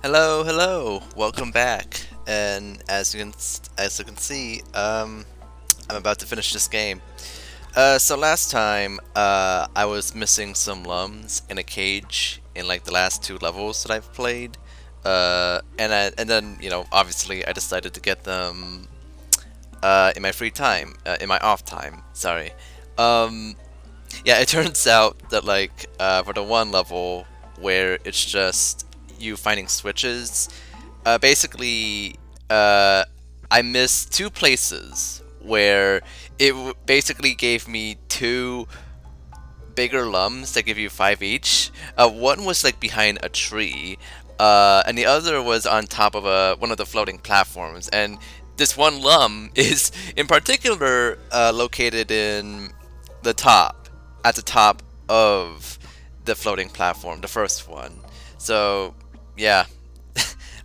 Hello, hello. Welcome back. And as you can see, I'm about to finish this game. So last time, I was missing some lums in a cage in like the last two levels that I've played. And then obviously I decided to get them in my free time, in my off time. Sorry. Um, yeah, it turns out that for the one level where it's just you finding switches, basically I missed two places where it basically gave me two bigger lums that give you five each. One was like behind a tree, and the other was on top of one of the floating platforms. And this one lum is in particular located in the top, at the top of the floating platform, the first one. So yeah,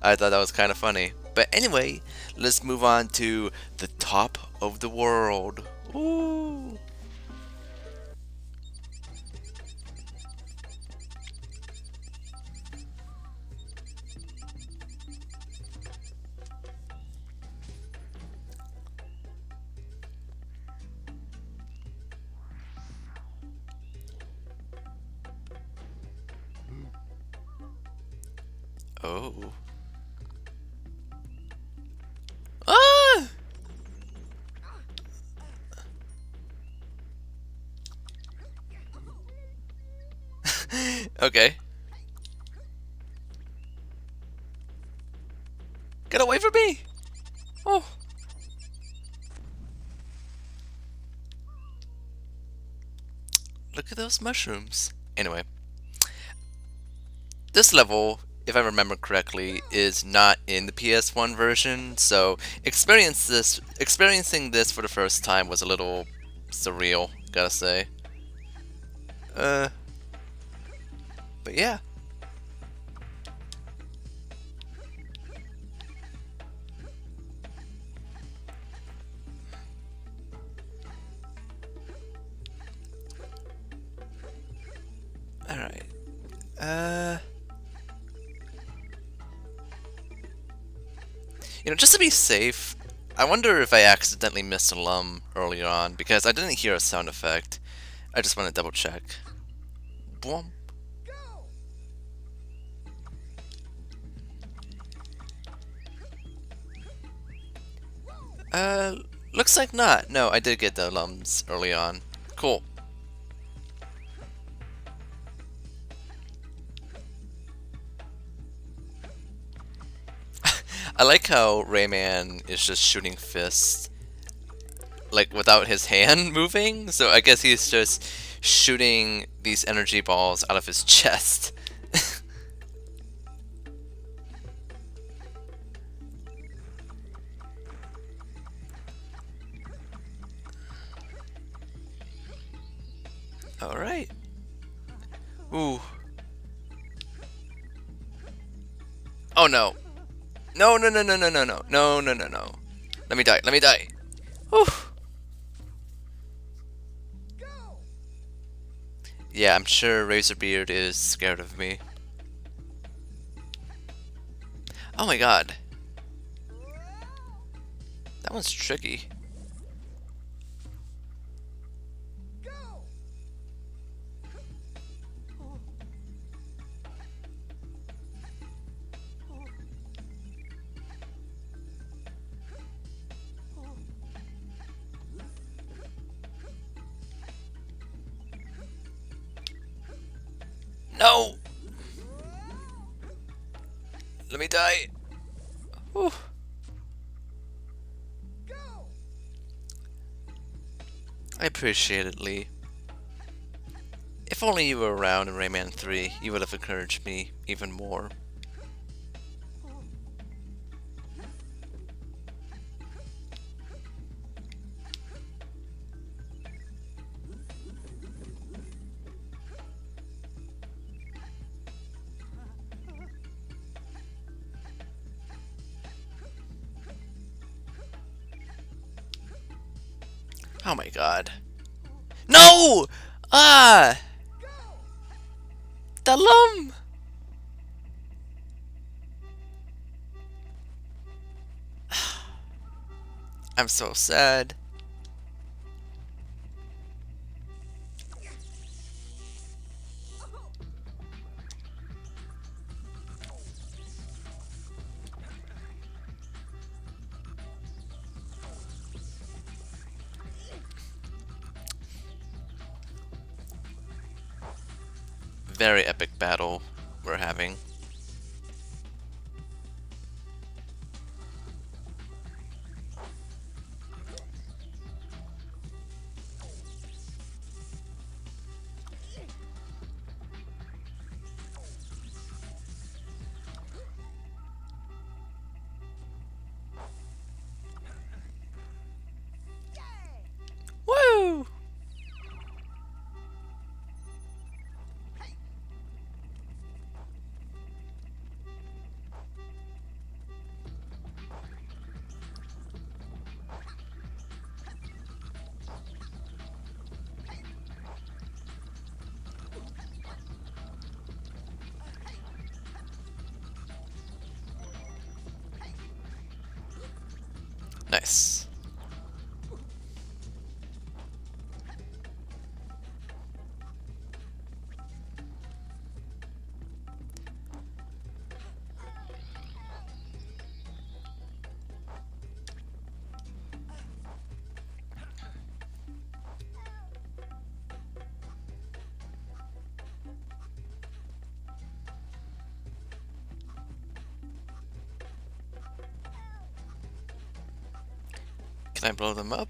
I thought that was kind of funny. But anyway, let's move on to the top of the world. Ooh. Oh. Ah! Okay. Get away from me! Oh. Look at those mushrooms. Anyway, this level, if I remember correctly, is not in the PS1 version, so experiencing this for the first time was a little surreal, gotta say. Uh, but yeah. Alright. Uh, just to be safe, I wonder if I accidentally missed a lum earlier on, because I didn't hear a sound effect. I just want to double check. Boom. Uh, looks like not. No, I did get the lums early on. Cool. I like how Rayman is just shooting fists, like without his hand moving. So I guess he's just shooting these energy balls out of his chest. All right. Ooh. Oh no. No, no, no, no, no, no, no, no, no, no, no. Let me die. Let me die. Whew. Yeah, I'm sure Razorbeard is scared of me. Oh my god. That one's tricky. No! Let me die. Whew. I appreciate it, Lee. If only you were around in Rayman 3, you would have encouraged me even more. Oh my god. No! Ah! The lum! I'm so sad. Very epic battle we're having. Woo! Nice. Can I blow them up?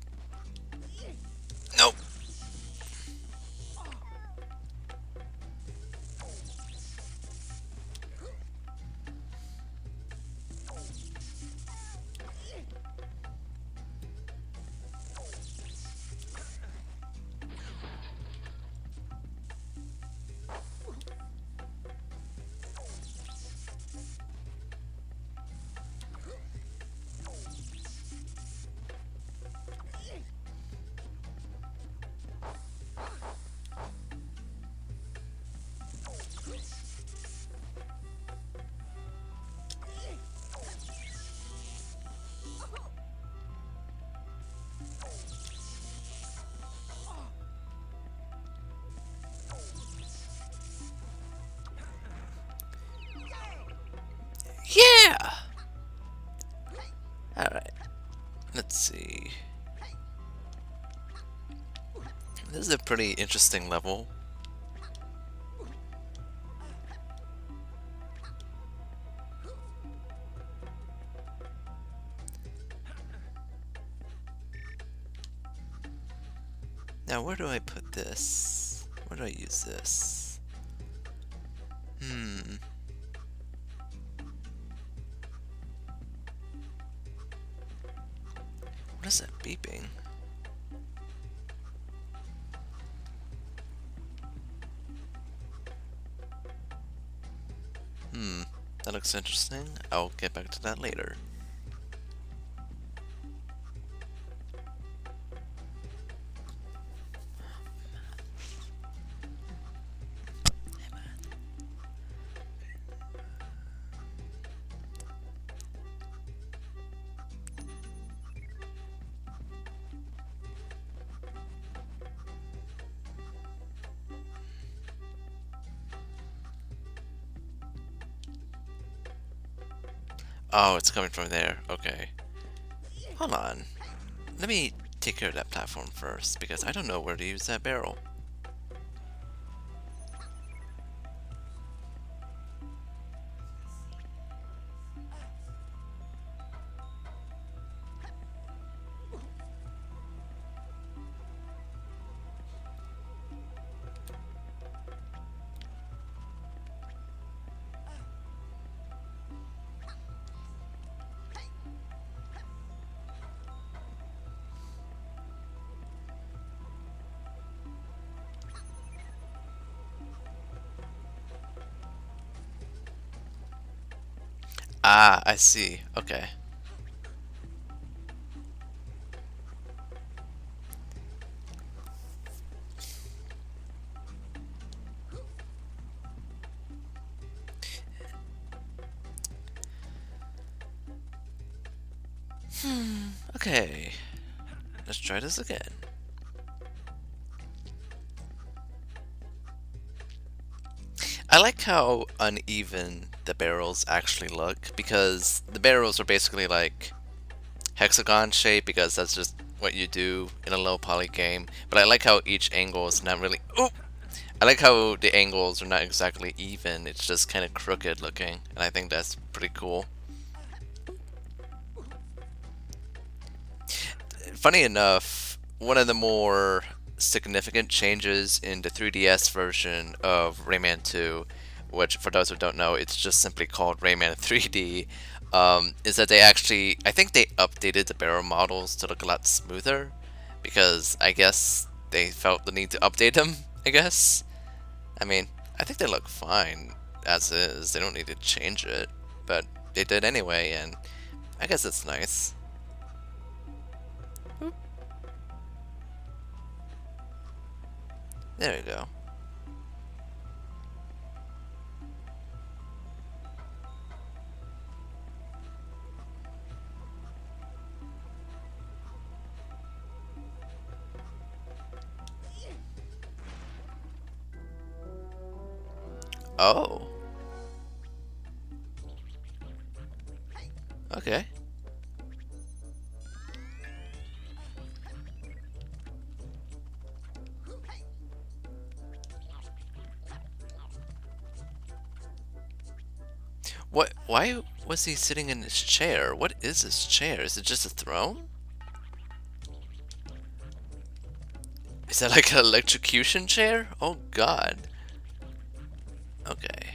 Nope. Yeah! Alright. Let's see. This is a pretty interesting level. Now, where do I put this? Where do I use this? What is that beeping? That looks interesting. I'll get back to that later. Oh, it's coming from there. Okay. Hold on. Let me take care of that platform first, because I don't know where to use that barrel. Ah, I see. Okay. Okay, let's try this again. I like how uneven the barrels actually look, because the barrels are basically like hexagon shape, because that's just what you do in a low poly game. But I like how each angle is not really. Oh, I like how the angles are not exactly even. It's just kind of crooked looking, and I think that's pretty cool. Funny enough, one of the more significant changes in the 3DS version of Rayman 2, which for those who don't know, it's just simply called Rayman 3D, is that they actually, I think they updated the barrel models to look a lot smoother, because I guess they felt the need to update them, I guess. I mean, I think they look fine as is, they don't need to change it, but they did anyway, and I guess it's nice. There we go. Oh, okay. What? Why was he sitting in his chair? What is his chair? Is it just a throne? Is that like an electrocution chair? Oh god. Okay.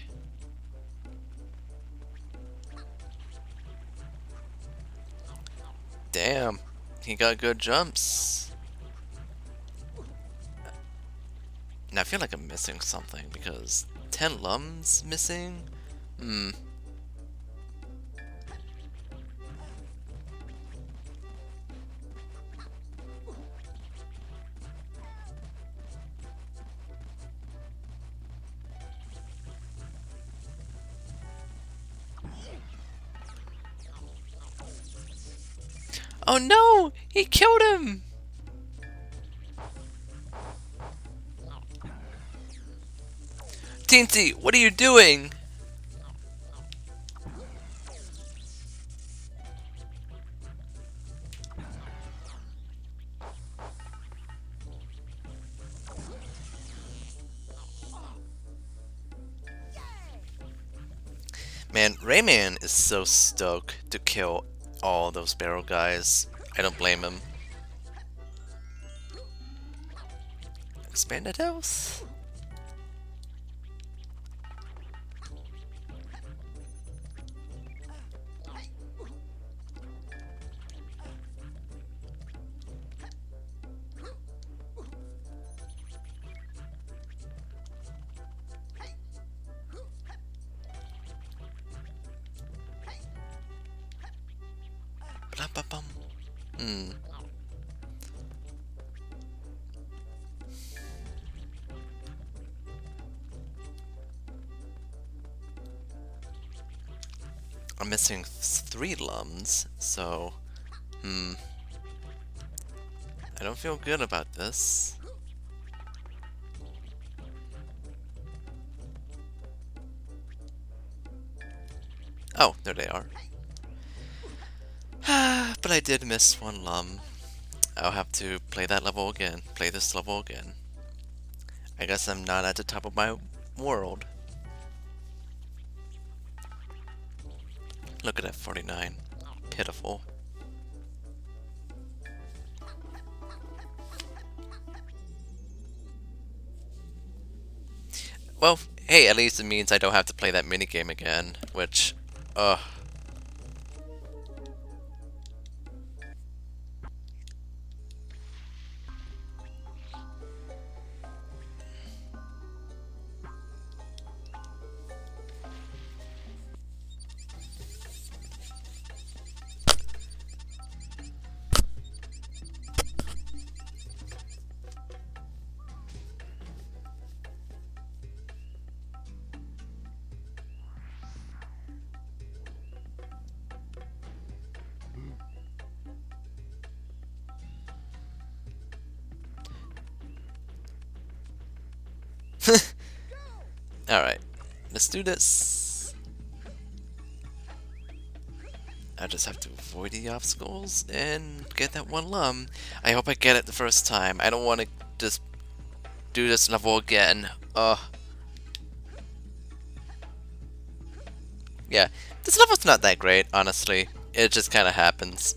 Damn. He got good jumps. Now I feel like I'm missing something because 10 lums missing? Hmm. Oh no! He killed him! Teensy, what are you doing? Man, Rayman is so stoked to kill all those barrel guys. I don't blame him. Expanded health? Ba-dum-ba-bum. Hmm. I'm missing 3 lums, so... Hmm. I don't feel good about this. Oh, there they are. But I did miss 1 lum. I'll have to play that level again. Play this level again. I guess I'm not at the top of my world. Look at that 49. Pitiful. Well, hey, at least it means I don't have to play that minigame again, which, ugh. let's do this. I just have to avoid the obstacles and get that one lum. I hope I get it the first time. I don't want to just do this level again. Ugh. Yeah, this level's not that great, honestly. It just kind of happens.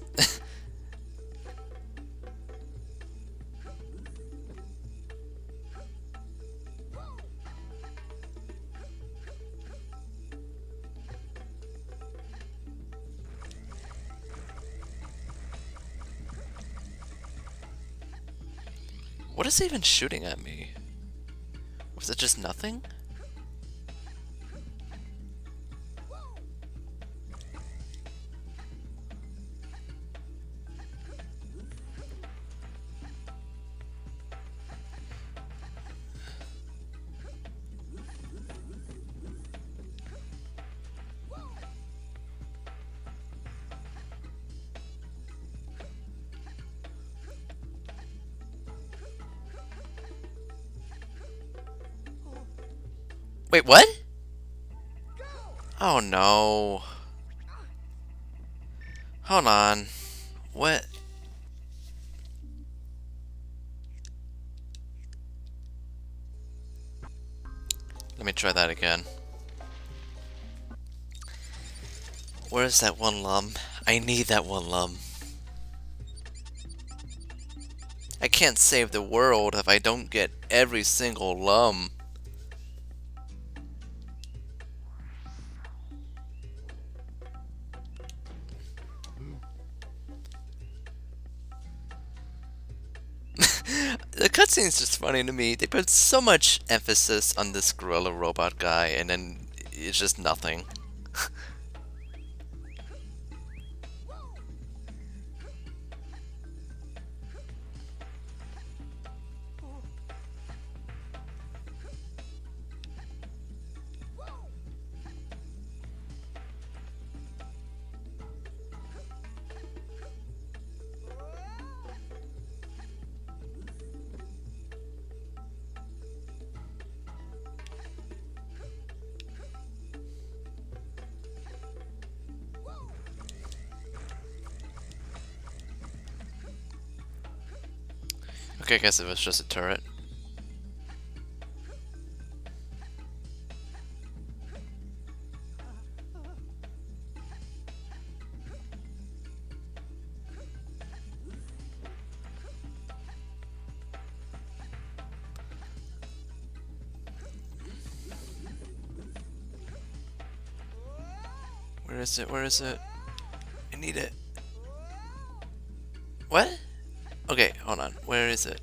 What is it even shooting at me? Was it just nothing? Wait, what? Oh no. Hold on. What? Let me try that again. Where is that one lum? I need that one lum. I can't save the world if I don't get every single lum. The cutscene's just funny to me. They put so much emphasis on this gorilla robot guy, and then it's just nothing. Okay, I guess it was just a turret. Where is it? Where is it? I need it. What? Okay, hold on. Where is it?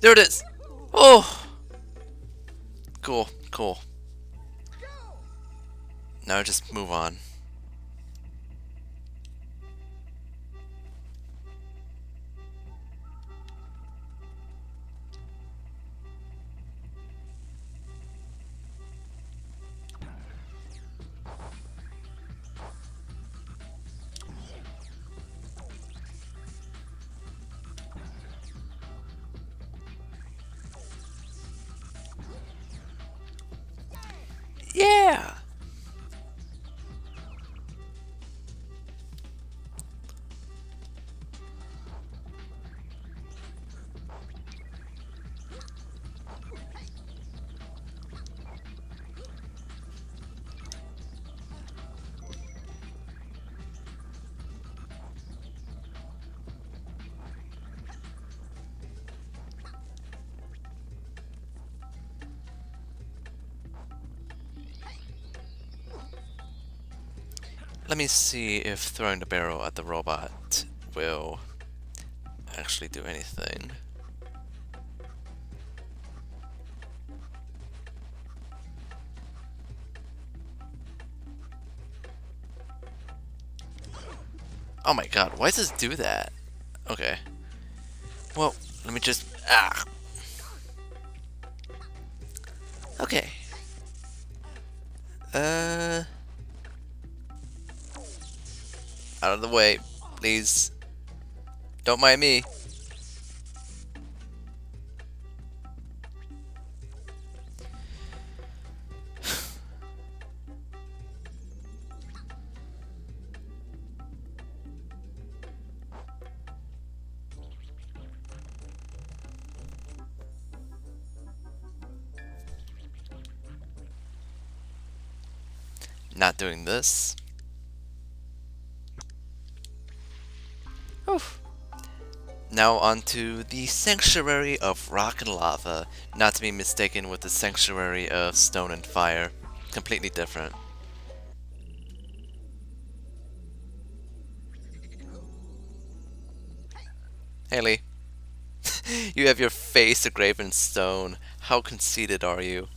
There it is! Oh! Cool, cool. Now just move on. Yeah! Let me see if throwing the barrel at the robot will actually do anything. Oh my god, why does it do that? Okay. Well, let me just... Ah! Okay. Out of the way, please. Don't mind me. Not doing this. Oof. Now onto the Sanctuary of Rock and Lava, not to be mistaken with the Sanctuary of Stone and Fire. Completely different. Haley, you have your face engraved in stone. How conceited are you?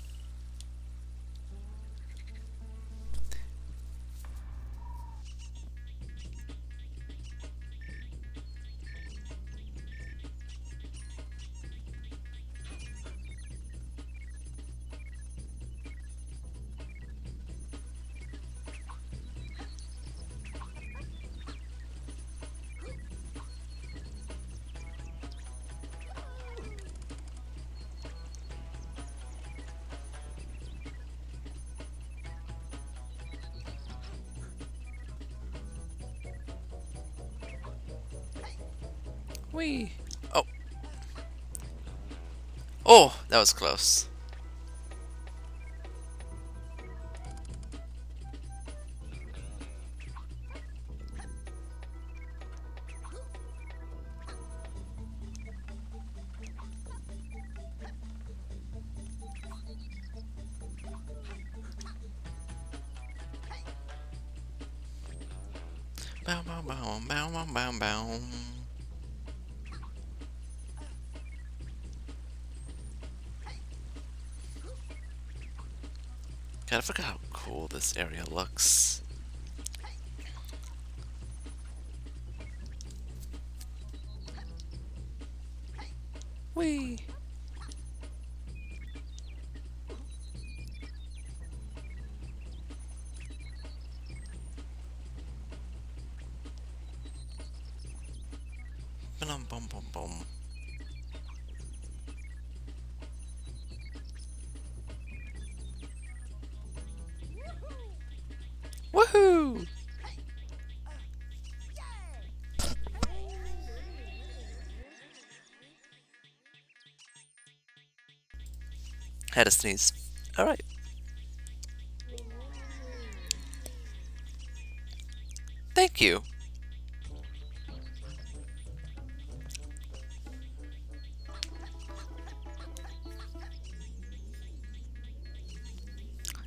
Whee! Oh. Oh, that was close. Bow, bow, bow, bow, bow, bow, bow. God, I forgot how cool this area looks. Whee! Bum, bum, bum, bum. Woohoo! Had to sneeze. Alright. Thank you.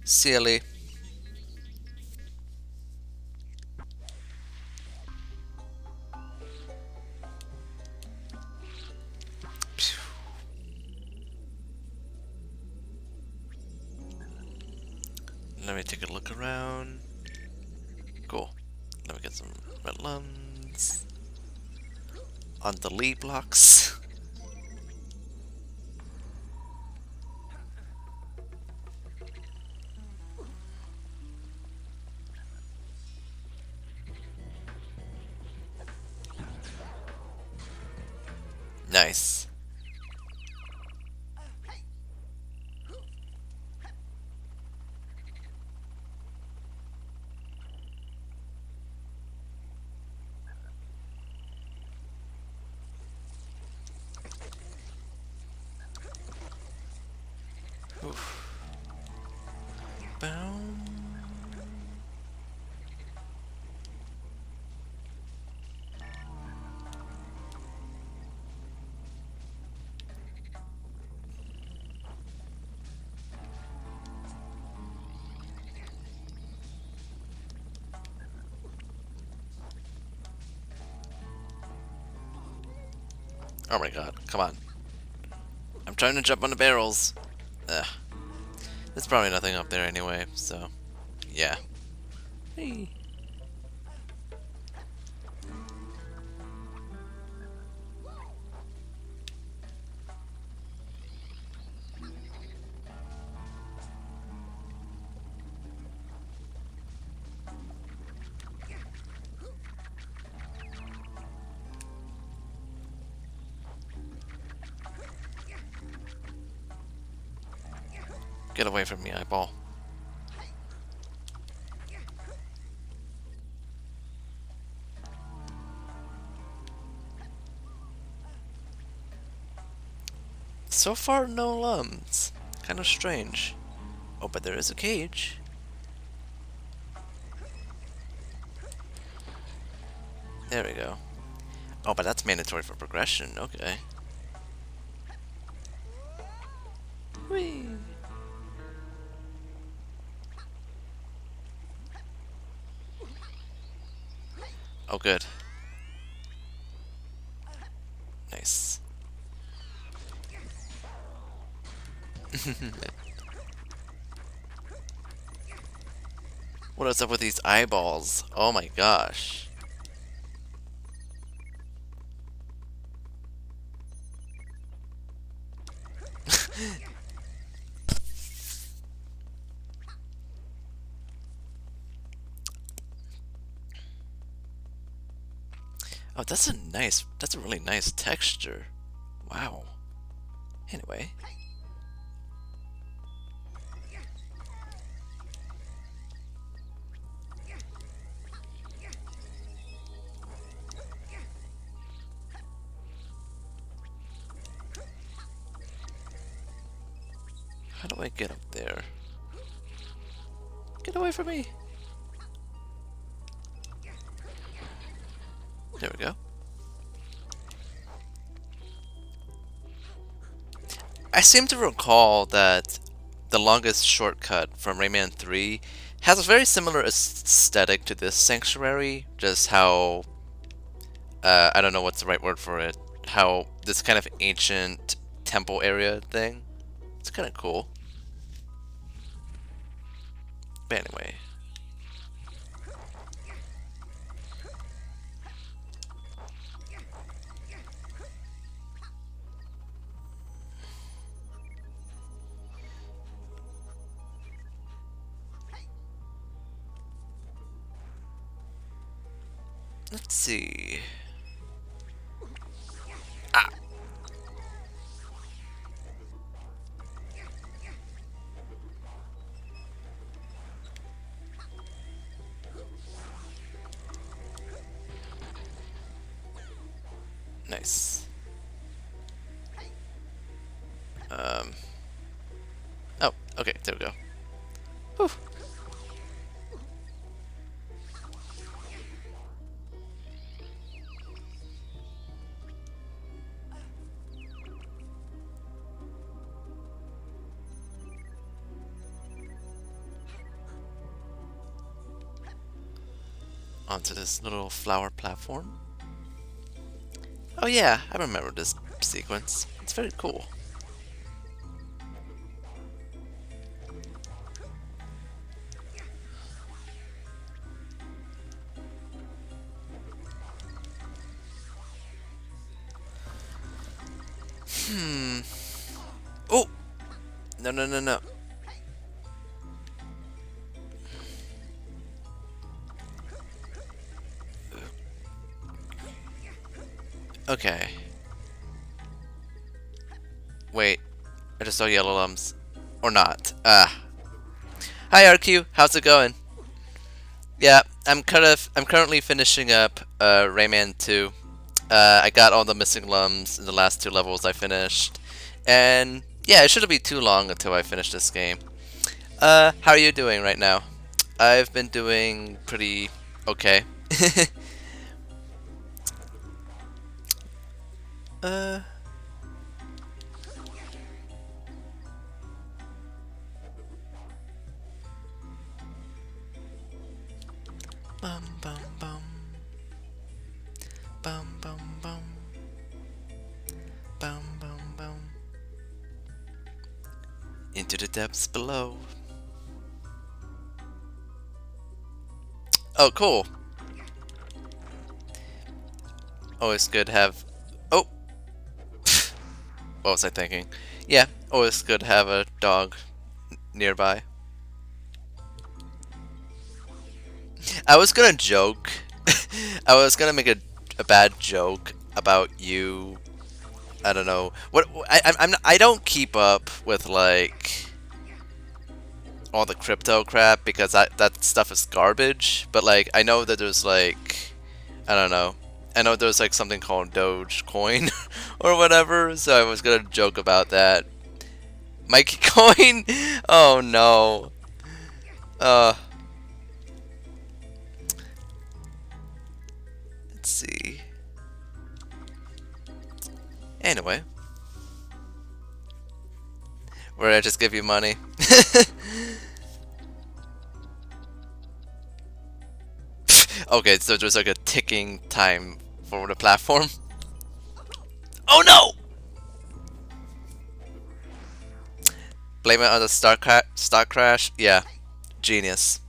Silly. Let me take a look around. Cool. Let me get some red lungs. On the lead blocks. Nice. Oof. Bow. Oh my god, come on. I'm trying to jump on the barrels. Ugh. There's probably nothing up there anyway, so yeah. Hey. Get away from me, eyeball. So far, no lumps. Kind of strange. Oh, but there is a cage. There we go. Oh, but that's mandatory for progression. Okay. Whee! Oh, good. Nice. What is up with these eyeballs? Oh my gosh. Oh, that's a really nice texture. Wow. Anyway. How do I get up there? Get away from me! There we go. I seem to recall that the longest shortcut from Rayman 3 has a very similar aesthetic to this sanctuary, just how, I don't know what's the right word for it, how this kind of ancient temple area thing. It's kind of cool. But anyway. Let's see. Ah! Nice. Oh, okay, there we go. Whew. Onto this little flower platform. Oh yeah, I remember this sequence. It's very cool. Oh! No, no, no, no. Okay. Wait. I just saw yellow lums. Or not. Ah. Hi RQ, how's it going? Yeah, I'm currently finishing up Rayman 2. I got all the missing lums in the last 2 levels I finished. And yeah, it shouldn't be too long until I finish this game. How are you doing right now? I've been doing pretty okay. uh bum bum bum bum bum bum bum bum bum into the depths below. Oh, cool. Always good to have. Oh, what was I thinking? Yeah, always good to have a dog nearby. I was gonna joke. I was gonna make a bad joke about you. I don't know what I don't keep up with like all the crypto crap because that stuff is garbage. But like I know that there's like I don't know. I know there's like something called Dogecoin or whatever. So I was gonna joke about that. Mikey Coin. Oh no. Uh. Let's see. Anyway, where I just give you money. Okay, so there's like a ticking time for the platform. Oh no! Blame it on the stock crash? Yeah, genius.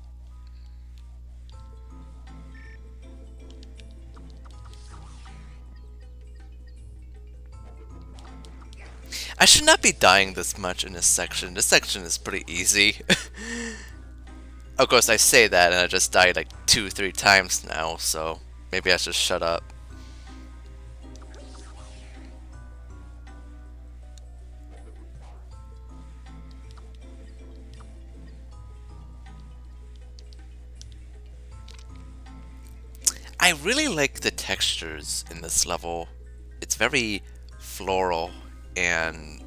I should not be dying this much in this section. This section is pretty easy. Of course, I say that and I just died like 2-3 times now, so maybe I should shut up. I really like the textures in this level. It's very floral and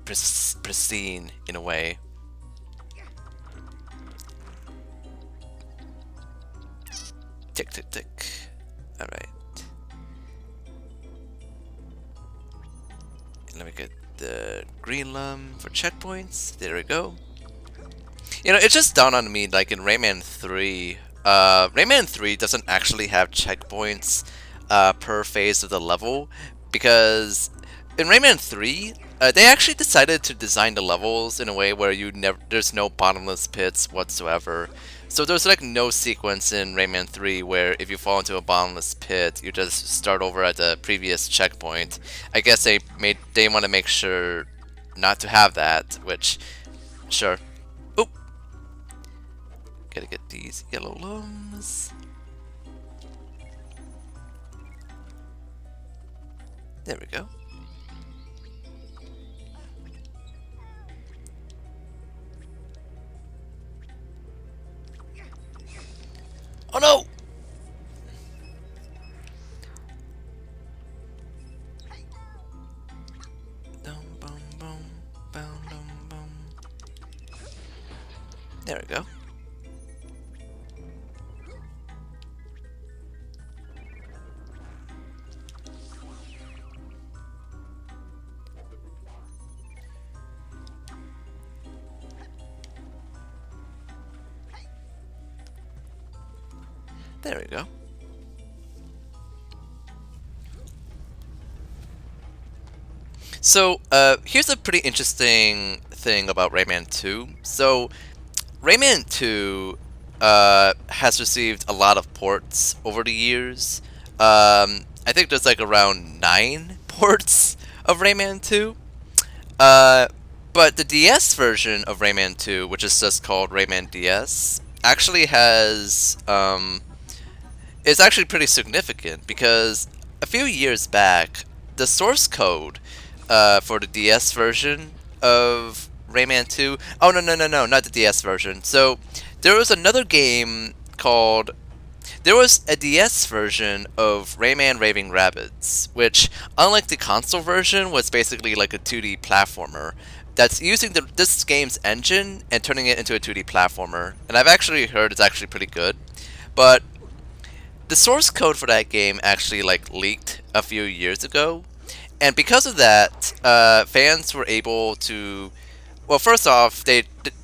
pristine in a way. Tick, tick, tick. Alright. Let me get the green lum for checkpoints. There we go. You know, it just dawned on me, like in Rayman 3, Rayman 3 doesn't actually have checkpoints per phase of the level, because in Rayman 3, they actually decided to design the levels in a way where there's no bottomless pits whatsoever. So there's like no sequence in Rayman 3 where if you fall into a bottomless pit, you just start over at the previous checkpoint. I guess they want to make sure not to have that, which, sure. Oop. Gotta get these yellow lums. There we go. Oh no! There we go. There we go. So, here's a pretty interesting thing about Rayman 2. So, Rayman 2 has received a lot of ports over the years. I think there's like around 9 ports of Rayman 2. But the DS version of Rayman 2, which is just called Rayman DS, actually is actually pretty significant, because a few years back, the source code for the DS version of Rayman 2... Oh, no, not the DS version. So, there was another game called... There was a DS version of Rayman Raving Rabbids, which, unlike the console version, was basically like a 2D platformer that's using this game's engine and turning it into a 2D platformer. And I've actually heard it's actually pretty good. But the source code for that game actually like leaked a few years ago, and because of that, fans were able to... Well, first off,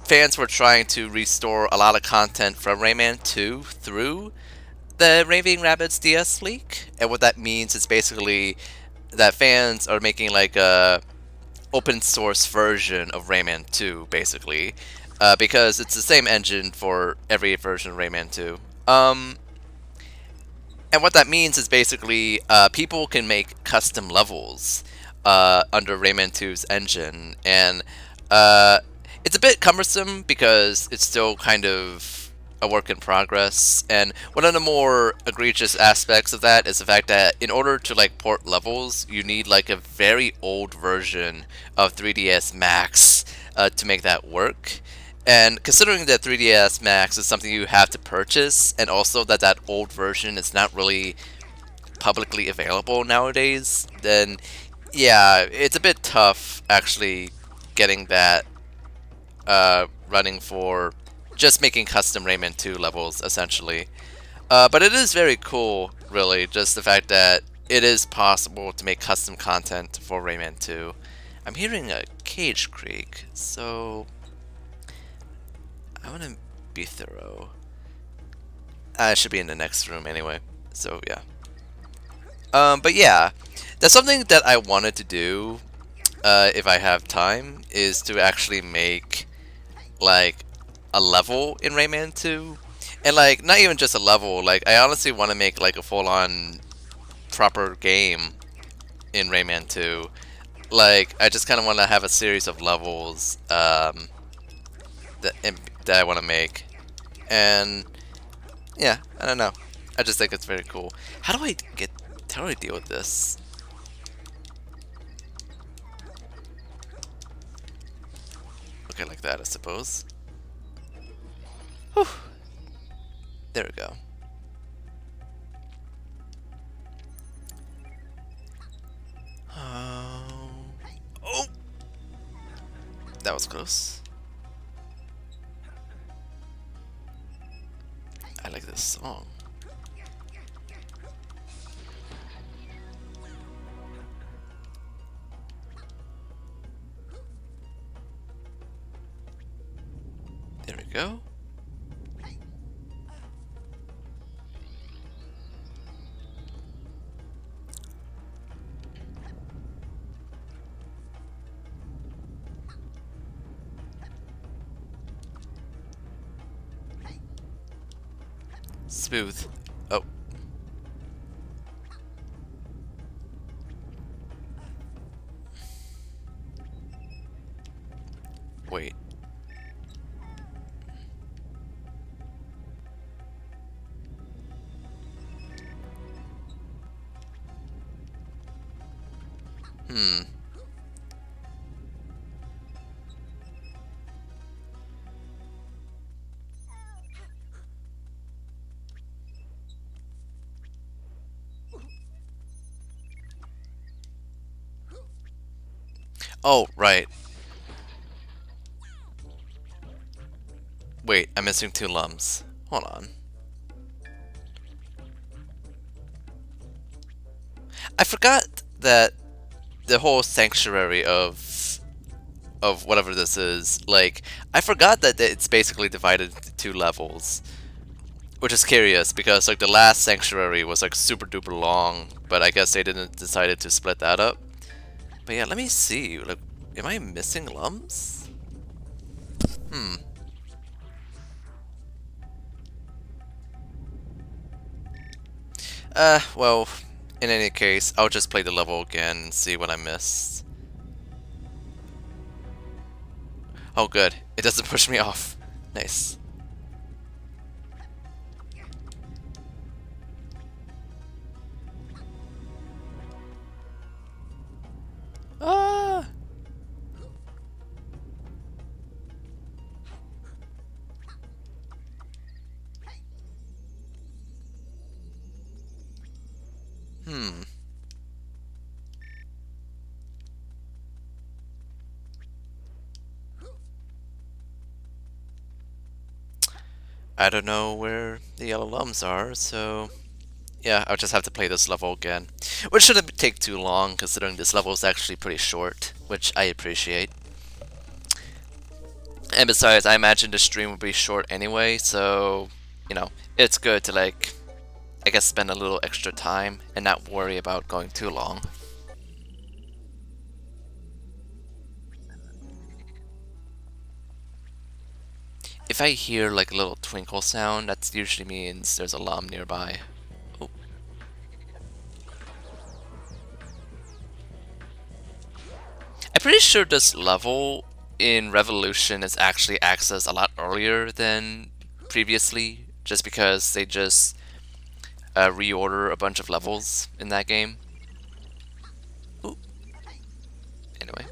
fans were trying to restore a lot of content from Rayman 2 through the Raving Rabbids DS leak, and what that means is basically that fans are making like a open source version of Rayman 2, basically, because it's the same engine for every version of Rayman 2. And what that means is basically people can make custom levels under Rayman 2's engine, and it's a bit cumbersome because it's still kind of a work in progress. And one of the more egregious aspects of that is the fact that in order to like port levels, you need like a very old version of 3DS Max to make that work. And considering that 3DS Max is something you have to purchase, and also that old version is not really publicly available nowadays, then yeah, it's a bit tough actually getting that running for just making custom Rayman 2 levels, essentially. But it is very cool, really, just the fact that it is possible to make custom content for Rayman 2. I'm hearing a cage creak, I want to be thorough. I should be in the next room anyway, so yeah. But yeah, that's something that I wanted to do, if I have time, is to actually make, like, a level in Rayman 2. And, like, not even just a level, like, I honestly want to make, like, a full-on proper game in Rayman 2. Like, I just kind of want to have a series of levels, that I want to make. And, yeah, I don't know. I just think it's very cool. How do I deal with this? Okay, like that, I suppose. Whew. There we go. Oh! That was close. I like this song. There we go. Smooth. Oh. Wait. Hmm. Oh, right. Wait, I'm missing two lums. Hold on. I forgot that the whole sanctuary of whatever this is, like, I forgot that it's basically divided into two levels. Which is curious because like the last sanctuary was like super duper long, but I guess they didn't decided to split that up. But yeah, let me see. Like, am I missing lums? Hmm. Well, in any case, I'll just play the level again and see what I missed. Oh, good. It doesn't push me off. Nice. Ah! Hmm. I don't know where the yellow lums are, so yeah, I'll just have to play this level again. Which shouldn't take too long, considering this level is actually pretty short, which I appreciate. And besides, I imagine the stream will be short anyway, so, you know, it's good to, like, I guess spend a little extra time and not worry about going too long. If I hear, like, a little twinkle sound, that usually means there's a lum nearby. Oh. I'm pretty sure this level in Revolution is actually accessed a lot earlier than previously, just because they just reorder a bunch of levels in that game. Ooh. Anyway.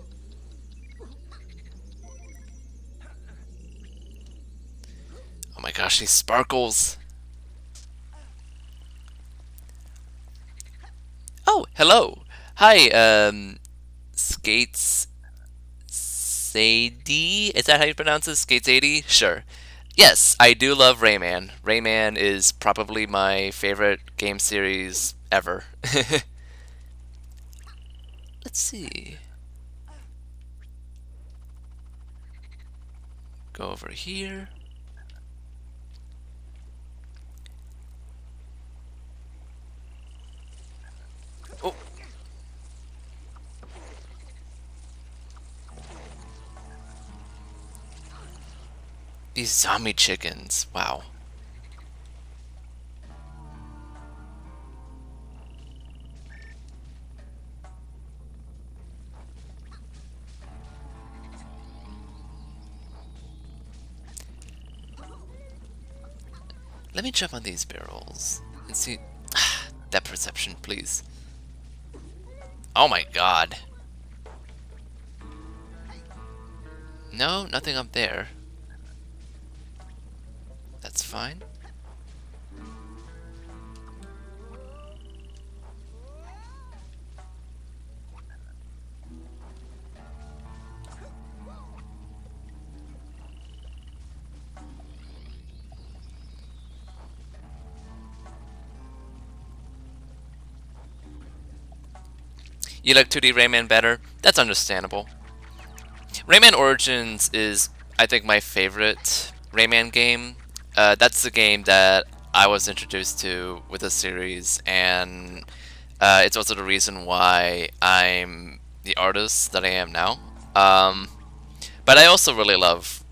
Oh my gosh, these sparkles! Oh, hello! Hi, Skates Sadie? Is that how you pronounce it? Skates 80? Sure. Yes, I do love Rayman. Rayman is probably my favorite game series ever. Let's see. Go over here. Oh! These zombie chickens. Wow. Let me jump on these barrels and see. That perception, please. Oh my god. No, nothing up there. That's fine. You like 2D Rayman better? That's understandable. Rayman Origins is, I think, my favorite Rayman game. That's the game that I was introduced to with the series, and it's also the reason why I'm the artist that I am now. But I also really love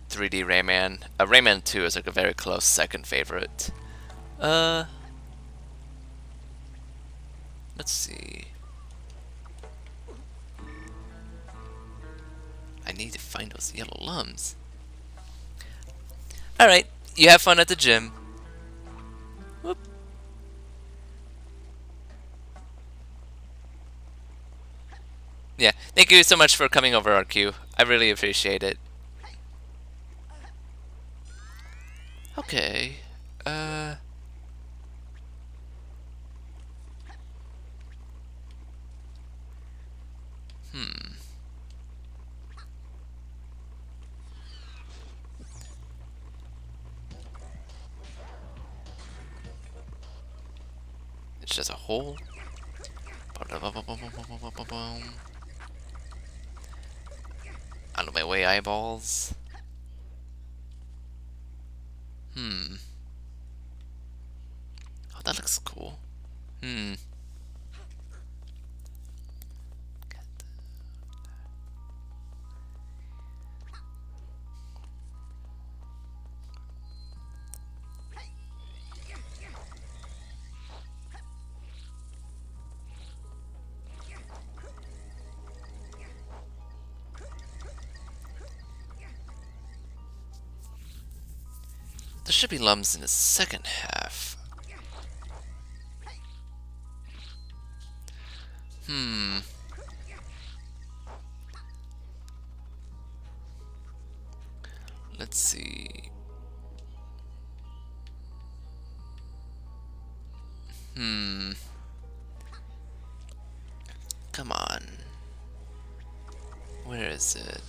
3D Rayman. Rayman 2 is like a very close second favorite. Uh, let's see. I need to find those yellow lums. Alright, you have fun at the gym. Whoop. Yeah, thank you so much for coming over, RQ. I really appreciate it. Okay. Hmm. It's just a hole. Out of my way, eyeballs. Hmm. Oh, that looks cool. Hmm. There should be lums in the second half. Hmm. Let's see. Hmm. Come on. Where is it?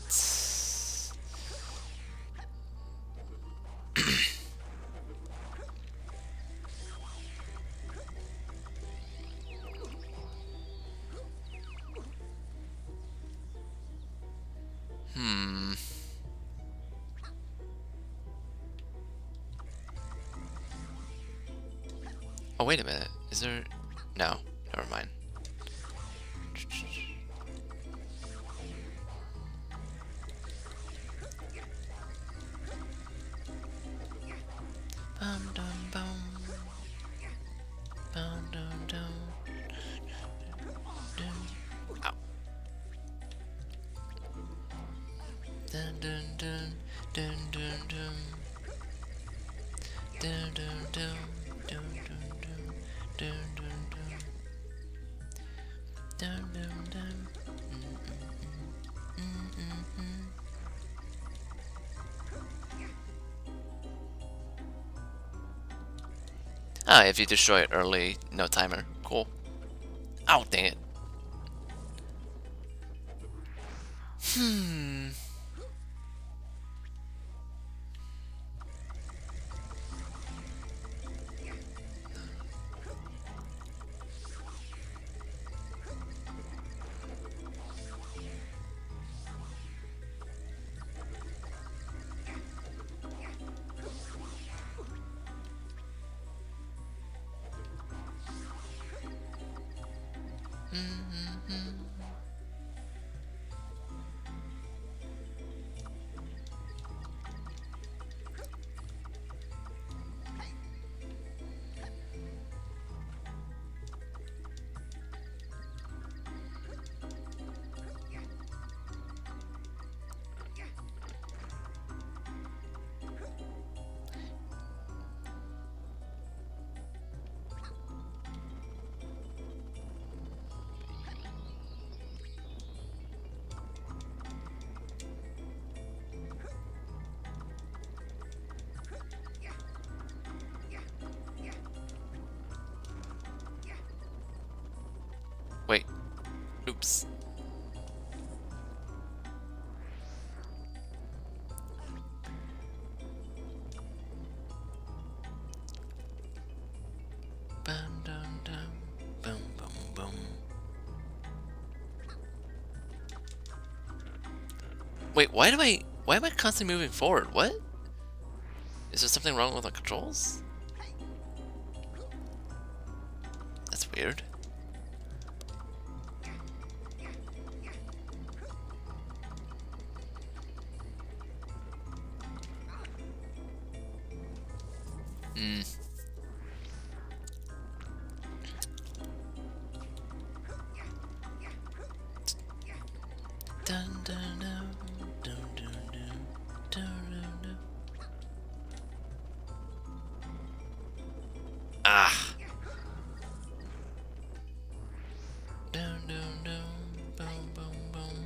Hmm. Oh, wait a minute. Is there... No. Never mind. Bum dum bum. Bum dum dum. Dum. Ow. Dun dun dun. Dun dun dun. Dun dun dun. Dun dun dun. Dun dun dun. Dun dun dun. Ah, if you destroy it early, no timer. Cool. Oh, dang it. Hmm. Wait. Oops. Bum, dum, dum. Boom, boom, boom. Wait, why am I constantly moving forward? What? Is there something wrong with the controls? That's weird. Hmm. Dun, dun, dun, dun, dun, dun, dun, dun, dun. Ah. Dun, dun, dun, boom, boom, boom.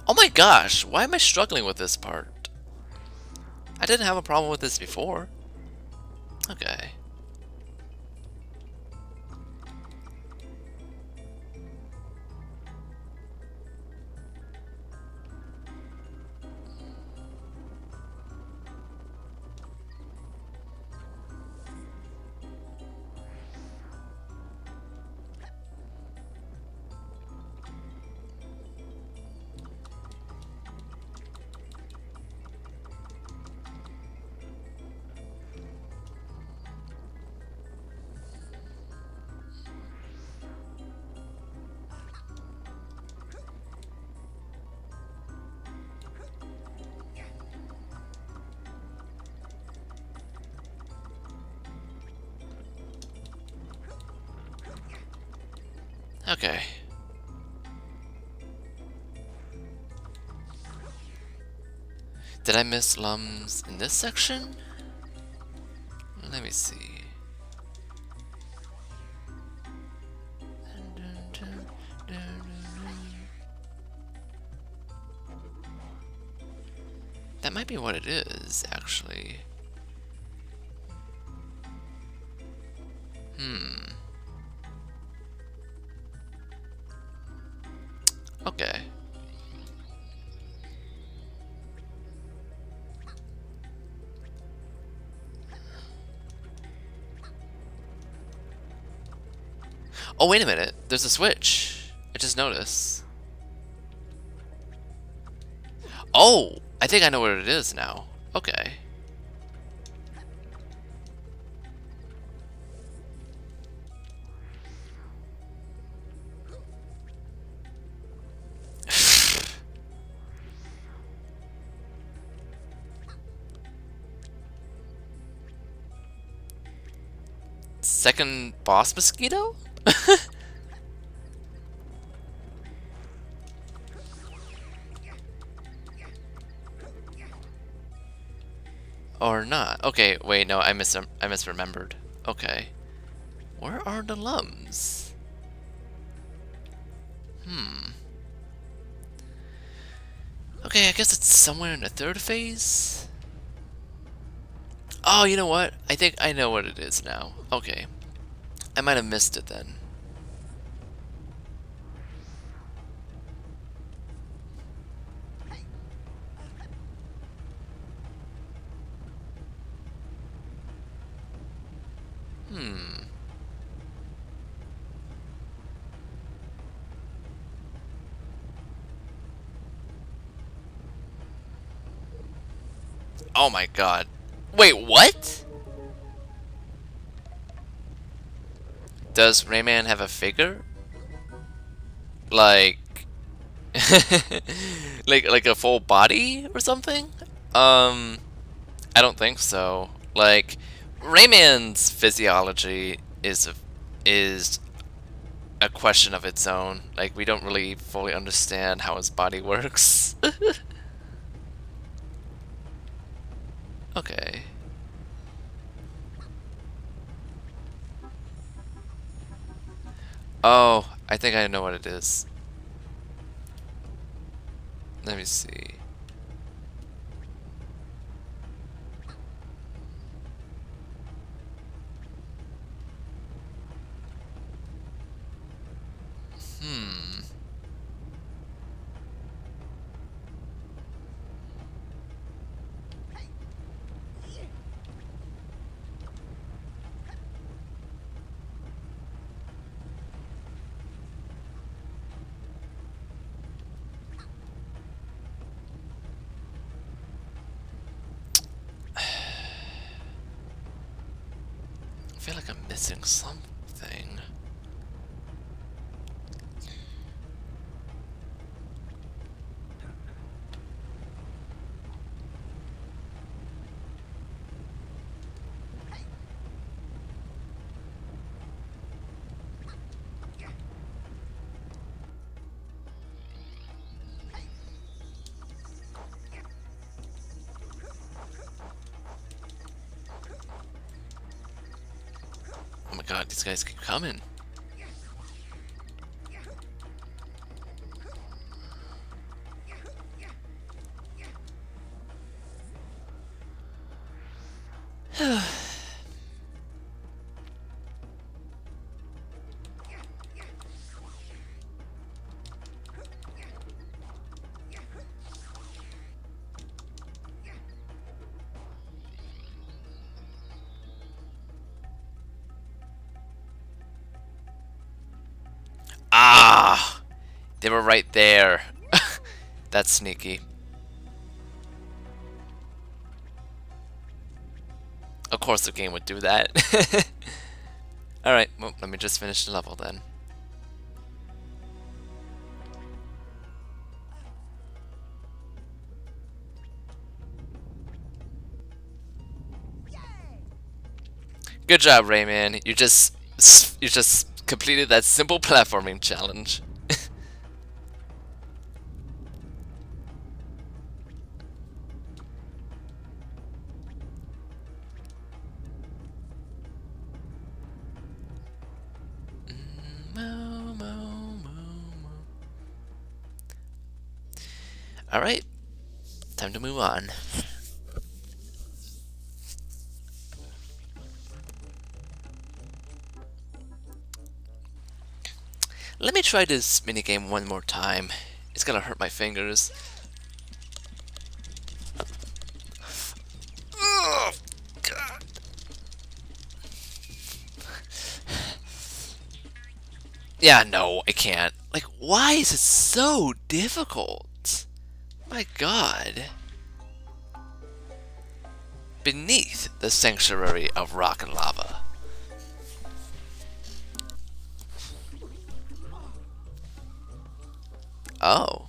Oh my gosh, why am I struggling with this part? I didn't have a problem with this before. Okay. Okay. Did I miss lums in this section? Let me see. That might be what it is, actually. Okay. Oh, wait a minute. There's a switch. I just noticed. Oh! I think I know what it is now. Okay. Second boss mosquito? Or not? Okay, wait, no, I misremembered. Okay. Where are the lums? Okay, I guess it's somewhere in the third phase? Oh, you know what? I think I know what it is now. Okay. I might have missed it then. Oh my god. Wait, what? Does Rayman have a figure? Like, like a full body or something? Um, I don't think so. Like, Rayman's physiology is a question of its own. Like, we don't really fully understand how his body works. Okay. Oh, I think I know what it is. Let me see. Hmm. I feel like I'm missing something. Oh my god, these guys keep coming. Ah! They were right there. That's sneaky. Of course the game would do that. Alright, well, let me just finish the level then. Good job, Rayman. You just completed that simple platforming challenge. Alright, time to move on. Let me try this minigame one more time. It's gonna hurt my fingers. Oh, God. Yeah, no, I can't. Like, why is it so difficult? My god. Beneath the sanctuary of rock and lava. Oh.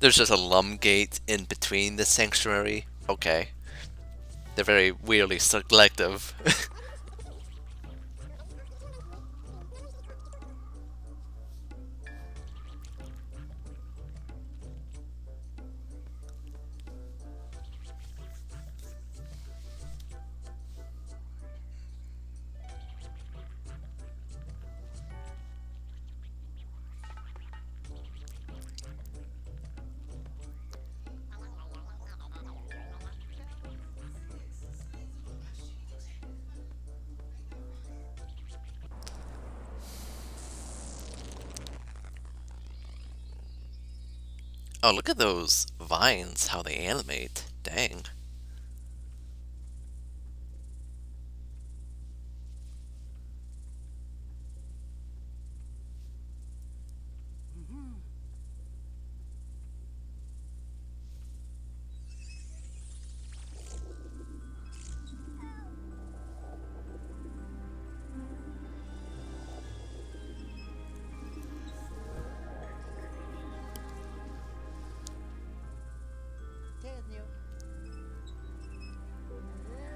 There's just a lum gate in between the sanctuary. Okay. They're very weirdly selective. Oh, look at those vines, how they animate. Dang.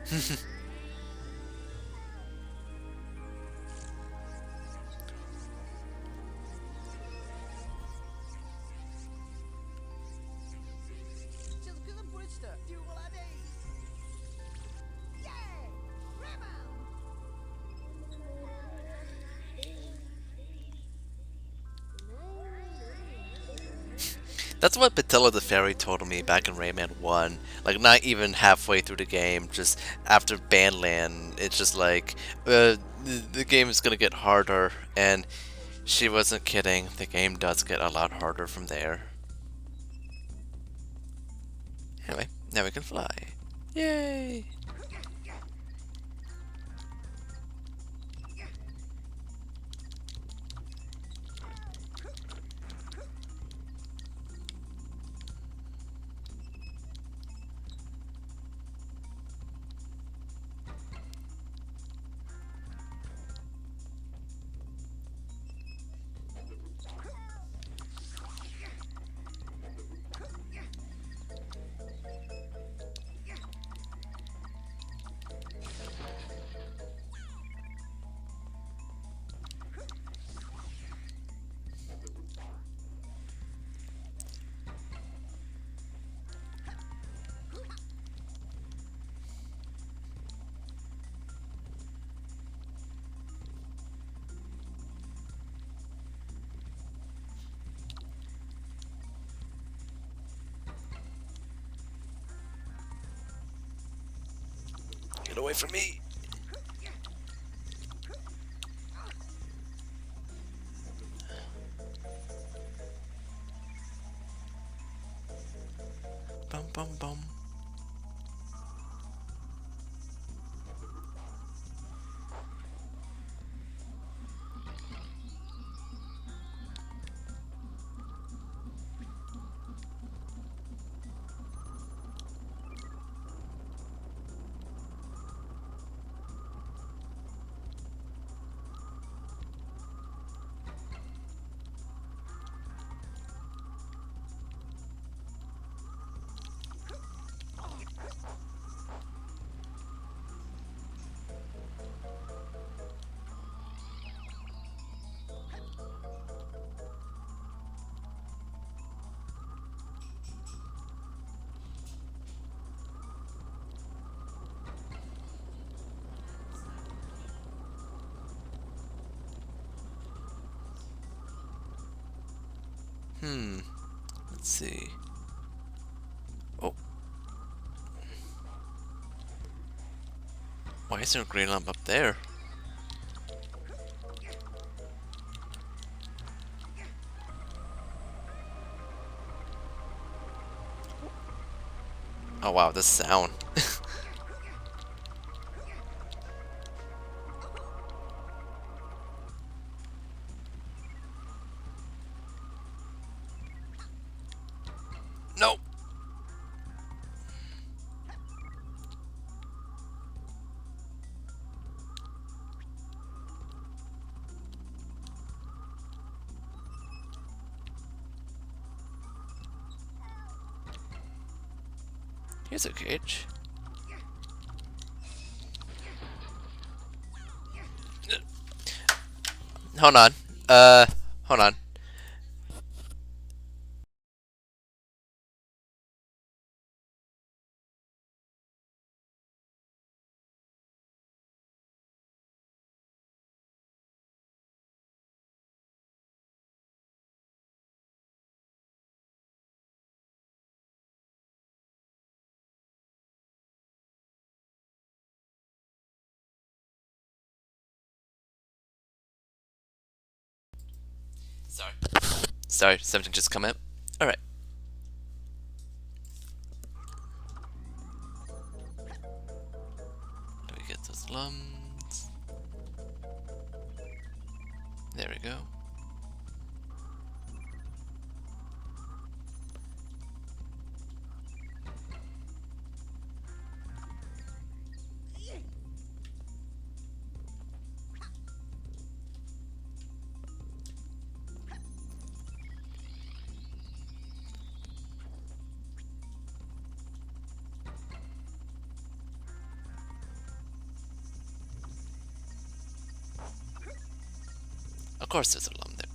Çılgın Bridge'de Duvalade. Yeah! Rayman! That's what Patilla the Fairy told me back in Rayman 1. Like, not even halfway through the game, just after Bandland, it's just like, the game is gonna get harder, and she wasn't kidding. The game does get a lot harder from there. Anyway, now we can fly. Yay! Get away from me! Bum bum bum. Let's see. Oh, why is there a green lamp up there? Oh wow, this sound. No! Here's a cage. Hold on. Hold on. Sorry. Sorry, something just come up. Alright. Do we get those lumps? There we go. Of course there's a lum there.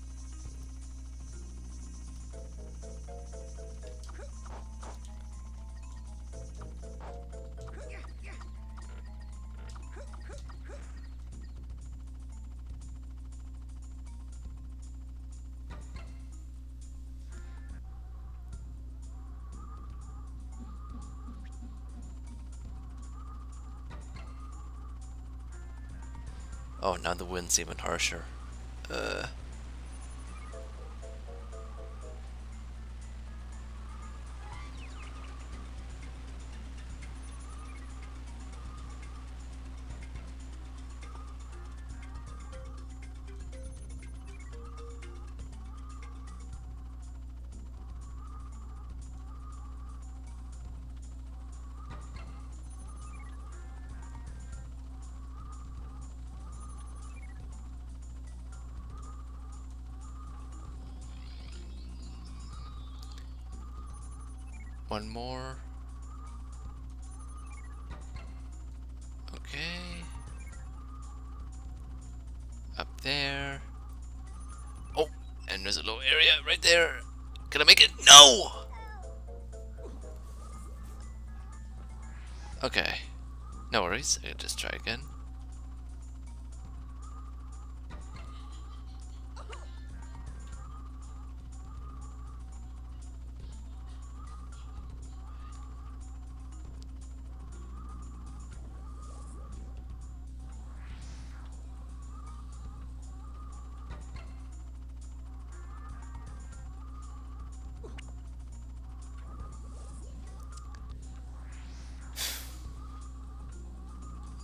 Oh, now the wind's even harsher. Uh... One more. Okay. Up there. Oh, and there's a little area right there. Can I make it? No! Okay. No worries. I can just try again.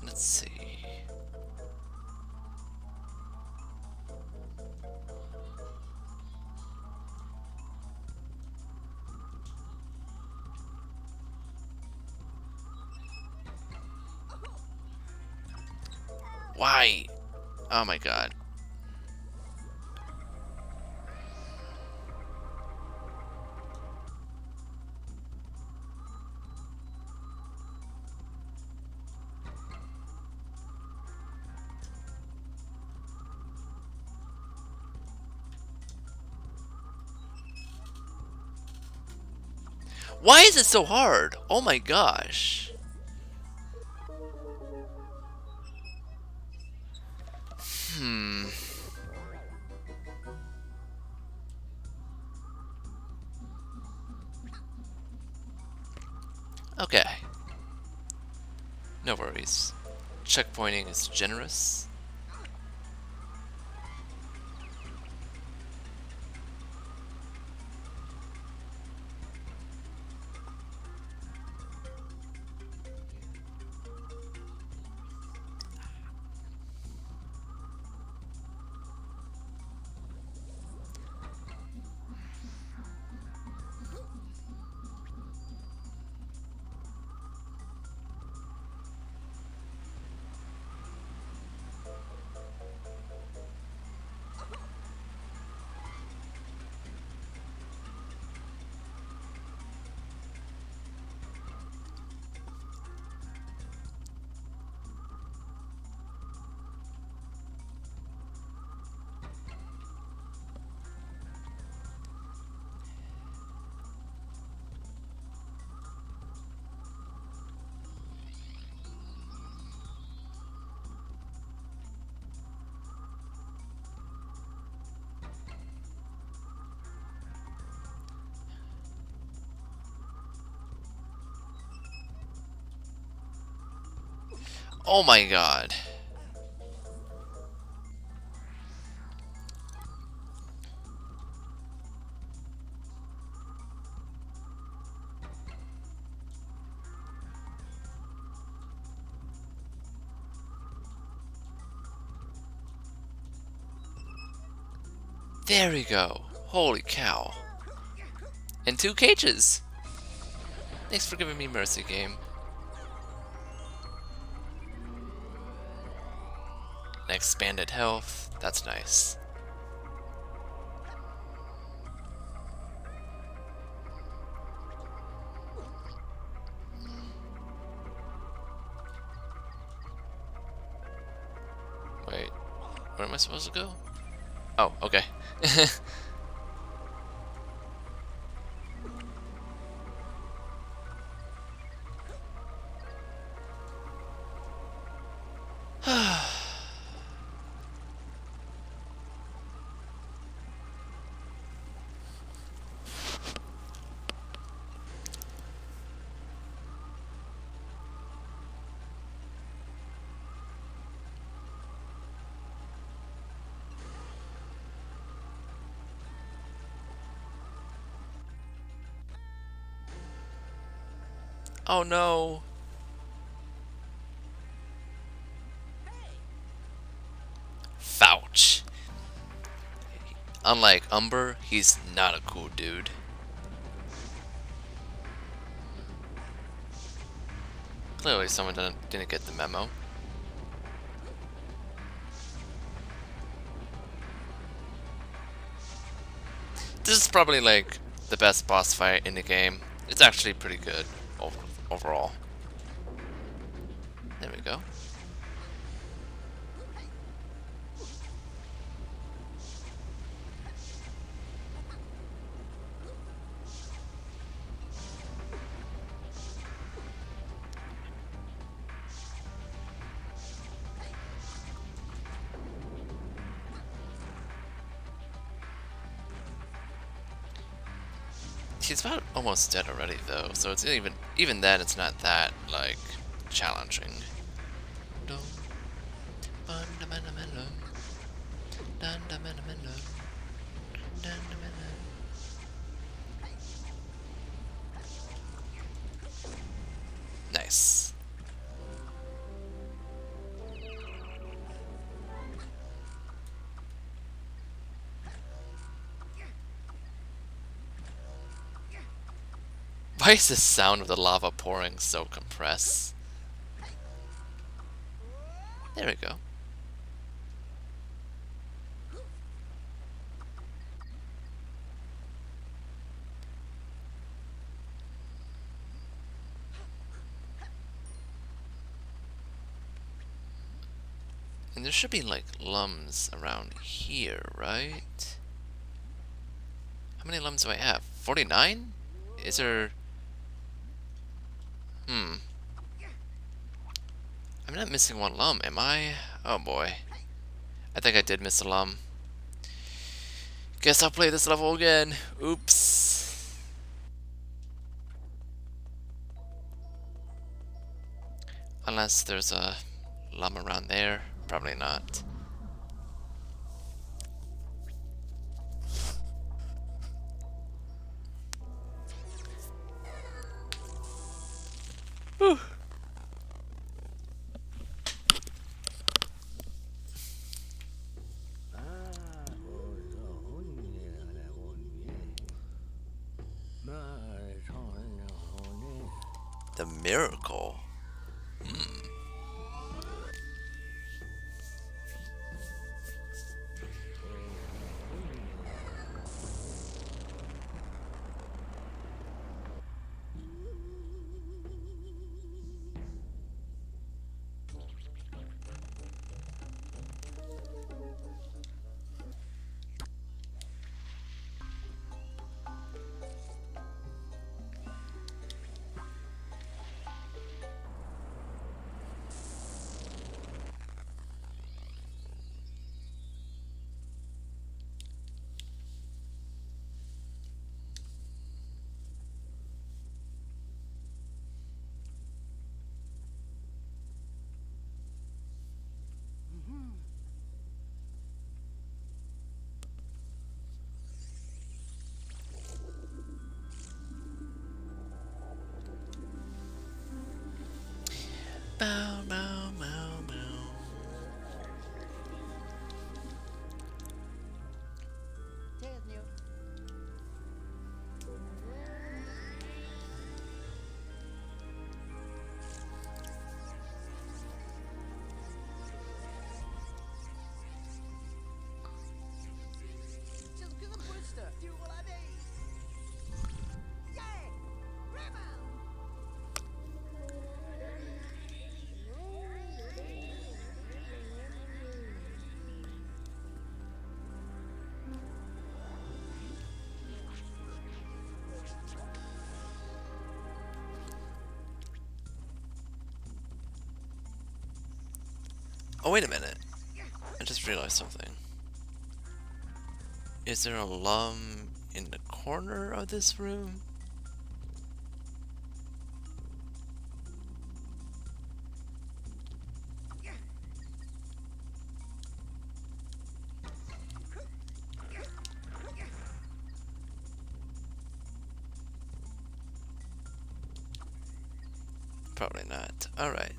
Let's see. Why? Oh my god. Why is it so hard? Oh my gosh. Hmm. Okay. No worries. Checkpointing is generous. Oh my god. There we go. Holy cow. And 2 cages. Thanks for giving me mercy, game. And expanded health. That's nice. Wait. Where am I supposed to go? Oh, okay. Oh no. Fouch. Unlike Umber, he's not a cool dude. Clearly someone didn't get the memo. This is probably like the best boss fight in the game. It's actually pretty good overall. There we go. He's about almost dead already though, so it's even then it's not that like challenging. Nice. Why is the sound of the lava pouring so compressed? There we go. And there should be like lums around here, right? How many lums do I have? 49? Is there... I'm not missing one lum, am I? Oh boy. I think I did miss a lum. Guess I'll play this level again. Oops. Unless there's a lum around there. Probably not. Whew. The miracle. Oh, wait a minute. I just realized something. Is there a lum in the corner of this room? Probably not. Alright.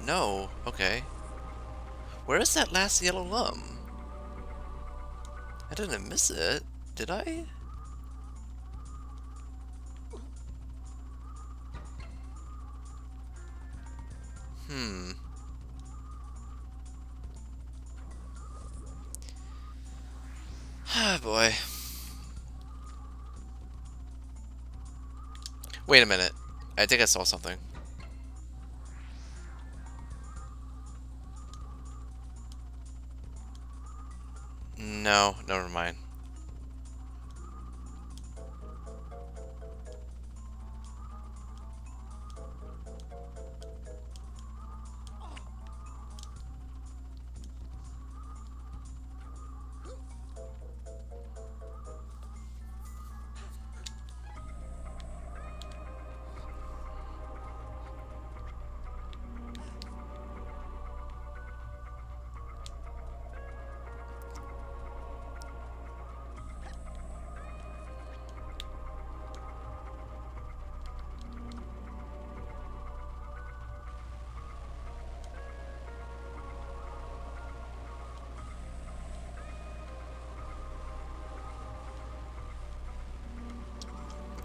No. Okay. Where is that last yellow lum? I didn't miss it, did I? Hmm. Ah, boy. Wait a minute. I think I saw something. No, never mind.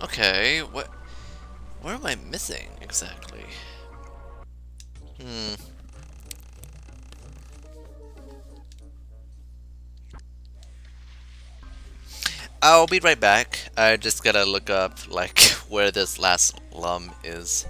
Okay, what? Where am I missing exactly? Hmm. I'll be right back. I just gotta look up like where this last lum is.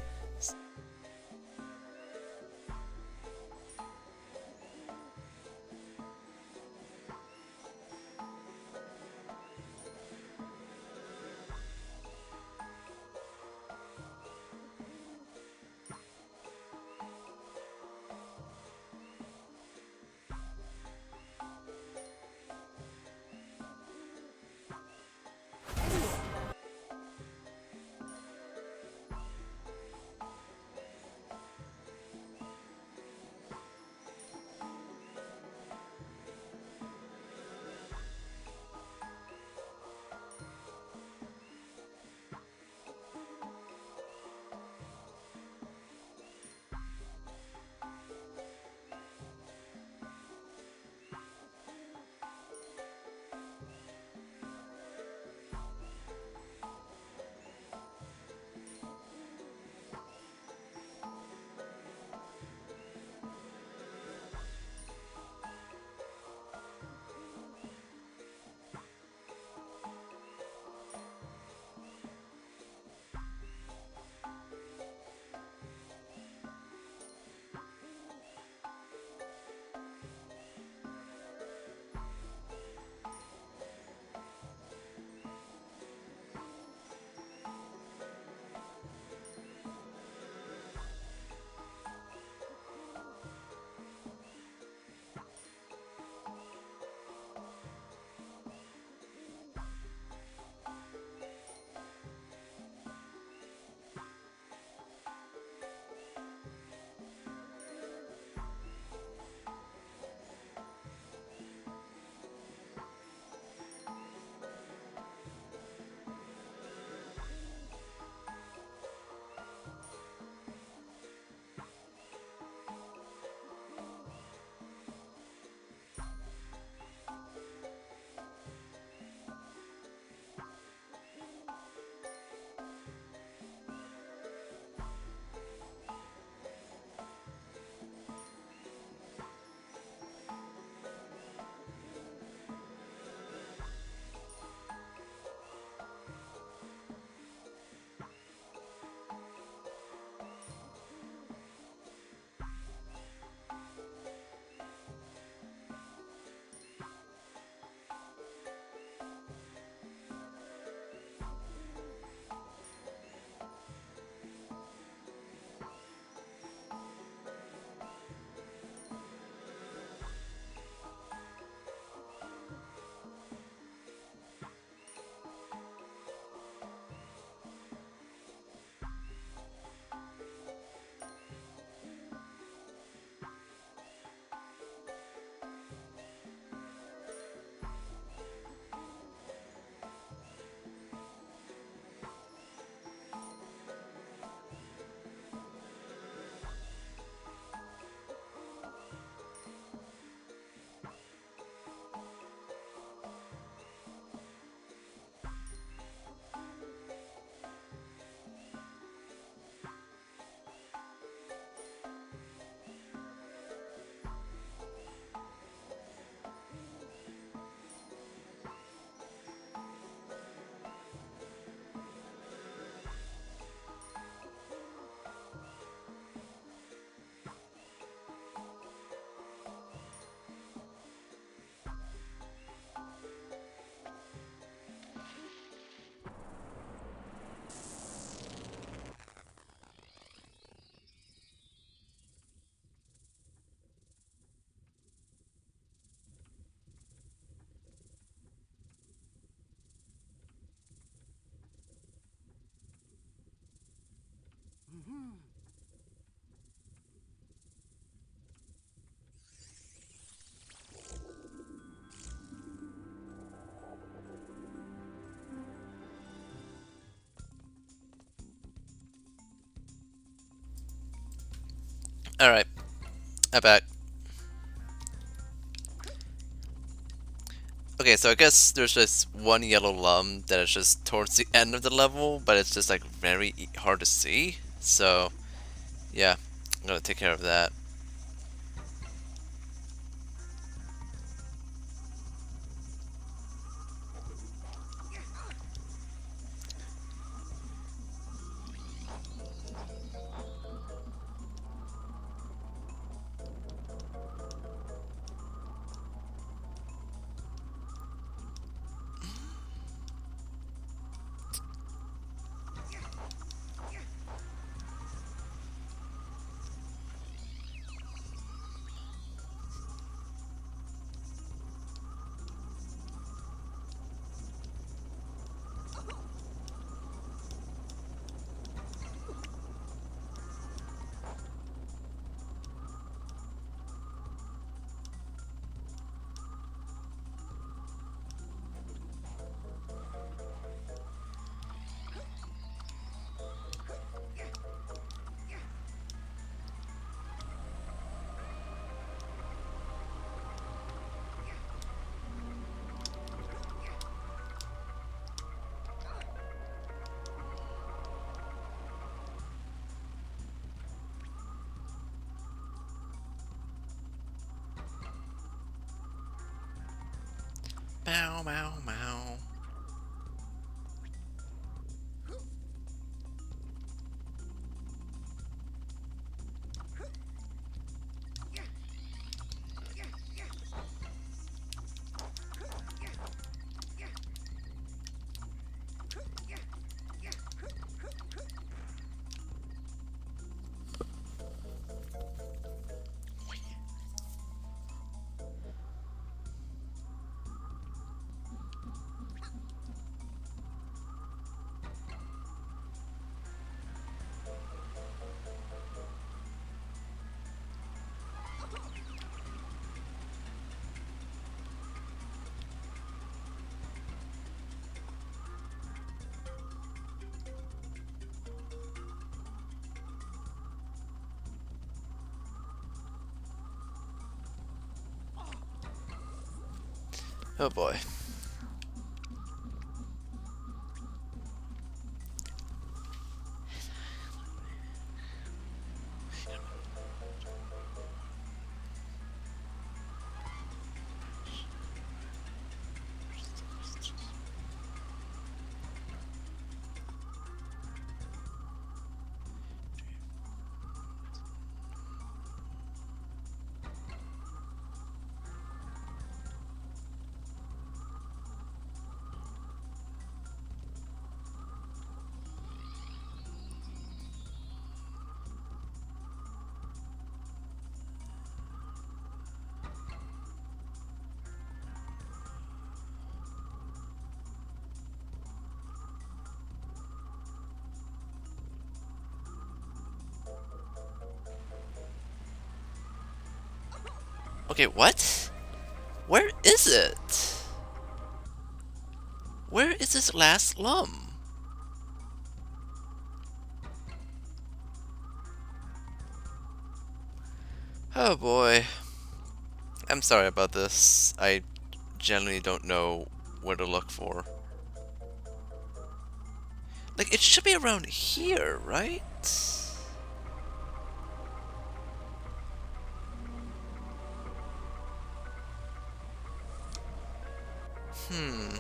All right, I'm back. Okay, so I guess there's just one yellow lum that is just towards the end of the level, but it's just like very hard to see. So yeah, I'm gonna take care of that. Meow meow meow. Oh boy. Okay, what? Where is it? Where is this last lum? Oh boy. I'm sorry about this. I generally don't know where to look for. Like, it should be around here, right? Hmm.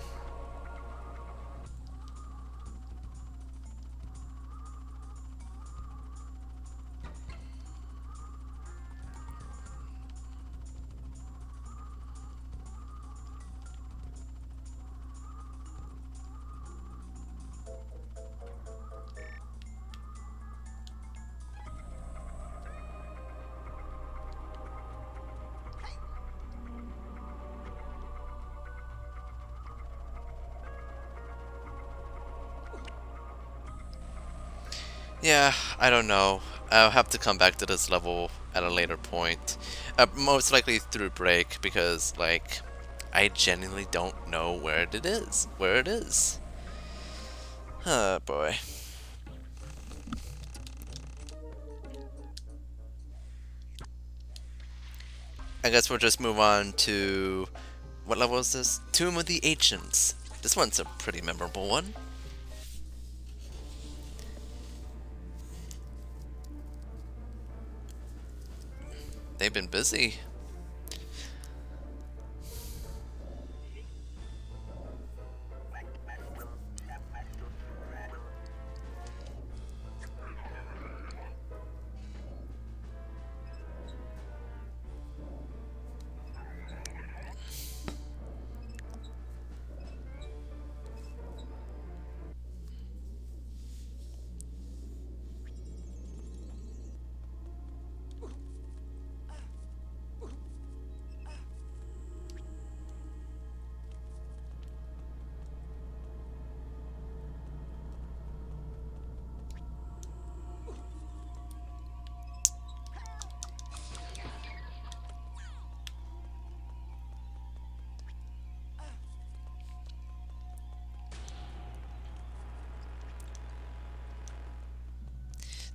Yeah, I don't know. I'll have to come back to this level at a later point. Most likely through break, because, like, I genuinely don't know where it is. Where it is. Oh boy. I guess we'll just move on to What level is this? Tomb of the Ancients. This one's a pretty memorable one. They've been busy.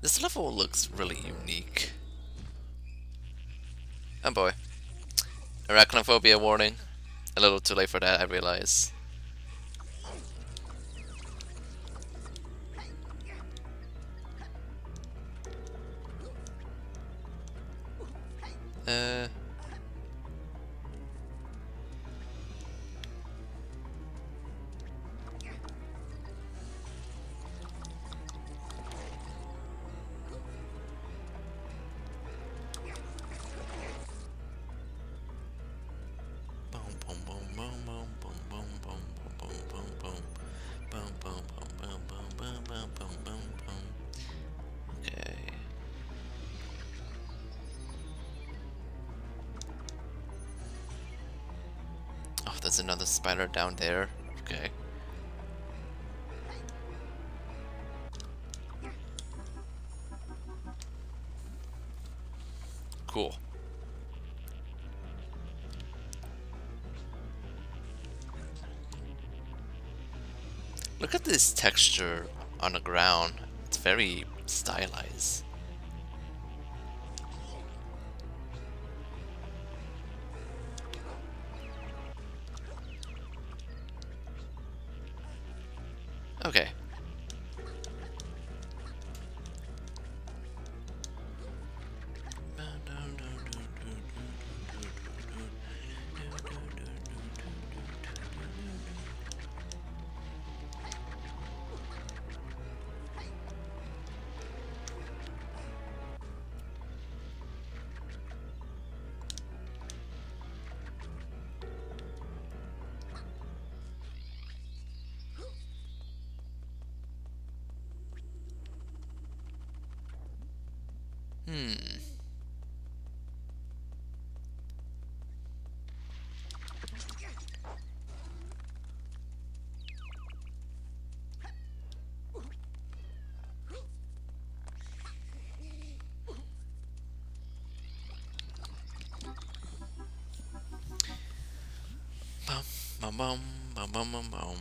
This level looks really unique. Oh boy. Arachnophobia warning. A little too late for that, I realize. Uh... Okay. Oh, there's another spider down there. Okay. Cool. Look at this texture on the ground. It's very stylized. Okay. Hmm. Bum, bum, bum, bum, bum, bum, bum.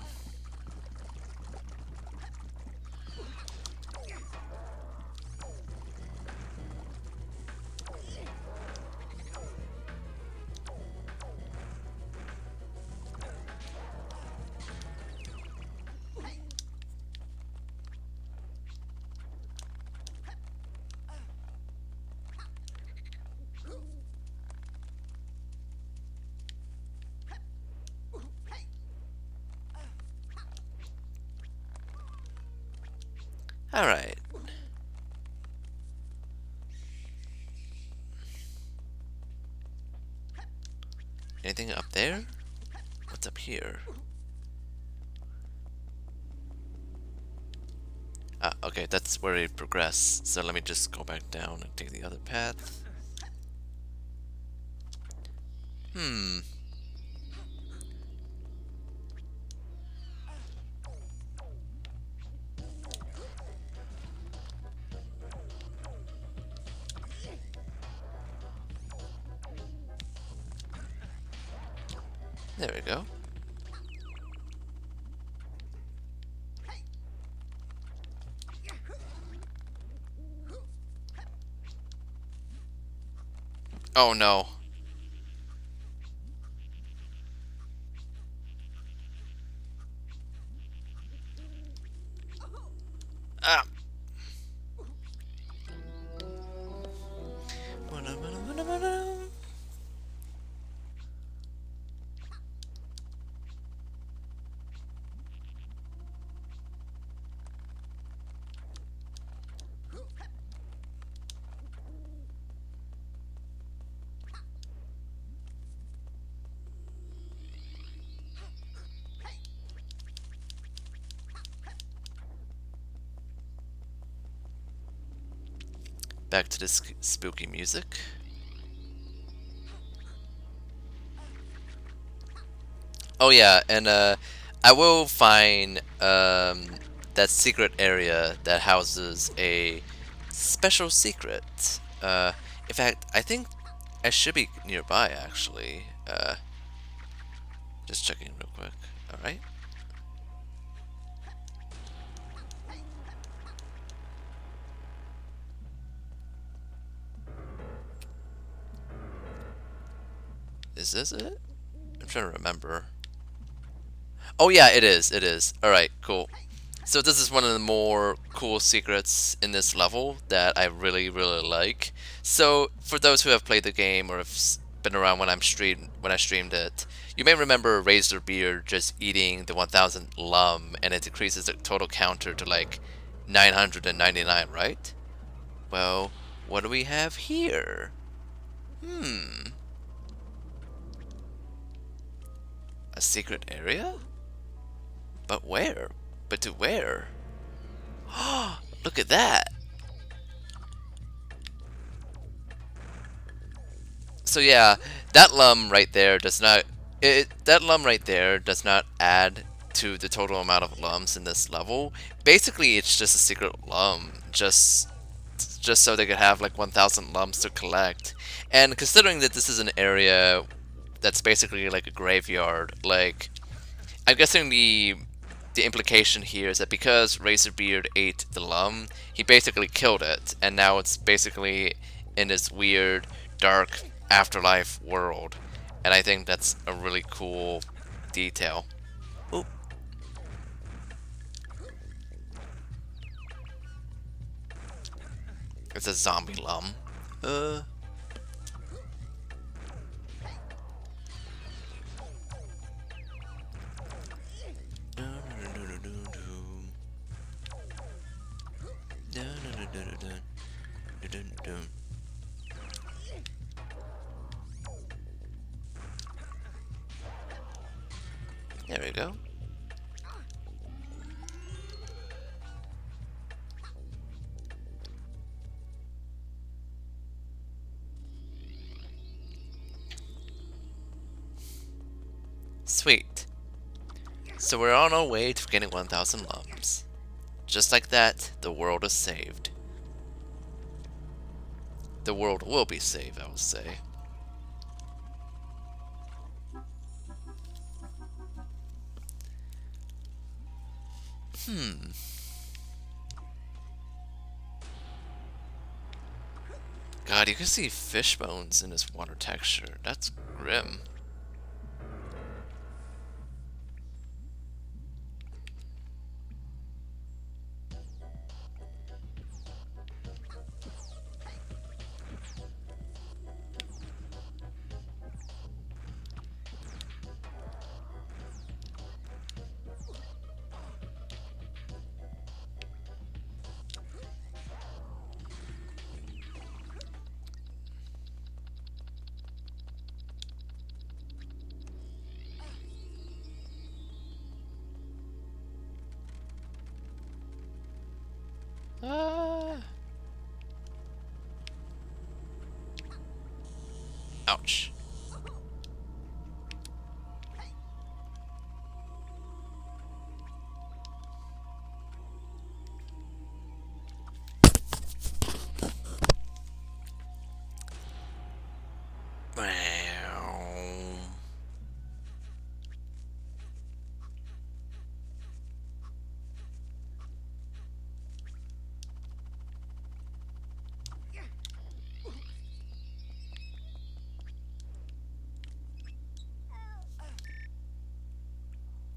Alright. Anything up there? What's up here? Ah, okay, that's where it progressed. So let me just go back down and take the other path. Hmm. There we go. Oh no. Back to this spooky music. Oh yeah, and I will find that secret area that houses a special secret. In fact, I think I should be nearby actually. Just checking real quick. All right. Is this it? I'm trying to remember. Oh yeah, it is. It is. All right, cool. So this is one of the more cool secrets in this level that I really, really like. So for those who have played the game or have been around when I streamed it, you may remember Razorbeard just eating the 1000 lum, and it decreases the total counter to like 999, right? Well, what do we have here? Hmm, a secret area? But where? But to where? Look at that! So yeah, that lum right there does not that lum right there does not add to the total amount of lums in this level. Basically, it's just a secret lum, just so they could have like 1000 lums to collect. And considering that this is an area that's basically like a graveyard, like I'm guessing the implication here is that because Razorbeard ate the lum, he basically killed it, and now it's basically in this weird, dark afterlife world. And I think that's a really cool detail. Oop. It's a zombie lum. Uh. There we go. Sweet. So we're on our way to getting 1000 lums. Just like that, the world is saved. The world will be saved, I will say. God, you can see fish bones in this water texture. That's grim. Ah. Ouch.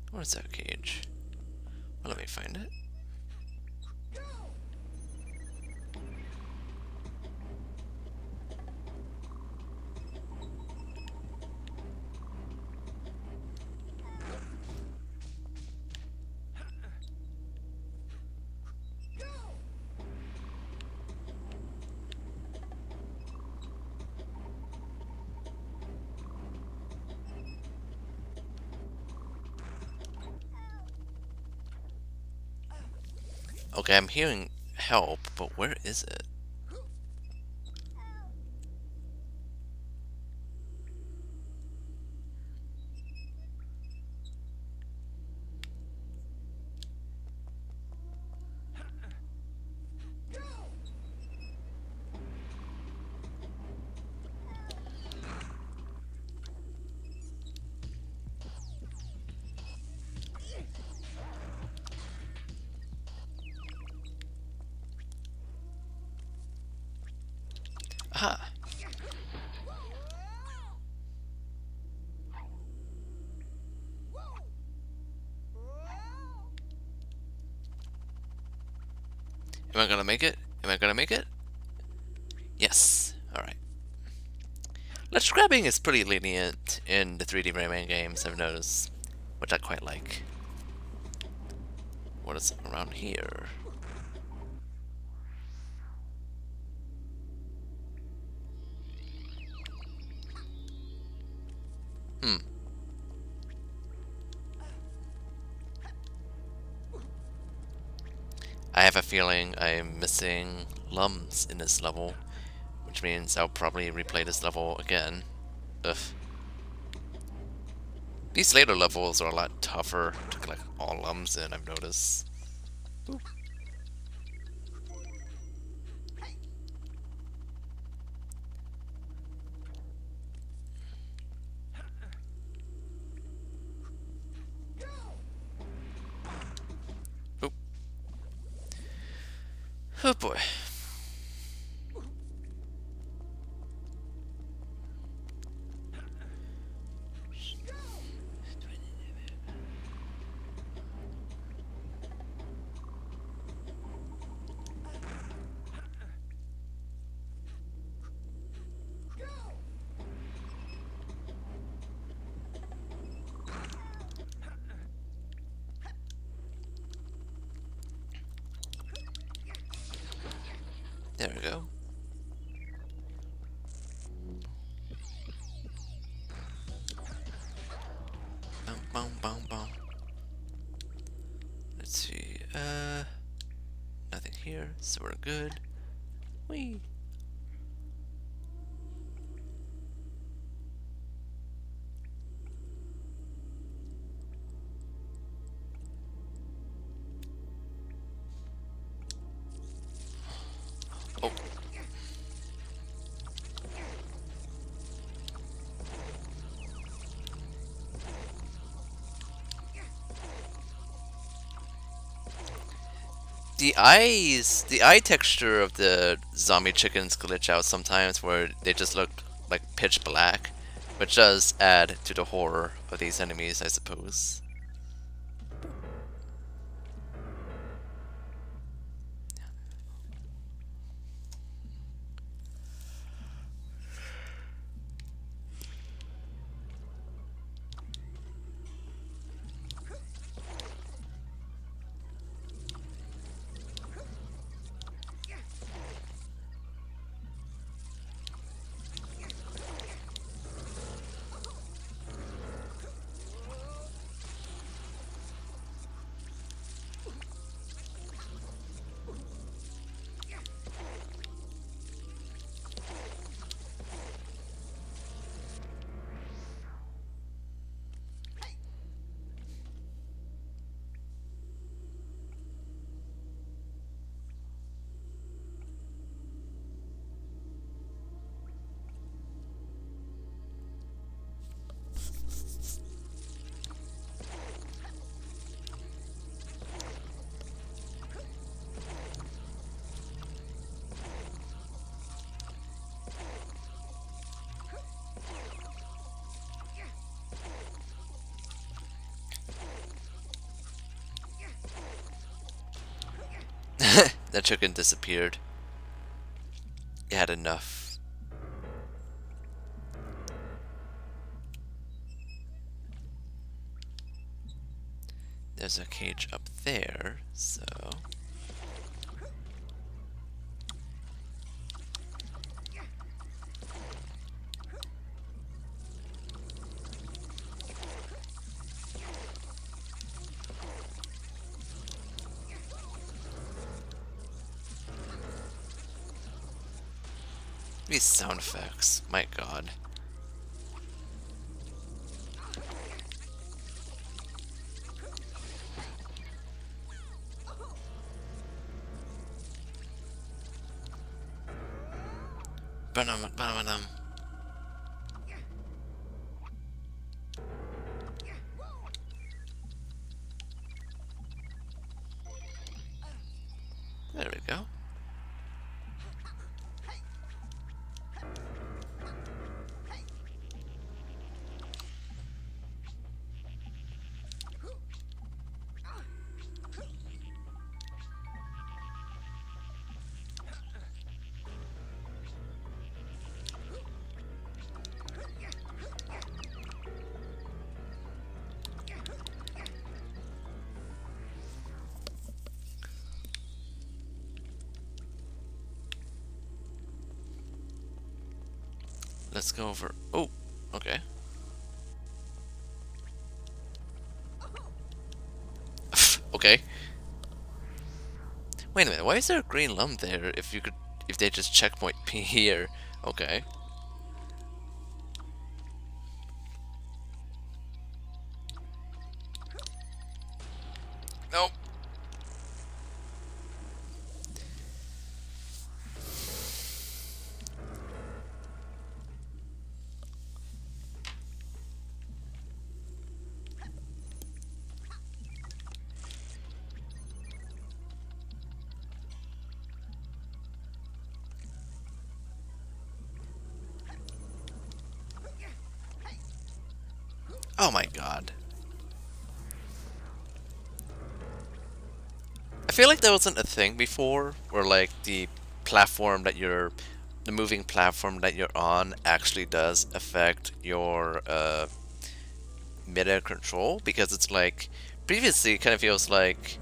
What is that cage? Well, let me find it. Okay, I'm hearing help, but where is it? Ah. Am I gonna make it? Am I gonna make it? Yes. Alright. Ledge grabbing is pretty lenient in the 3D Rayman games, I've noticed, which I quite like. What is around here? Hmm. I have a feeling I'm missing lums in this level, which means I'll probably replay this level again. Ugh. These later levels are a lot tougher to collect all lums in, I've noticed. Ooh. Oop. Oh boy. There we go. Bum, bum, bum, bum. Let's see. Nothing here, so we're good. Whee! Oh. The eye texture of the zombie chickens glitch out sometimes where they just look like pitch black, which does add to the horror of these enemies, I suppose. That chicken disappeared. It had enough. There's a cage up there, so... These sound effects, my god. Ba-dum, ba-dum. There we go. Let's go over. Oh, okay. Okay. Wait a minute. Why is there a green lump there? If you could, if they just checkpoint me here. Okay. Nope. Oh my god. I feel like there wasn't a thing before where like platform that you're the moving platform that you're on actually does affect your mid-air control, because it's like previously it kind of feels like,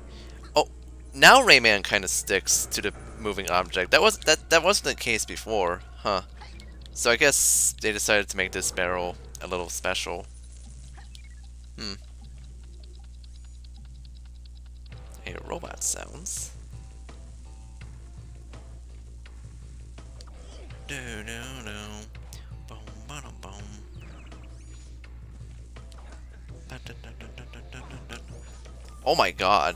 oh, now Rayman kind of sticks to the moving object. That wasn't the case before, huh? So I guess they decided to make this barrel a little special. Hmm. Hey, robot sounds. Do do do. Boom, ba-dum, boom. Ba-da-da-da-da-da-da-da. Oh my god.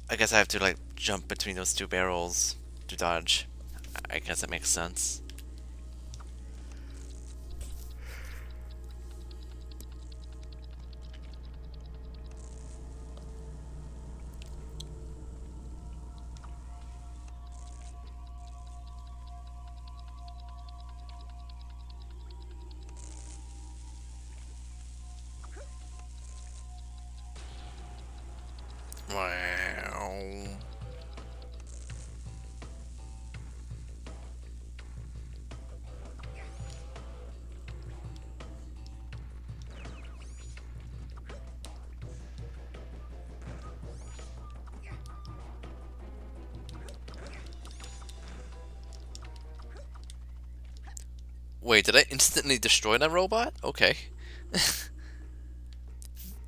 I guess I have to like jump between those two barrels to dodge. I guess that makes sense. Wow. Wait, did I instantly destroy that robot? Okay.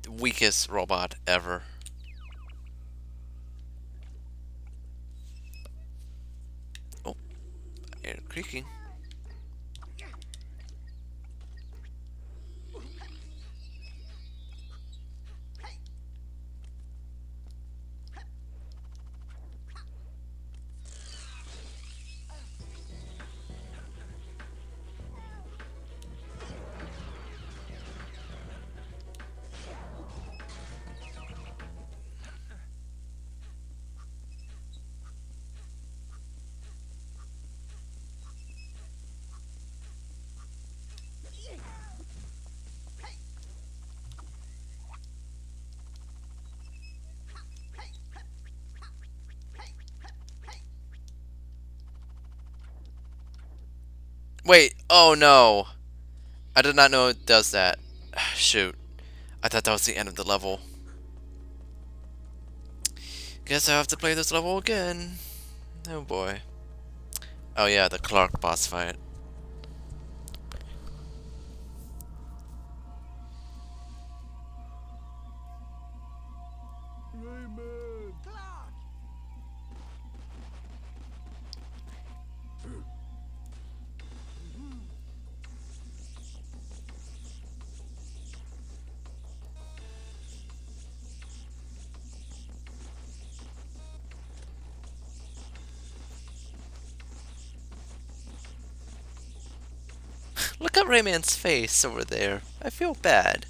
Weakest robot ever. Oh, air creaking. Wait, oh no. I did not know it does that. Shoot. I thought that was the end of the level. Guess I have to play this level again. Oh boy. Oh yeah, the Clark boss fight. Rayman! Clark! Look at Rayman's face over there. I feel bad.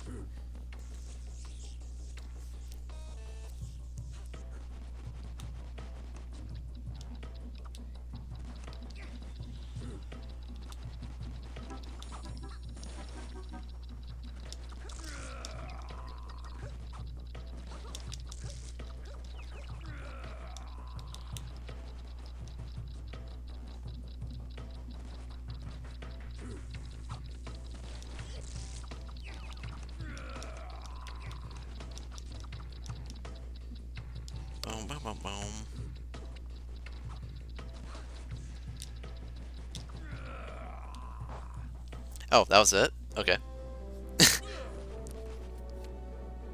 Oh, that was it? Okay.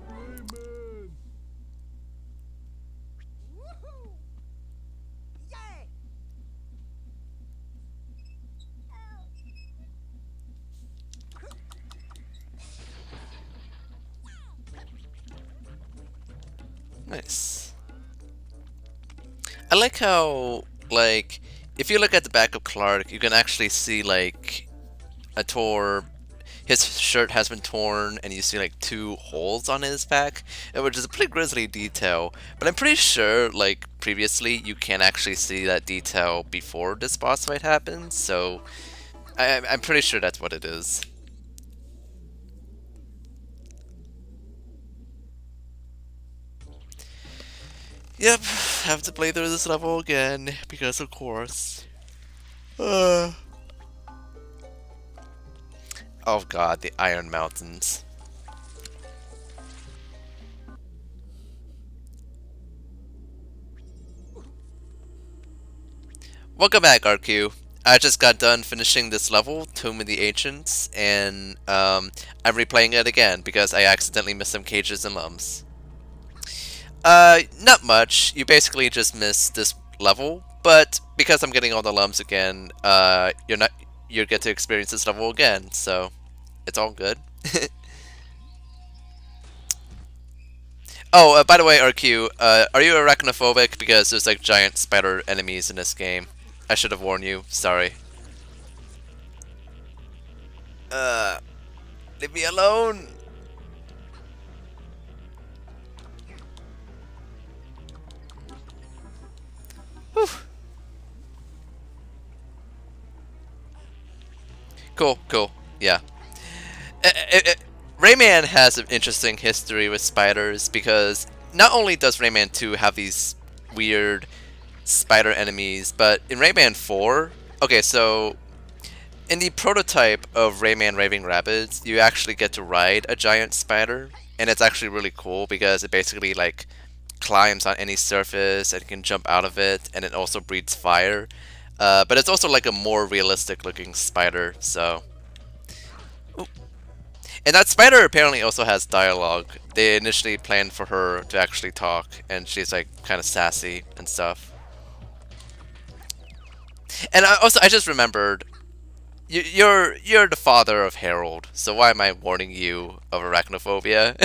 Rayman! Woohoo! Yay! Nice. I like how, like, if you look at the back of Clark, you can actually see, like, a tore. His shirt has been torn, and you see, like, two holes on his back, which is a pretty grisly detail. But I'm pretty sure, like, previously, you can actually see that detail before this boss fight happens, so I'm pretty sure that's what it is. Yep, have to play through this level again, because of course. Uh. Oh god, the Iron Mountains. Welcome back, RQ. I just got done finishing this level, Tomb of the Ancients, and I'm replaying it again because I accidentally missed some cages and lumps. Not much. You basically just missed this level, but because I'm getting all the lumps again, you get to experience this level again, so it's all good. Oh, by the way, RQ, are you arachnophobic? Because there's like giant spider enemies in this game. I should have warned you. Sorry. Uh, Leave me alone. Whew. Cool, cool. Yeah. Rayman has an interesting history with spiders because not only does Rayman 2 have these weird spider enemies, but in Rayman 4, okay, so in the prototype of Rayman Raving Rabbids, you actually get to ride a giant spider, and it's actually really cool because it basically like climbs on any surface and can jump out of it, and it also breathes fire. But it's also like a more realistic looking spider, so. And that spider apparently also has dialogue. They initially planned for her to actually talk, and she's like kind of sassy and stuff. And I just remembered, you're the father of Harold, so why am I warning you of arachnophobia?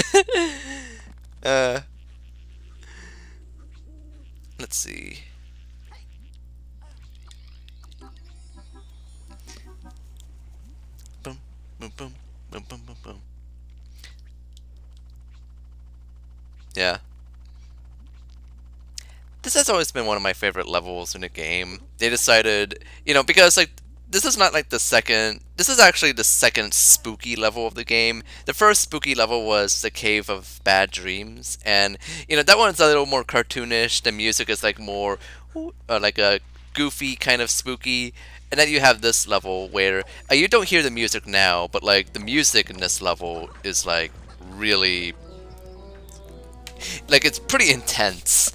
uh, let's see. Boom, boom, boom, boom, boom, boom, boom. Yeah. This has always been one of my favorite levels in a game. They decided, because like this is not like the second. This is actually the second spooky level of the game. The first spooky level was the Cave of Bad Dreams, and that one's a little more cartoonish. The music is like more like a goofy kind of spooky. And then you have this level where you don't hear the music now, but like the music in this level is like really like it's pretty intense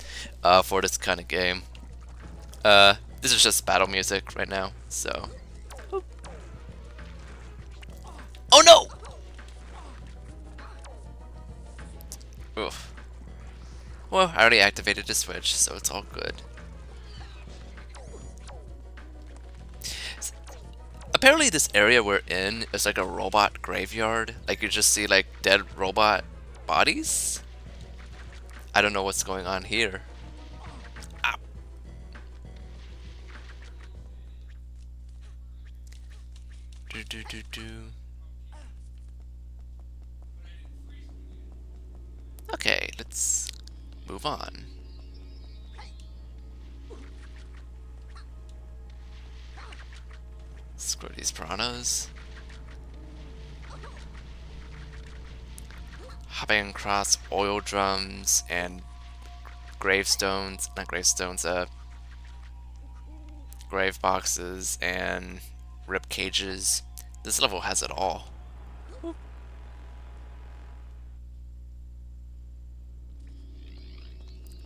for this kind of game. This is just battle music right now, so. Oh no! Oof. Well, I already activated the switch, so it's all good. Apparently this area we're in is like a robot graveyard. Like you just see like dead robot bodies. I don't know what's going on here. Ow. Do do do do. Okay, let's move on. Screw these piranhas. Hopping across oil drums and gravestones, not gravestones, grave boxes and rib cages. This level has it all.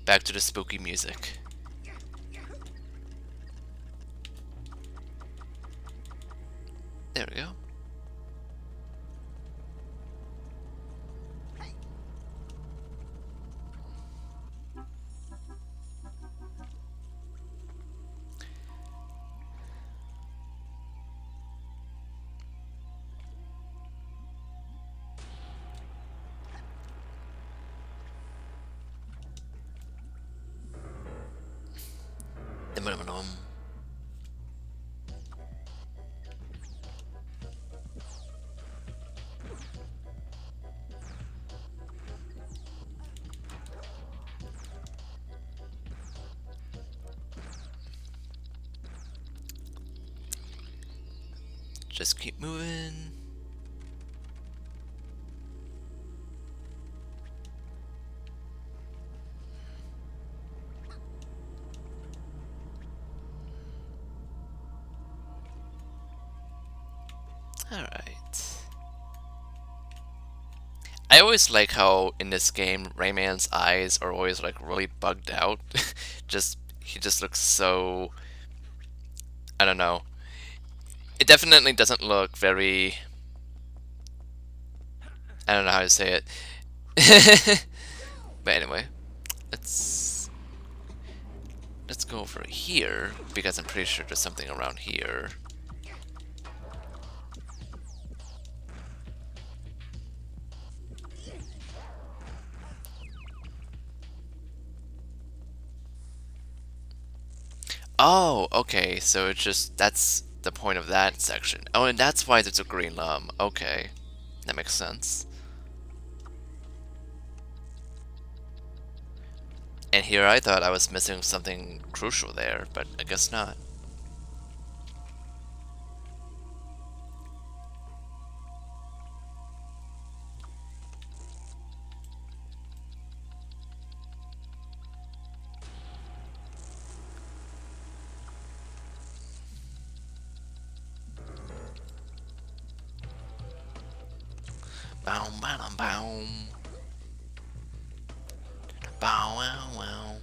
Back to the spooky music. There we go. Just keep moving. Alright. I always like how in this game Rayman's eyes are always like really bugged out. Just he just looks so, I don't know. It definitely doesn't look very, I don't know how to say it. But anyway, let's go over here because I'm pretty sure there's something around here. Oh, okay. So it's just that's the point of that section. Oh, and that's why there's a green lum. Okay, that makes sense. And here I thought I was missing something crucial there, but I guess not. Bow, bow, bow. Bow, wow, wow.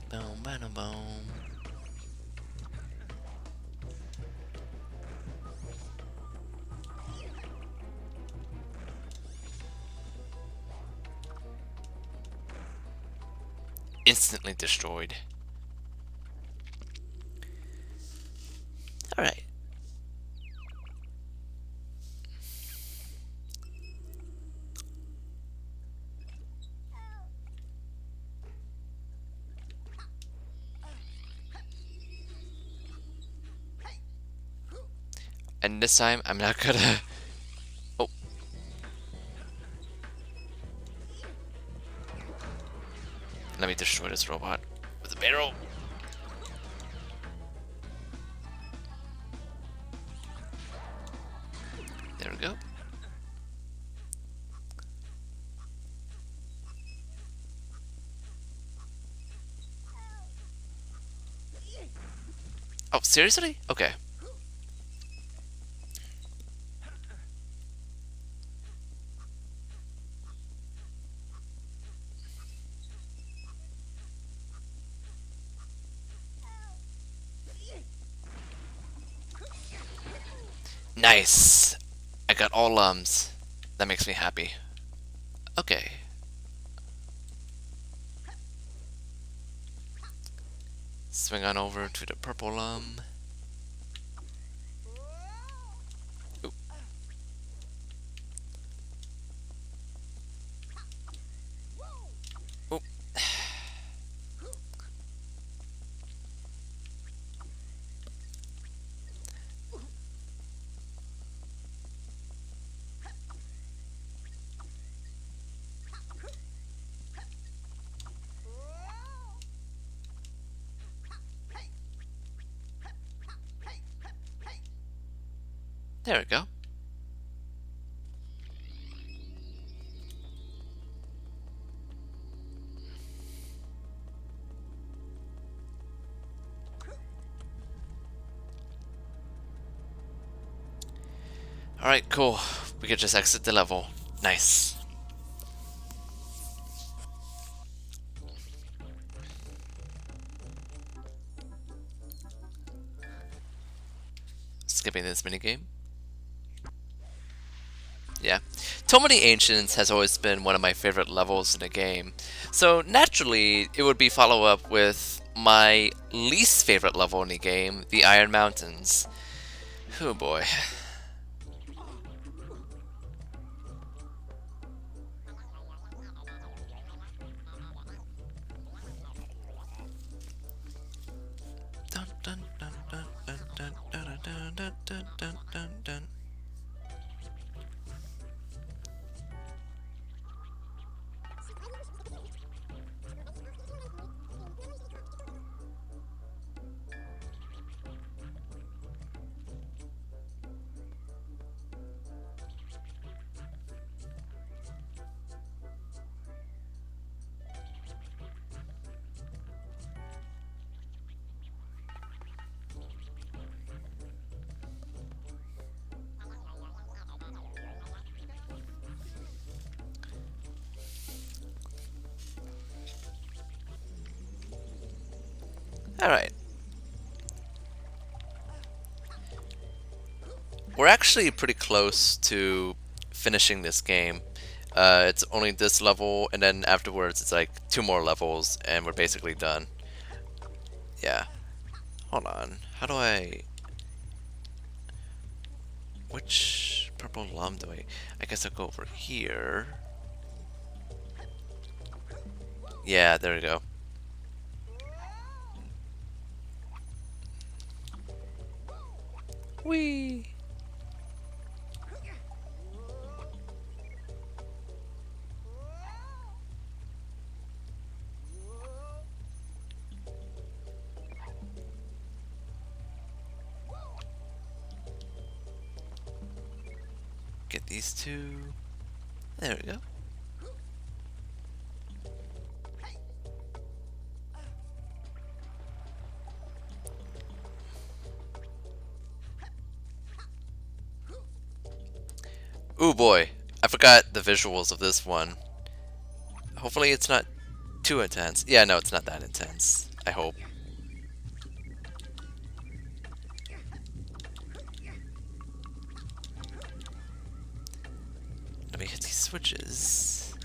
Bow, bow, bow. Instantly destroyed. Alright. And this time, I'm not gonna... Oh. Let me destroy this robot with a barrel. There we go. Oh, seriously? Okay. Nice. I got all lums. That makes me happy. Okay. Swing on over to the purple lum. Ooh. Ooh. There we go. Alright, cool. We could just exit the level. Nice. Skipping this minigame. Yeah. Tomb the Ancients has always been one of my favorite levels in the game. So naturally, it would be follow up with my least favorite level in the game, the Iron Mountains. Oh boy. Dun Alright. We're actually pretty close to finishing this game. It's only this level, and then afterwards it's like 2 more levels, and we're basically done. Yeah. Hold on. How do I... Which purple lum do I... I guess I'll go over here. Yeah, there we go. Whee! Get these two. There we go. Ooh boy, I forgot the visuals of this one. Hopefully it's not too intense. Yeah, no, it's not that intense. I hope. Let me hit these switches.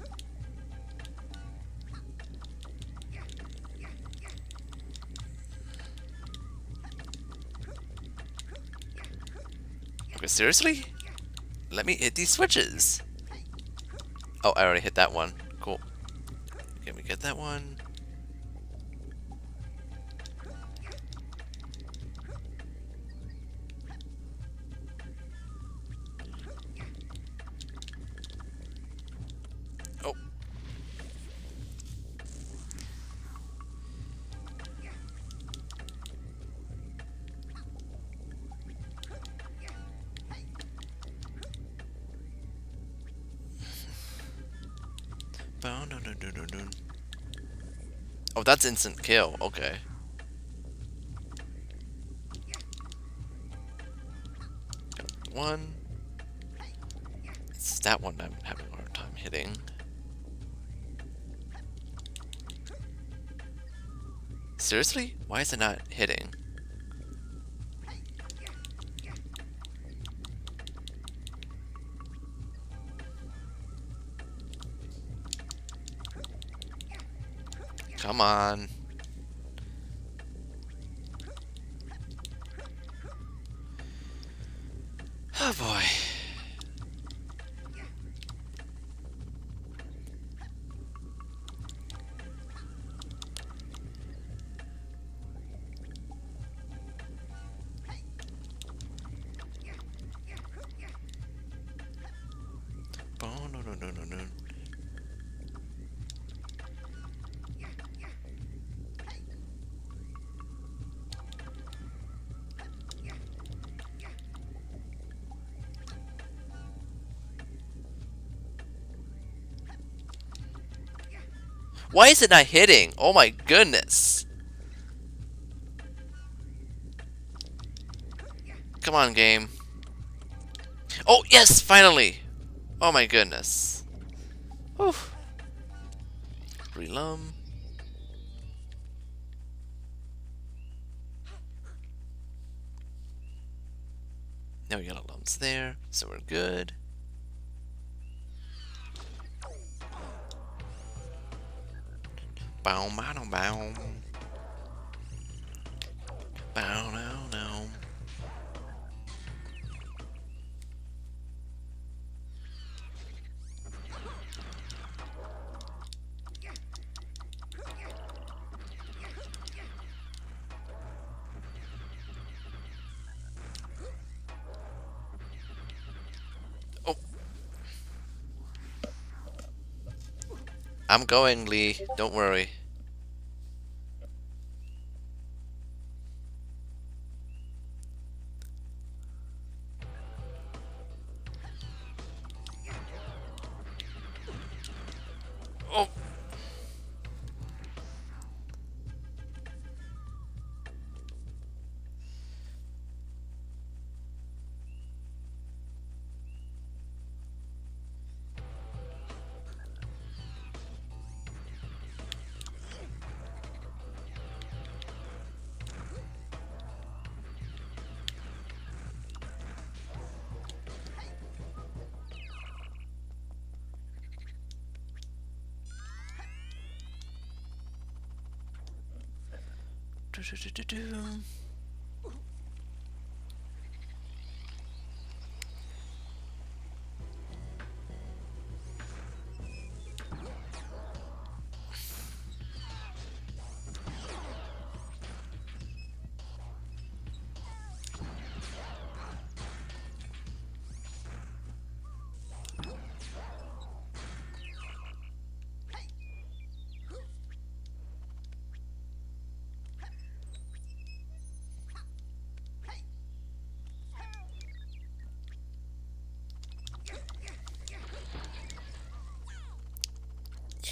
Okay, seriously? Let me hit these switches. Oh, I already hit that one. Cool. Can we get that one? Oh. Oh, that's instant kill. Okay. One. It's that one I'm having a hard time hitting. Seriously? Why is it not hitting? Come on. Oh boy. Oh, no, no, no, no, no. Why is it not hitting? Oh my goodness. Come on, game. Oh, yes, finally. Oh my goodness. Whew. Relum. Now we got our lumps there, so we're good. Bow, bow, bow. Bow, now, now. Oh. I'm going, Lee. Don't worry. Oh.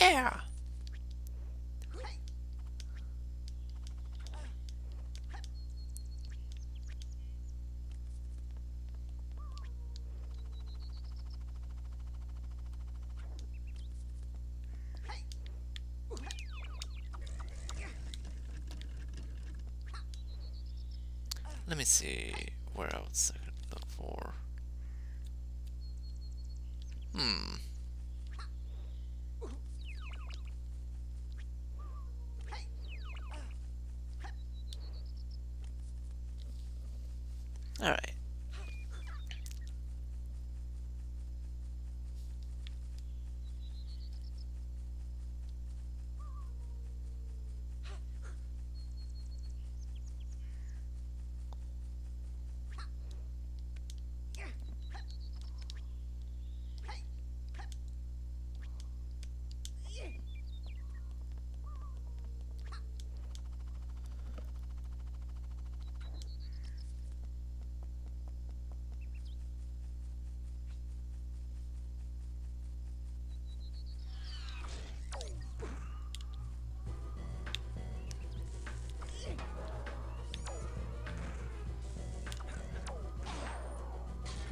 Yeah. Let me see where else I could look for. Hmm. All right.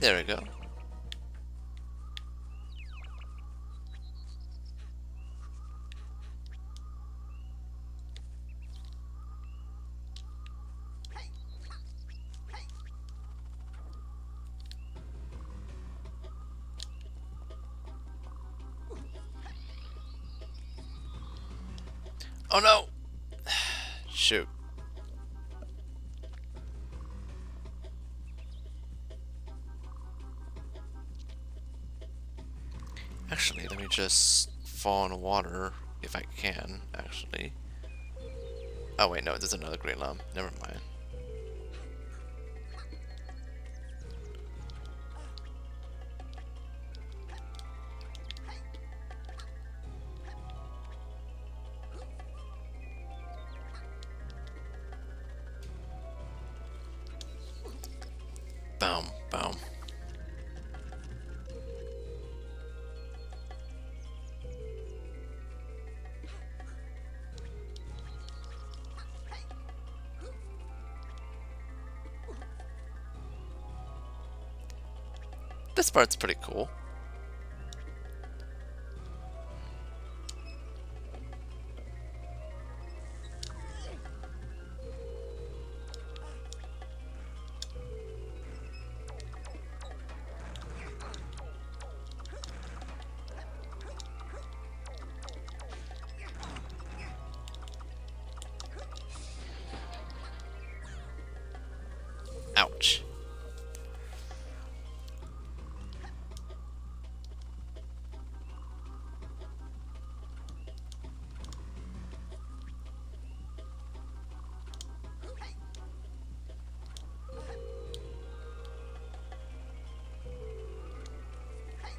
There we go. Oh no! Shoot. Actually, let me just fall in the water if I can, actually. Oh wait, no, there's another green lump. Never mind. Boom, boom. This part's pretty cool. Ouch.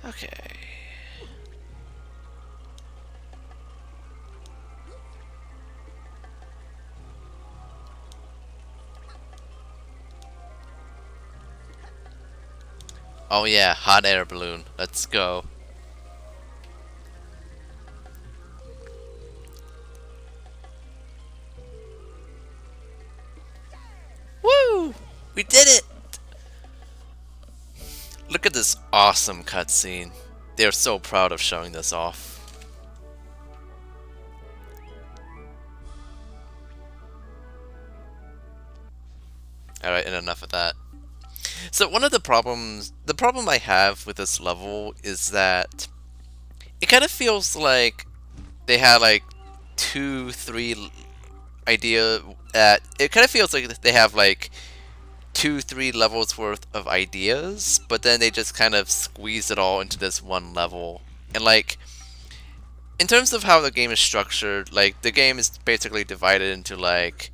Okay. Oh yeah, hot air balloon. Let's go. Woo! We did it! Look at this awesome cutscene. They're so proud of showing this off. Alright, and enough of that. So one of the problem I have with this level is that it kind of feels like they had like two, three idea that it kind of feels like they have like 2, 3 levels worth of ideas, but then they just kind of squeeze it all into this one level. And like in terms of how the game is structured, like the game is basically divided into like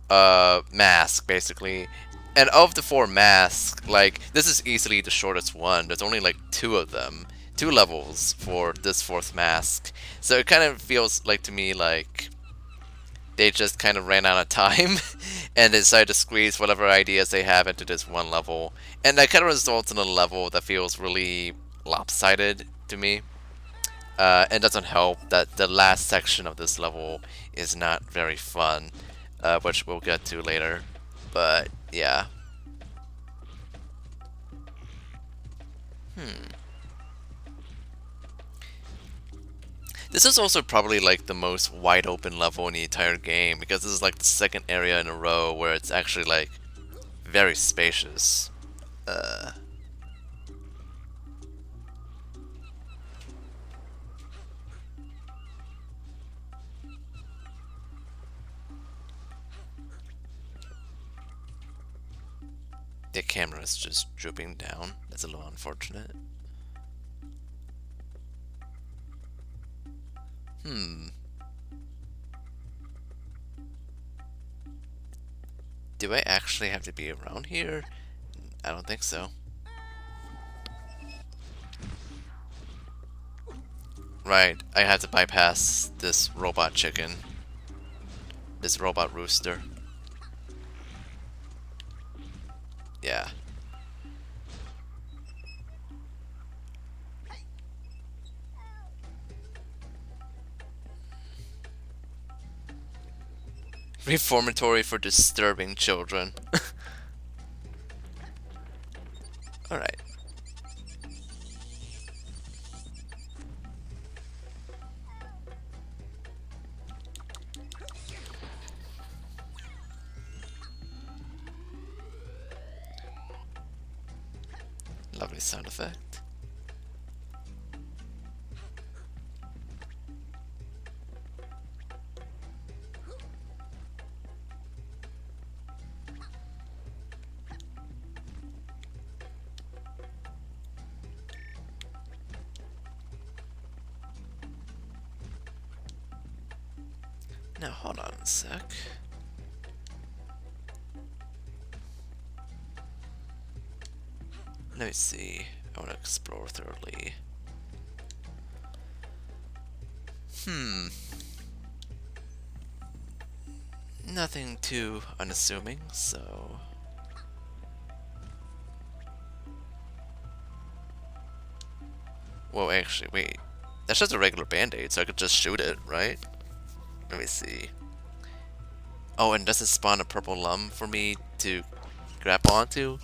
mask basically. And of the 4 masks, like this is easily the shortest one. There's only like 2 of them, 2 levels for this 4th mask. So it kind of feels like to me like they just kind of ran out of time and decided to squeeze whatever ideas they have into this one level. And that kind of results in a level that feels really lopsided to me. And doesn't help that the last section of this level is not very fun, which we'll get to later. But yeah. This is also probably like the most wide open level in the entire game because this is like the second area in a row where it's actually like very spacious. Uh, the camera is just drooping down. That's a little unfortunate. Hmm. Do I actually have to be around here? I don't think so. Right, I had to bypass this robot chicken. This robot rooster. Yeah. Reformatory for disturbing children. Alright. Lovely sound effect. Now hold on a sec. Let me see. I want to explore thoroughly. Nothing too unassuming, so... Whoa, actually, wait. That's just a regular band-aid, so I could just shoot it, right? Let me see. Oh, and does it spawn a purple lum for me to grab onto?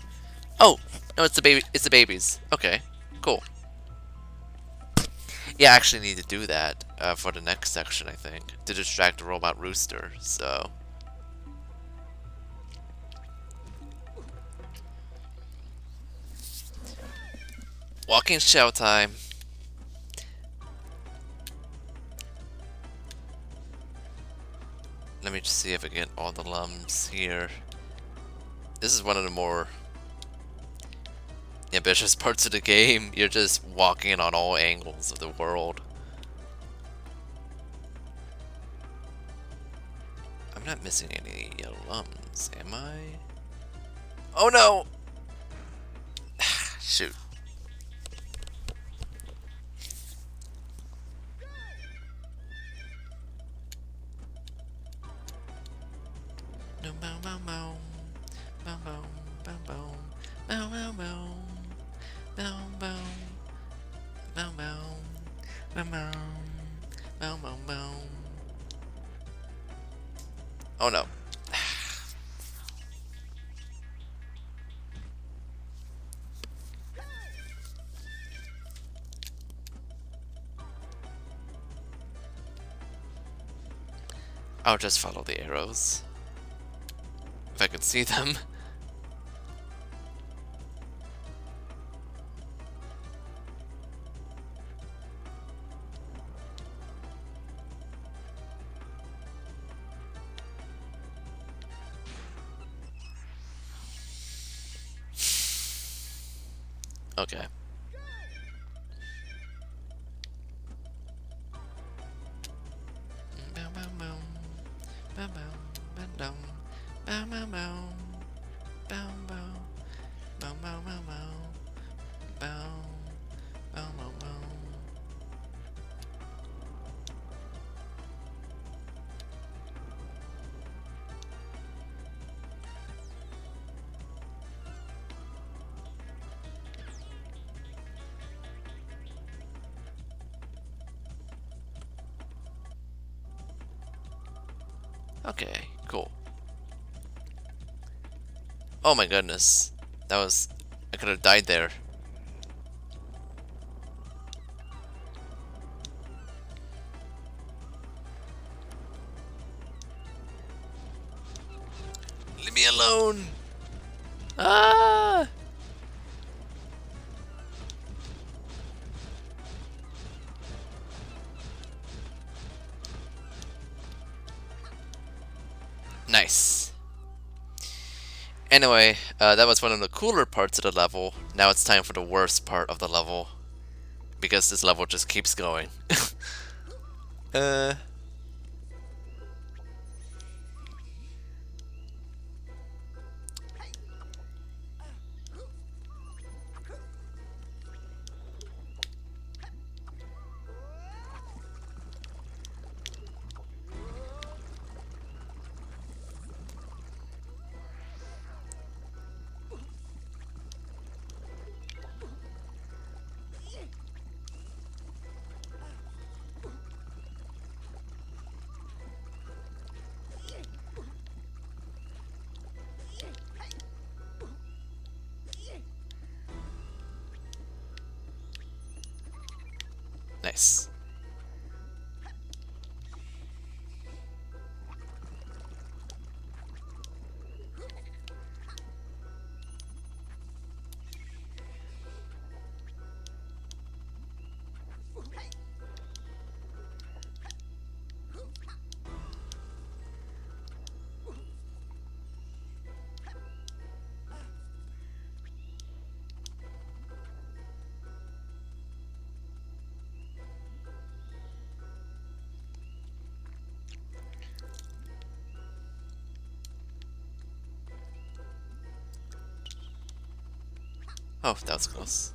Oh! No, it's the baby. It's the babies. Okay, cool. Yeah, I actually need to do that for the next section, I think, to distract the robot rooster, so... Walking shell time. Let me just see if I get all the lums here. This is one of the more ambitious parts of the game. You're just walking on all angles of the world. I'm not missing any yellow lums, am I? Oh no! Shoot. No, bow, bow, bow. Bow, bow, bow, bow. Bow, bow, bow. Bow, bow. Bow, bow. Bow, bow. Bow, bow, bow. Oh no. I'll just follow the arrows. If I could see them. Okay. Bow, bow, bow. Bow, bow, bow, bow. Bow, bow, bow. Bow, bow. Bow, bow, bow, bow. Bow. Bow, bow, bow. Okay, cool. Oh my goodness. That was... I could have died there. Leave me alone! Ah! Nice. Anyway, that was one of the cooler parts of the level. Now it's time for the worst part of the level. Because this level just keeps going. uh... Nice. Oh, that was close.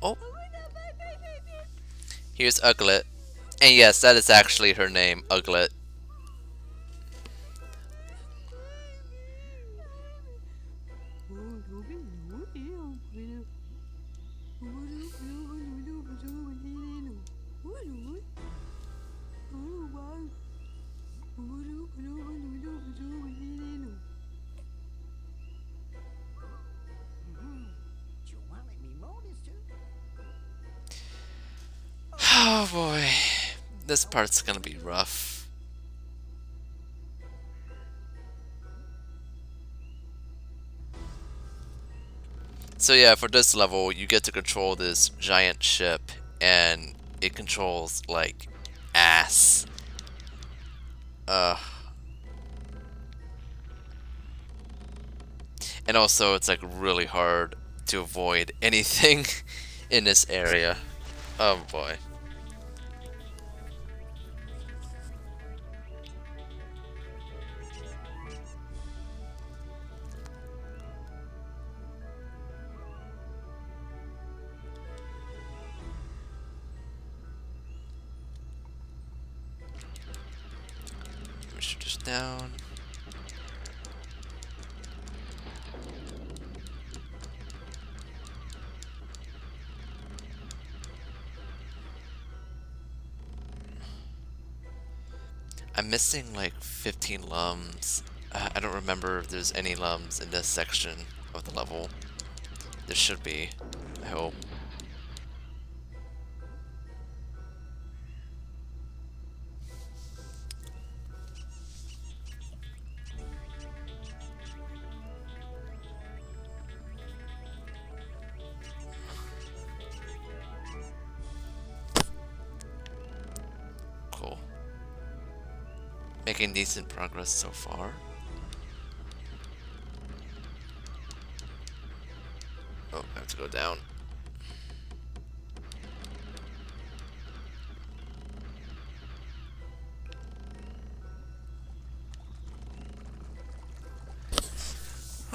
Oh, here's Uglet. And yes, that is actually her name, Uglet. Oh boy. This part's gonna be rough. So yeah, for this level, you get to control this giant ship, and it controls, like, ass. Ugh. And also, it's, like, really hard to avoid anything in this area. Oh boy. Shoot this down. I'm missing like 15 lums. I don't remember if there's any lums in this section of the level. There should be, I hope. Cool. Making decent progress so far. Oh, I have to go down.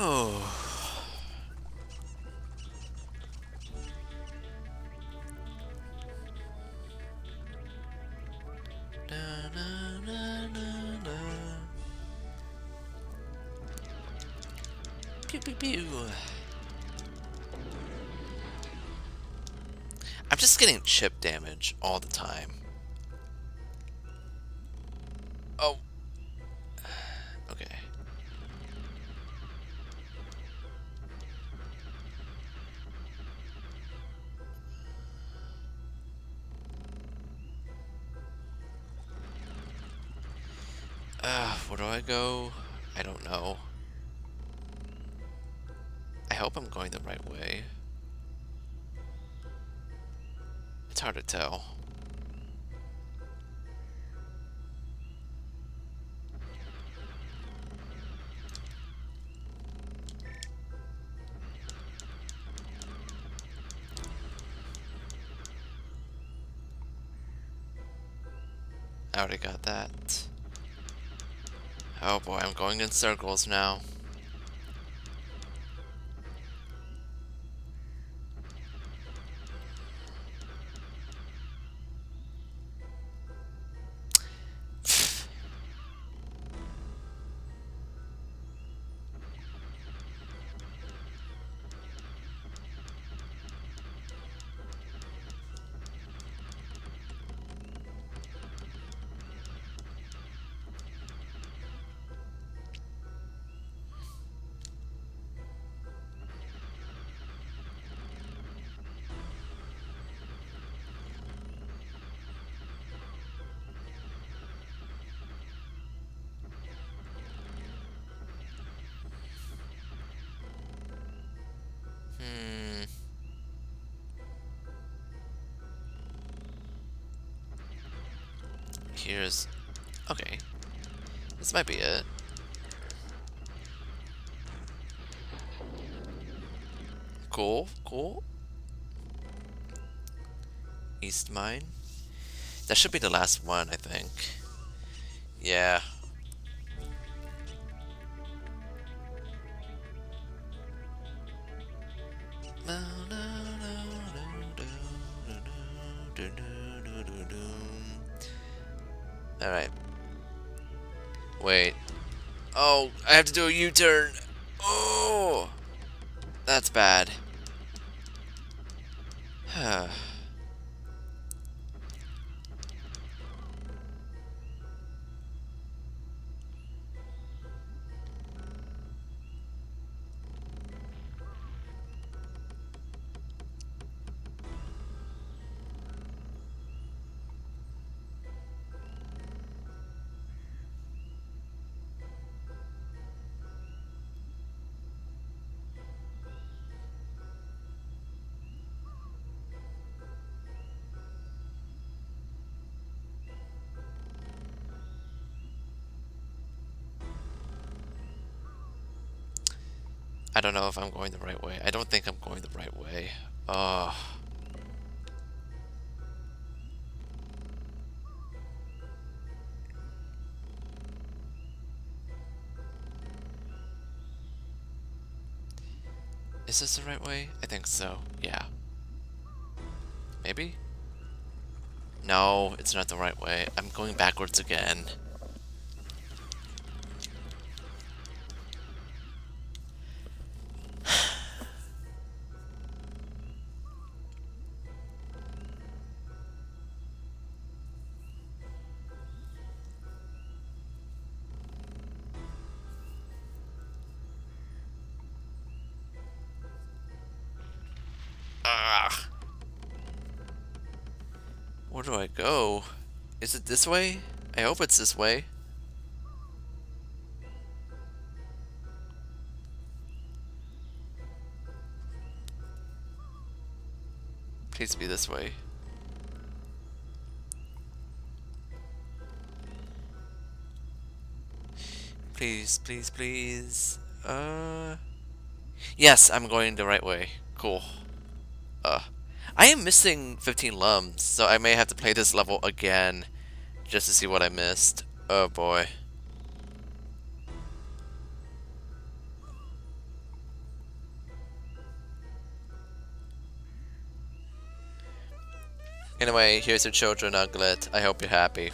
Oh. Na, na, na, na, na. Pew pew pew. I'm just getting chip damage all the time. Oh. Okay. Where do I go? I don't know. I hope I'm going the right way. It's hard to tell. I already got that. Oh boy, I'm going in circles now. Hmm. Here's... Okay. This might be it. Cool, cool. East Mine. That should be the last one, I think. Yeah. Alright. Wait. Oh, I have to do a U-turn. Oh, that's bad. I don't know if I'm going the right way. I don't think I'm going the right way. Oh. Is this the right way? I think so. Yeah. Maybe? No, it's not the right way. I'm going backwards again. Ugh. Where do I go? Is it this way? I hope it's this way. Please be this way. Please, please, please. Yes, I'm going the right way. Cool. Uh, I am missing 15 lums, so I may have to play this level again just to see what I missed. Oh boy. Anyway, here's your children, Uglet. I hope you're happy.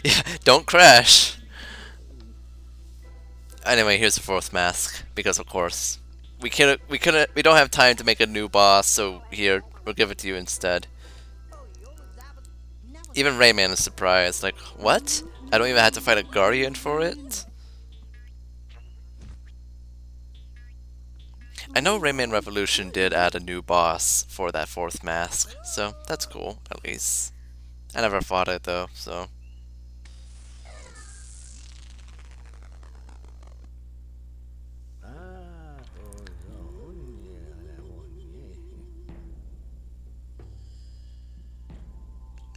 Yeah, don't crash. Anyway, here's the fourth mask because of course we don't have time to make a new boss, so here we'll give it to you instead. Even Rayman is surprised, like, what? I don't even have to fight a guardian for it? I know Rayman Revolution did add a new boss for that fourth mask, so that's cool, at least. I never fought it though, so.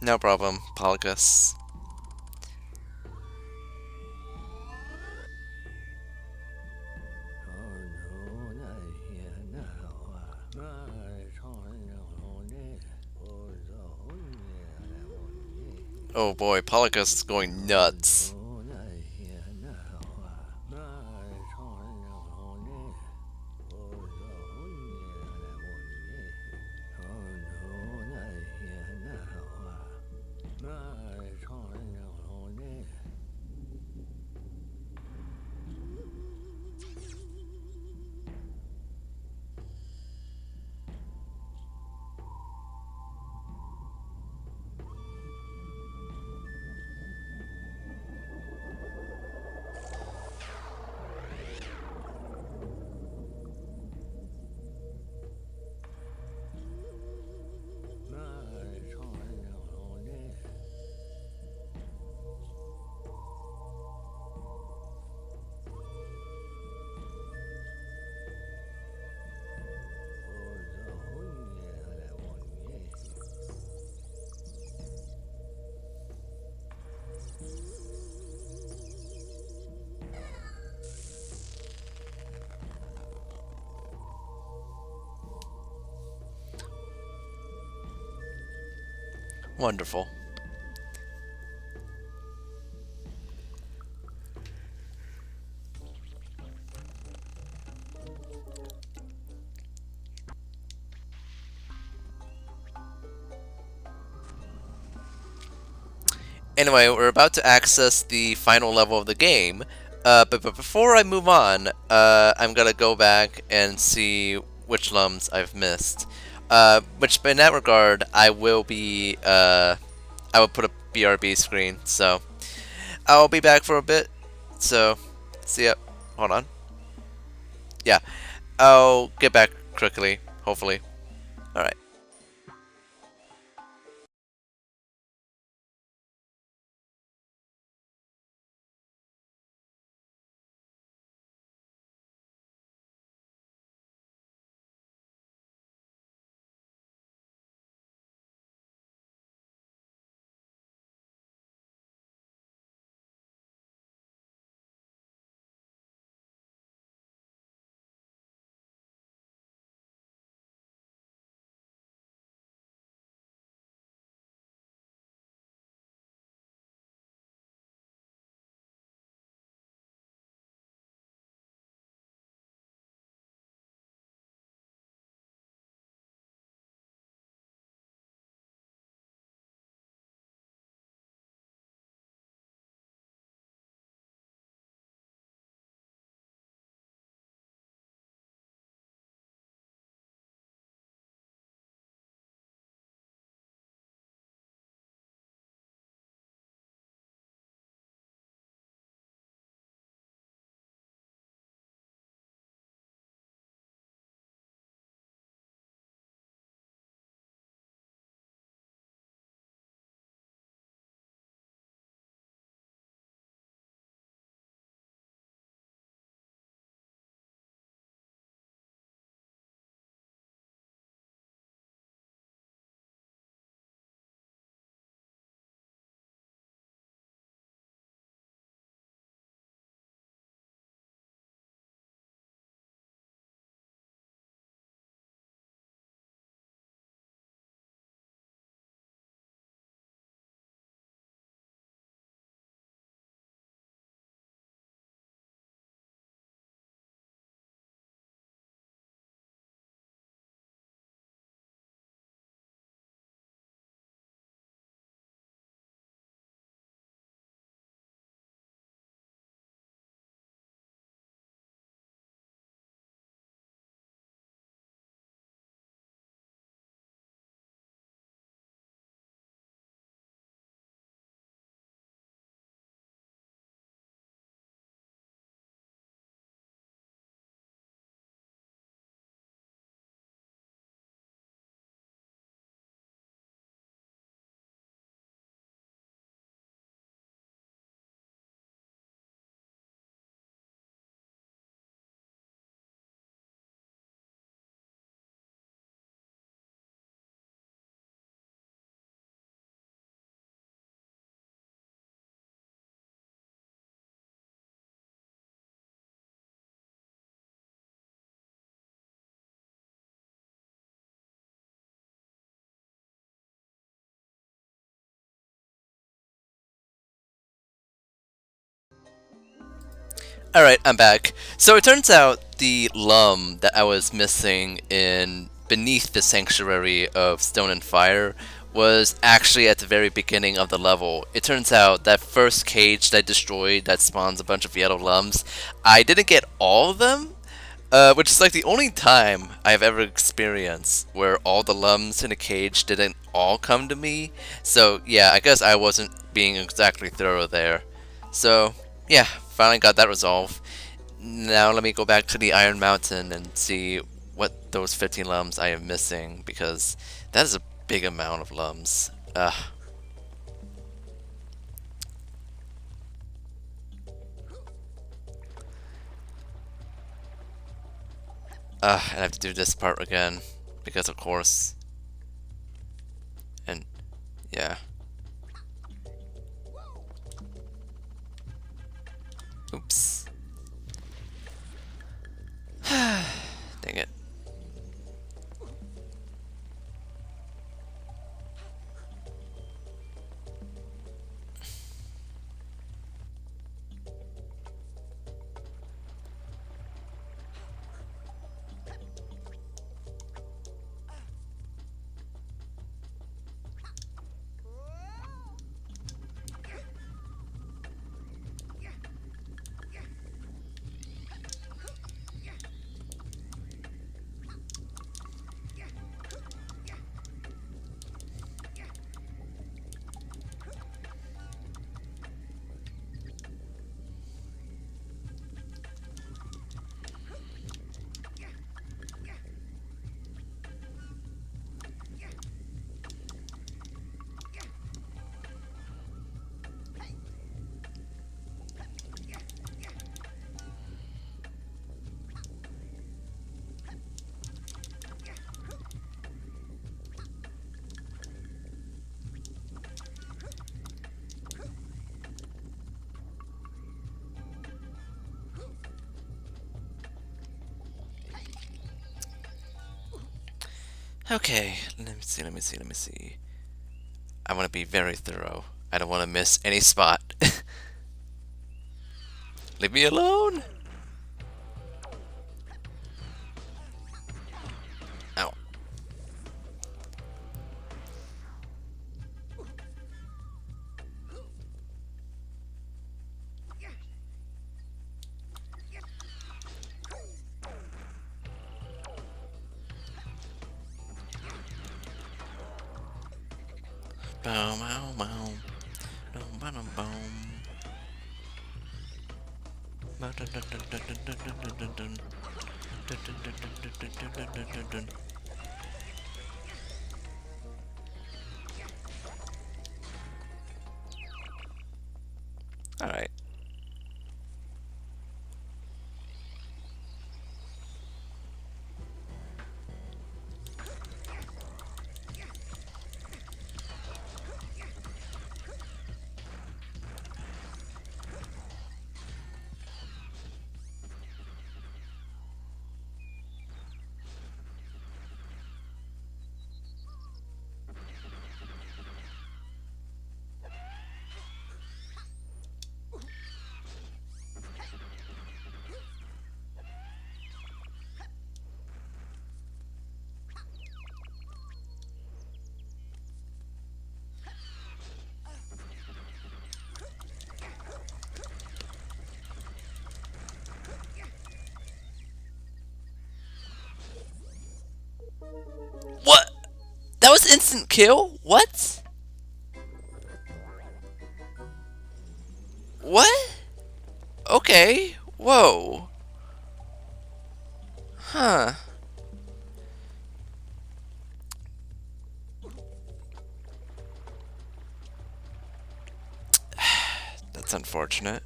No problem, Polygus. Oh boy, Polygus is going nuts. Wonderful. Anyway, we're about to access the final level of the game, but before I move on, I'm gonna go back and see which lums I've missed. Which, in that regard, I will put a BRB screen, so I'll be back for a bit. So, see ya. Hold on. Yeah, I'll get back quickly, hopefully. Alright. Alright, I'm back. So it turns out the lum that I was missing in beneath the sanctuary of stone and fire was actually at the very beginning of the level. It turns out that first cage that I destroyed that spawns a bunch of yellow lums, I didn't get all of them, which is like the only time I've ever experienced where all the lums in a cage didn't all come to me. So yeah, I guess I wasn't being exactly thorough there. So yeah, finally got that resolved. Now let me go back to the Iron Mountain and see what those 15 lums I am missing, because that is a big amount of lums. And I have to do this part again, because of course. And yeah. Oops. Dang it. Okay, let me see. I want to be very thorough. I don't want to miss any spot. Leave me alone! Ow. Boom, boom, boom. Boom, boom, boom. Alright. What? That was instant kill? What? What? Okay. Whoa. Huh. That's unfortunate.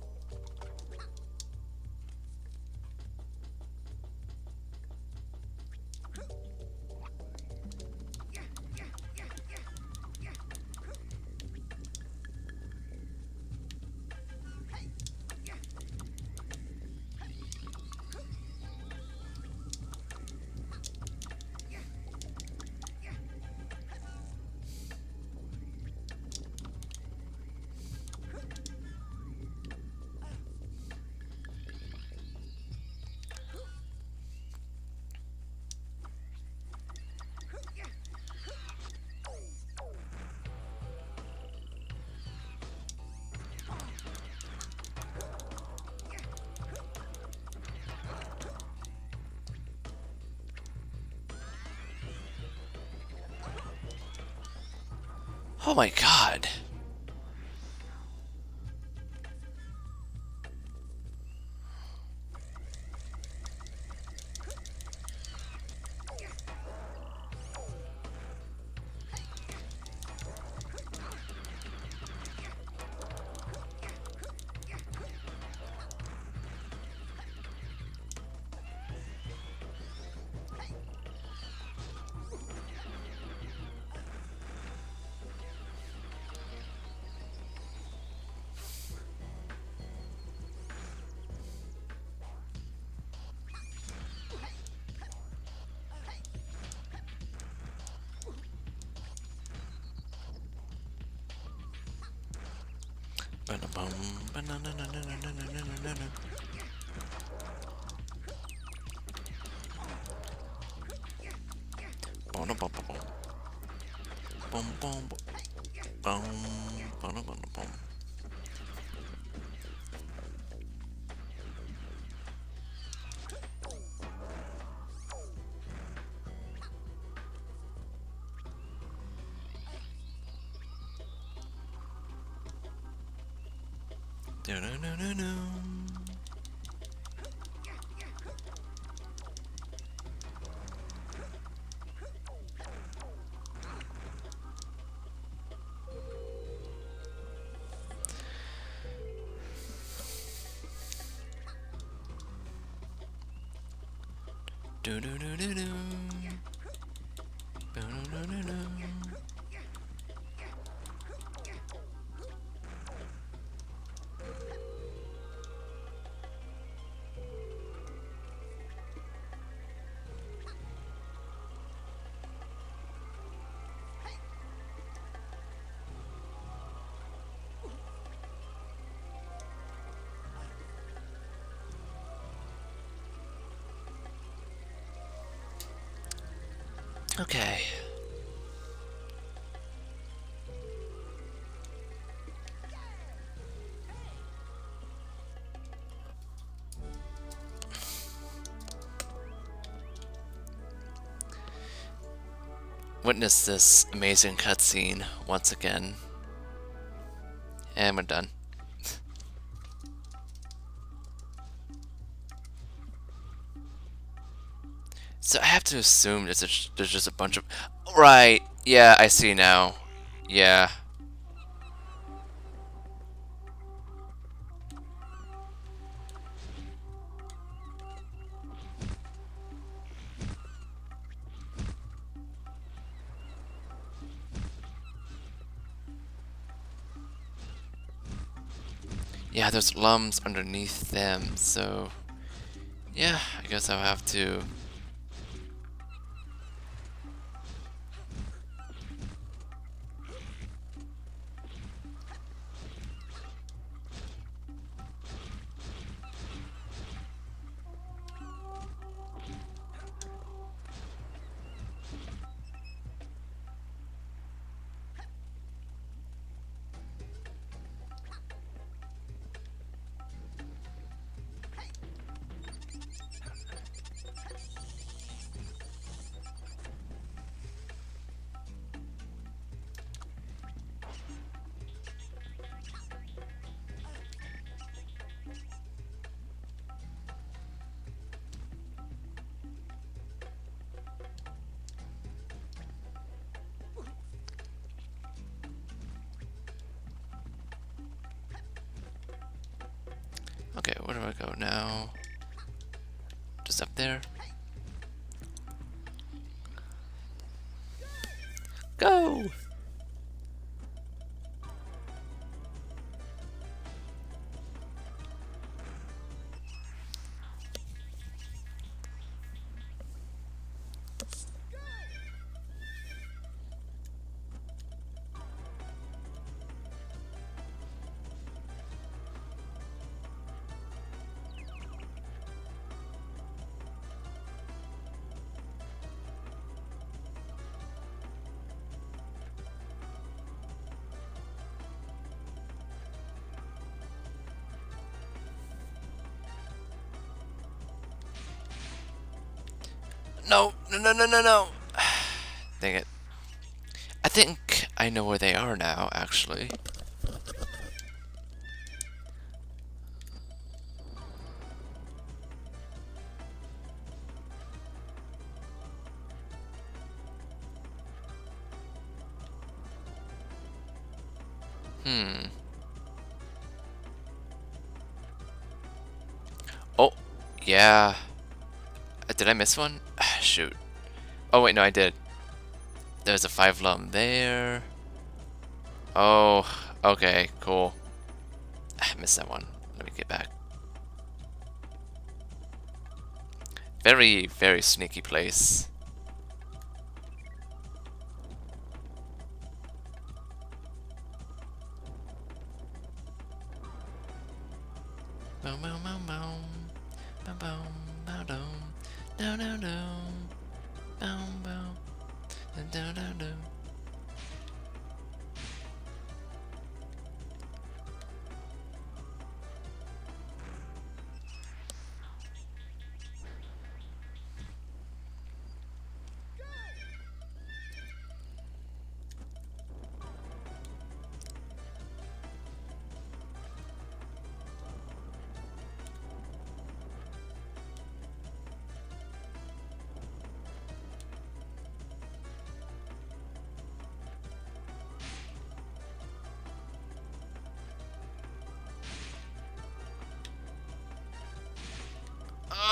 Oh my god. Ba-da-bum, ba-na-na-na-na-na-na-na-na-na. Ba-da-bum-bum-bum. Bum-bum-bum. Bum, ba-da-bum-bum. Do-do-do-do-do. Do-do-do-do-do. Do-do-do-do-do. Okay. Witness this amazing cutscene once again. And we're done. So I have to assume there's just a bunch of... Right, yeah, I see now. Yeah. Yeah, there's lums underneath them, so... Yeah, I guess I'll have to... Okay, where do I go now? Just up there? Go! No, no, no, no, no, no. Dang it. I think I I know where they are now, actually. Hmm. Oh, yeah. Did I miss one? Shoot. Oh, wait, no, I did. There's a 5 lum there. Oh, okay, cool. I missed that one. Let me get back. Very, very sneaky place. Boom, boom, boom, boom. Boom, boom, boom, boom. Down, down, down. Boom, boom. Down, down, down.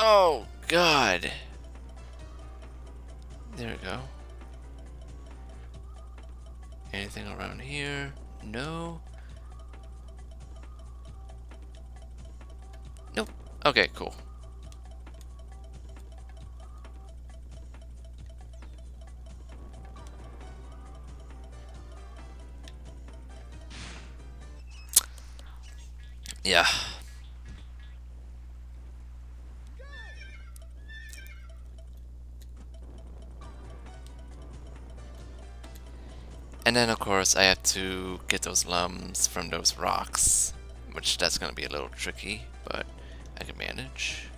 Oh, God. There we go. Anything around here? No. Nope. Okay, cool. Yeah. And then, of course, I have to get those lums from those rocks, which that's going to be a little tricky, but I can manage.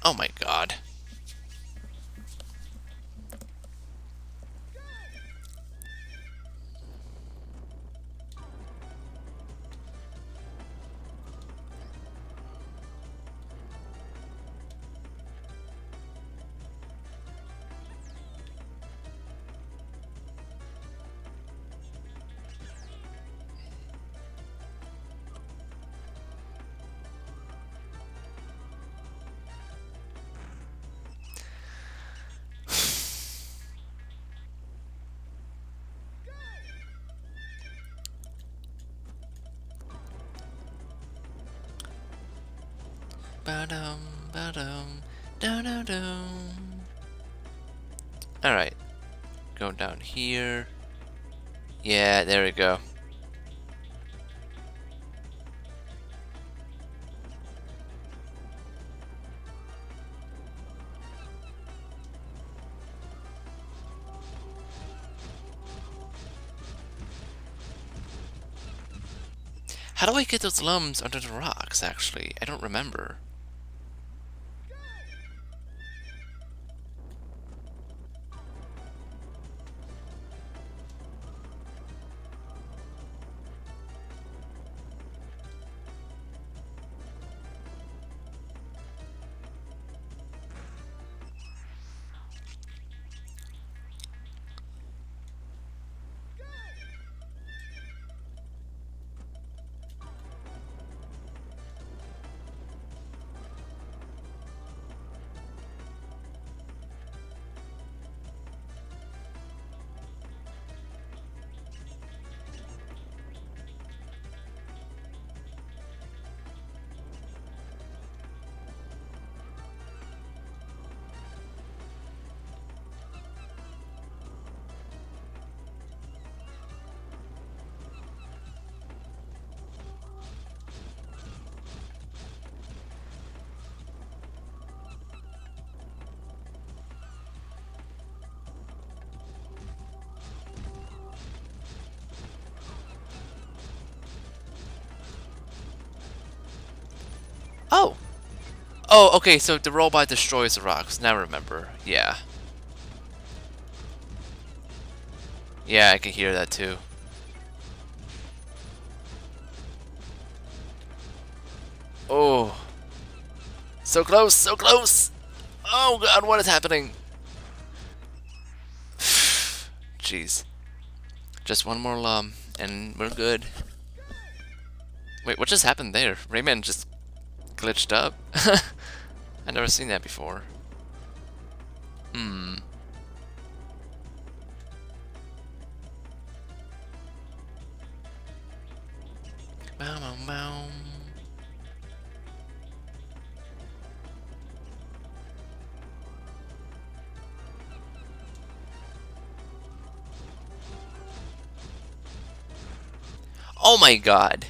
Oh my god. Ba-dum, ba-dum, da-da-dum. Alright, go down here. Yeah, there we go. How do I get those lums under the rocks, actually? I don't remember. Oh, okay, so the robot destroys the rocks. Now I remember. Yeah. Yeah, I can hear that too. Oh. So close, so close! Oh god, what is happening? Jeez. Just one more lum, and we're good. Wait, what just happened there? Rayman just glitched up? I've never seen that before. Hmm. Bow, bow, bow. Oh my god.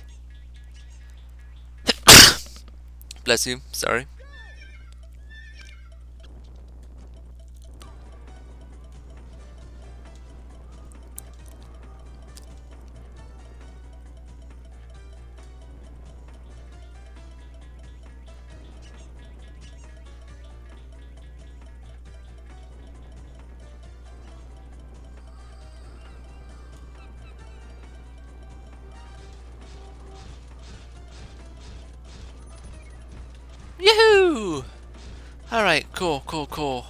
Bless you, sorry. Yahoo! Alright, cool, cool, cool.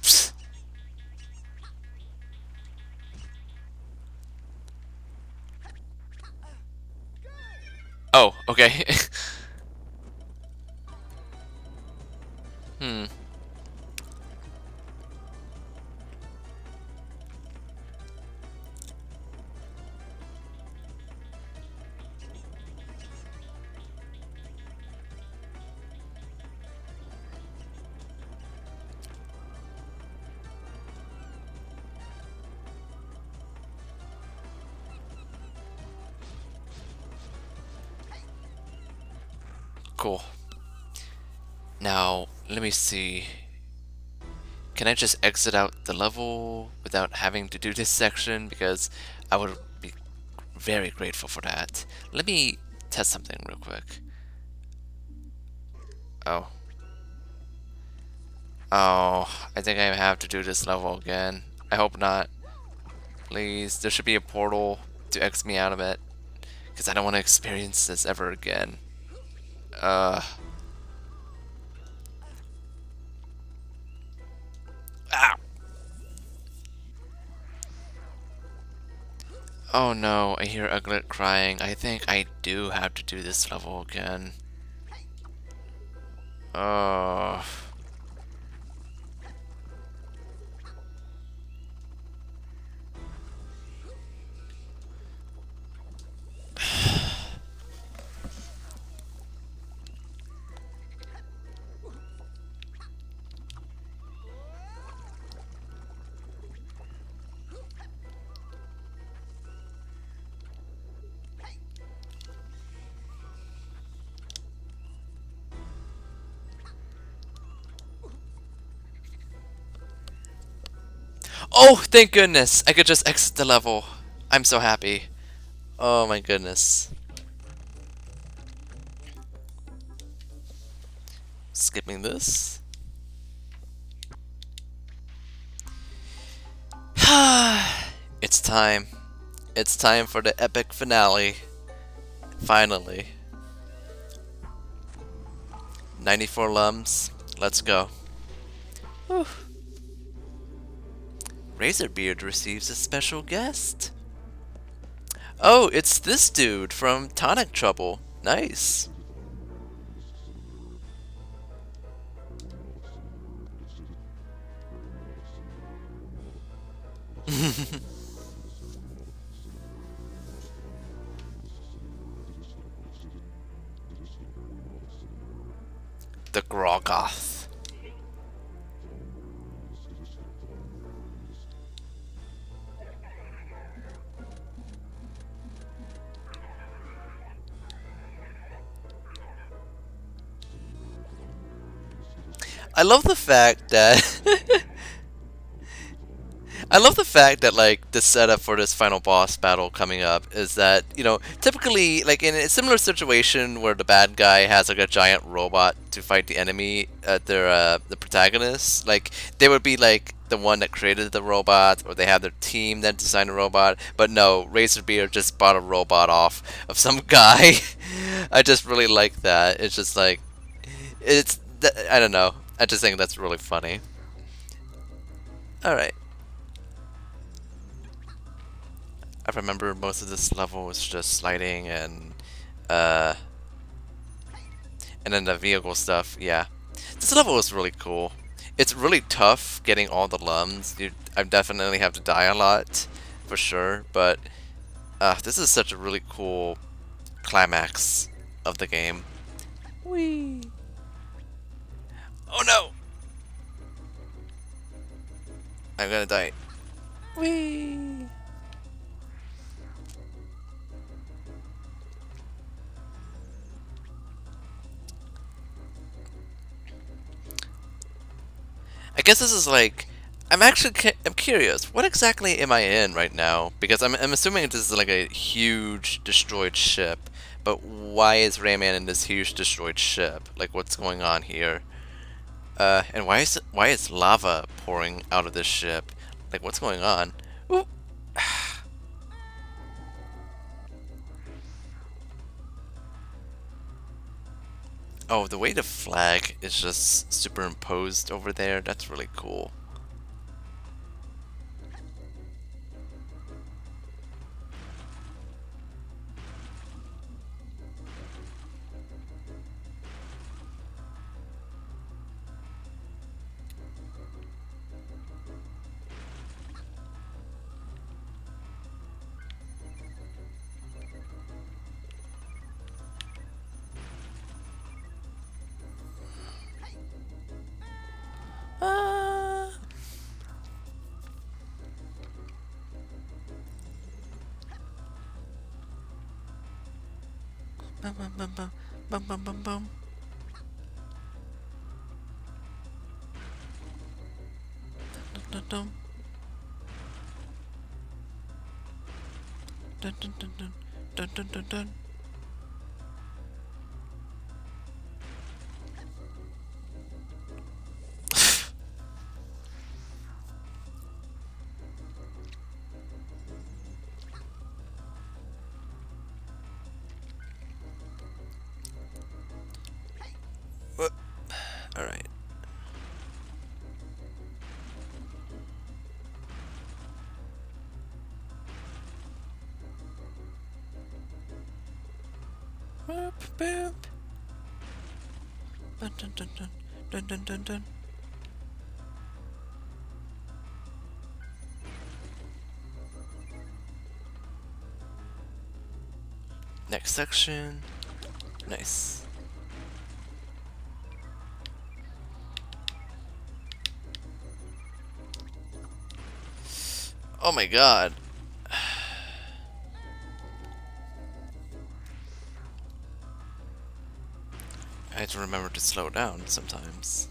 Psst. Oh, okay. Hmm. Cool. Now, let me see. Can I just exit out the level without having to do this section? Because I would be very grateful for that. Let me test something real quick. Oh. Oh, I think I have to do this level again. I hope not. Please, there should be a portal to X me out of it. Because I don't want to experience this ever again. Uh. Ah! Oh no, I hear Uglet crying. I think I do have to do this level again. Oh. Oh, thank goodness! I could just exit the level. I'm so happy. Oh my goodness. Skipping this. It's time. It's time for the epic finale. Finally. 94 lums. Let's go. Whew. Razorbeard receives a special guest. Oh, it's this dude from Tonic Trouble. Nice. The Grogoth. I love the fact that I love the fact that like the setup for this final boss battle coming up is that, typically like in a similar situation where the bad guy has like a giant robot to fight the enemy, the protagonist, like they would be like the one that created the robot, or they have their team that designed the robot. But no, Razorbeard just bought a robot off of some guy. I just really like that. It's just like I don't know. I just think that's really funny. All right. I remember most of this level was just sliding uh and then the vehicle stuff. Yeah, this level was really cool. It's really tough getting all the lums. I definitely have to die a lot for sure, but this is such a really cool climax of the game. Whee! Oh no! I'm gonna die. Whee! I guess this is like, I'm curious. What exactly am I in right now? Because I'm assuming this is like a huge destroyed ship. But why is Rayman in this huge destroyed ship? Like, what's going on here? And why is lava pouring out of this ship? Like, what's going on? Ooh. Oh, the way the flag is just superimposed over there, that's really cool. Ah. Bum, bum, bum, bum, bum, bum, bum, bum. Dun, dun, dun, dun, dun, dun, dun, dun, dun, dun. What? All right. Boop, boop. Dun, dun, dun, dun, dun, dun, dun, dun. Next section. Nice. Oh my god. I have to remember to slow down sometimes.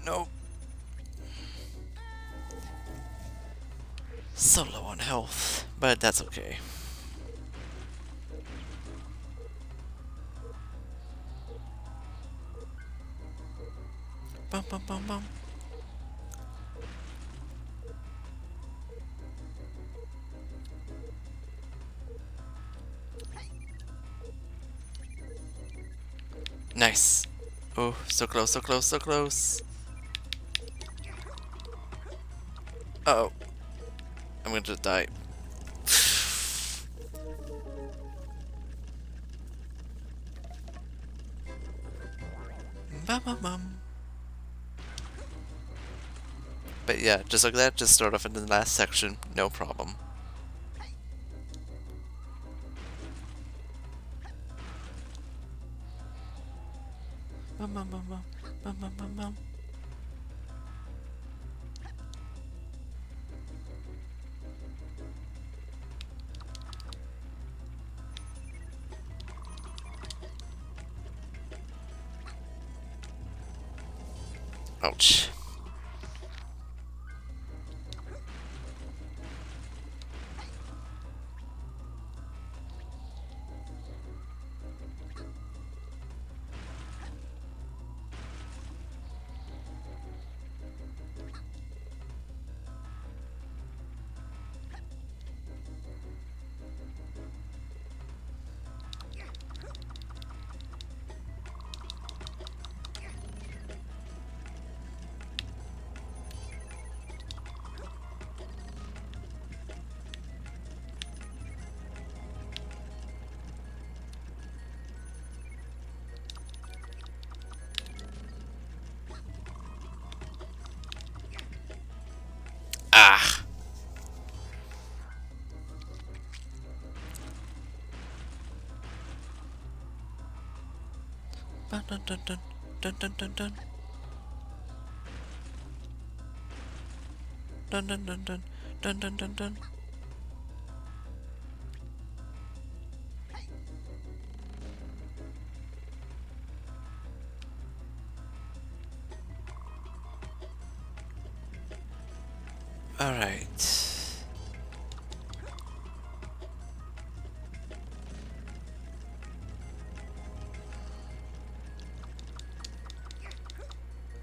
Nope. So low on health, but that's okay. Bum, bum, bum, bum. Nice. Oh, so close, so close, so close. Uh oh. I'm gonna just die. Bum, bum, bum. But yeah, just like that, just start off in the last section, no problem. Bum, bum, bum, bum. Bum, bum, bum, bum. Ouch. Ah. Dun dun dun dun dun dun dun dun dun dun dun dun dun dun dun dun. All right.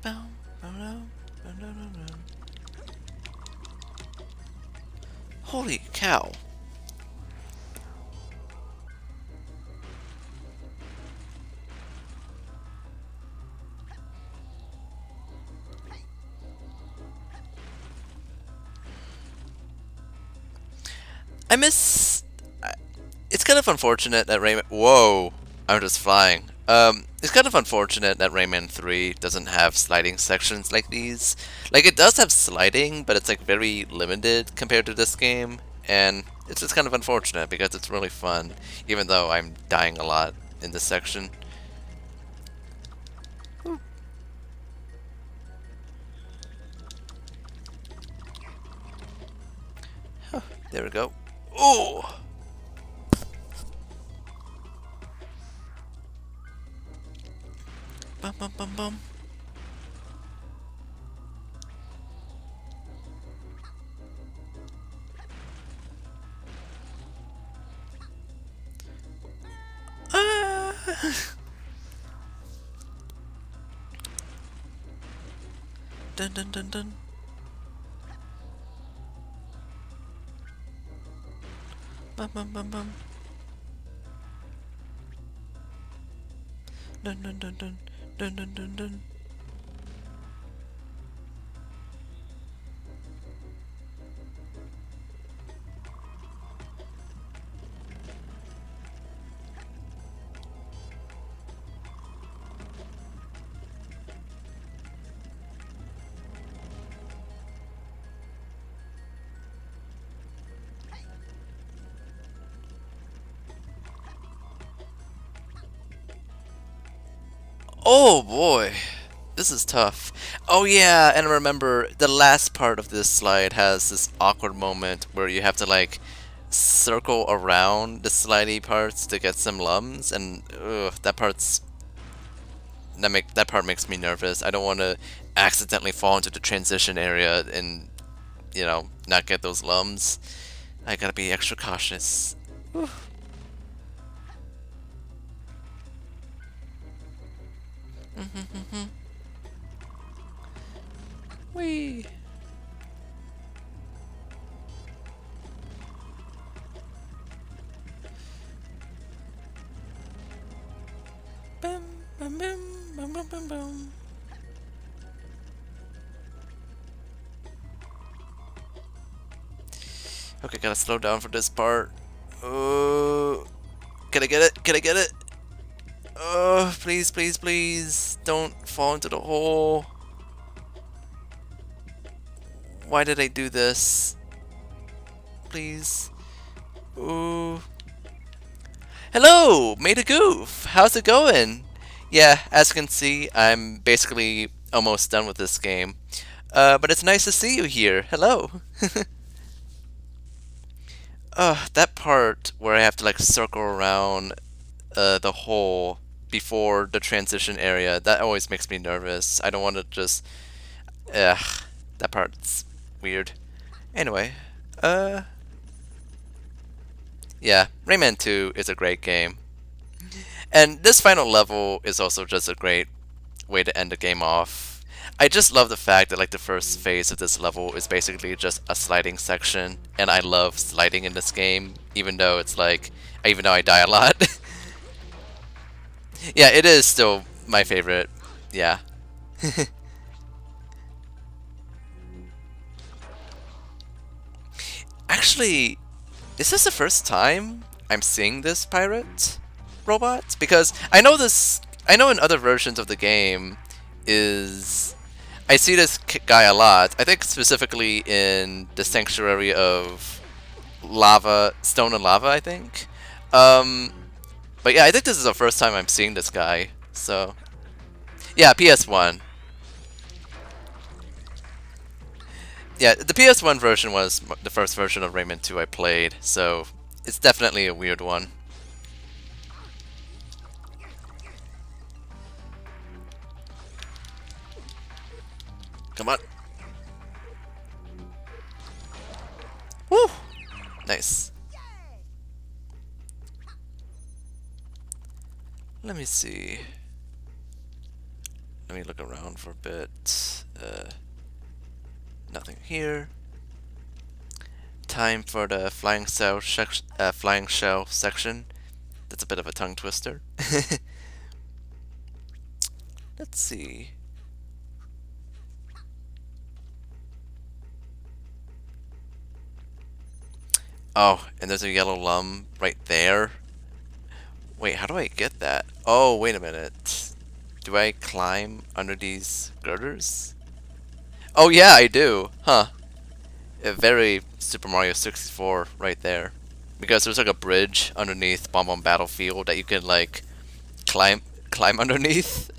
Bow, bow, bow, bow, bow, bow, bow. Holy cow. I miss. It's kind of unfortunate that Rayman. Whoa! I'm just flying. It's kind of unfortunate that Rayman 3 doesn't have sliding sections like these. Like, it does have sliding, but it's like very limited compared to this game, and it's just kind of unfortunate because it's really fun, even though I'm dying a lot in this section. There we go. Ooh! Bum bum bum bum. Ah! Dun dun dun dun. Bum bum bum bum. Dun dun dun dun dun dun dun dun. Oh boy, this is tough. Oh yeah, and remember the last part of this slide has this awkward moment where you have to like circle around the slidey parts to get some lums, and ugh, that part makes me nervous. I don't want to accidentally fall into the transition area and not get those lums. I gotta be extra cautious. Whew. Whee! Bum, bum, bum, bum, bum, bum, bum. Okay, gotta slow down for this part. Oh, can I get it? Can I get it? Oh, please, please, please. Don't fall into the hole. Why did I do this? Please. Ooh. Hello! Made a goof! How's it going? Yeah, as you can see, I'm basically almost done with this game. But it's nice to see you here. Hello! That part where I have to like circle around the hole before the transition area, that always makes me nervous. I don't want to just Ugh, that part's weird. Anyway, uh, yeah, Rayman 2 is a great game. And this final level is also just a great way to end the game off. I just love the fact that like the first phase of this level is basically just a sliding section, and I love sliding in this game, even though it's like, even though I die a lot. Yeah, it is still my favorite. Yeah. Actually, is this the first time I'm seeing this pirate robot? Because I know this, I know in other versions of the game is I see this guy a lot. I think specifically in the Sanctuary of Lava, Stone and Lava, I think. Um, but yeah, I think this is the first time I'm seeing this guy. So yeah, PS1. Yeah, the PS1 version was the first version of Rayman 2 I played, so it's definitely a weird one. Come on. Woo! Nice. Let me see. Let me look around for a bit. Nothing here. Time for the flying shell section. That's a bit of a tongue twister. Let's see. Oh, and there's a yellow lum right there. Wait, how do I get that? Oh, wait a minute. Do I climb under these girders? Oh yeah, I do. Huh. A very Super Mario 64 right there. Because there's like a bridge underneath Bomb Bomb Battlefield that you can like climb climb underneath.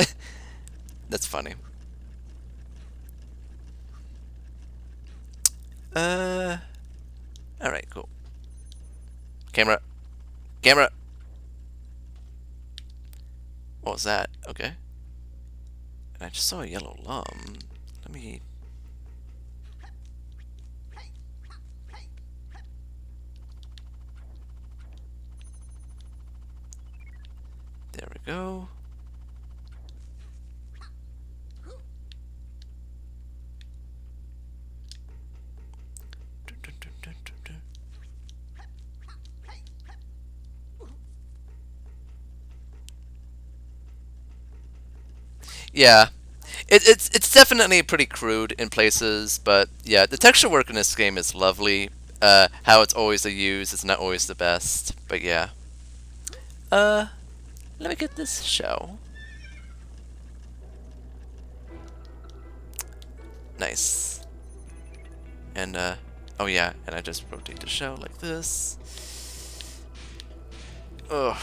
That's funny. Uh Alright, cool. Camera. Camera. What was that? Okay. And I just saw a yellow lum. Let me... There we go. Dun, dun, dun, dun, dun, dun. Yeah. It's definitely pretty crude in places, but yeah, the texture work in this game is lovely. How it's always a use is not always the best, but yeah. Uh, Let me get this shell. Nice. And oh yeah, and I just rotate the shell like this. Ugh.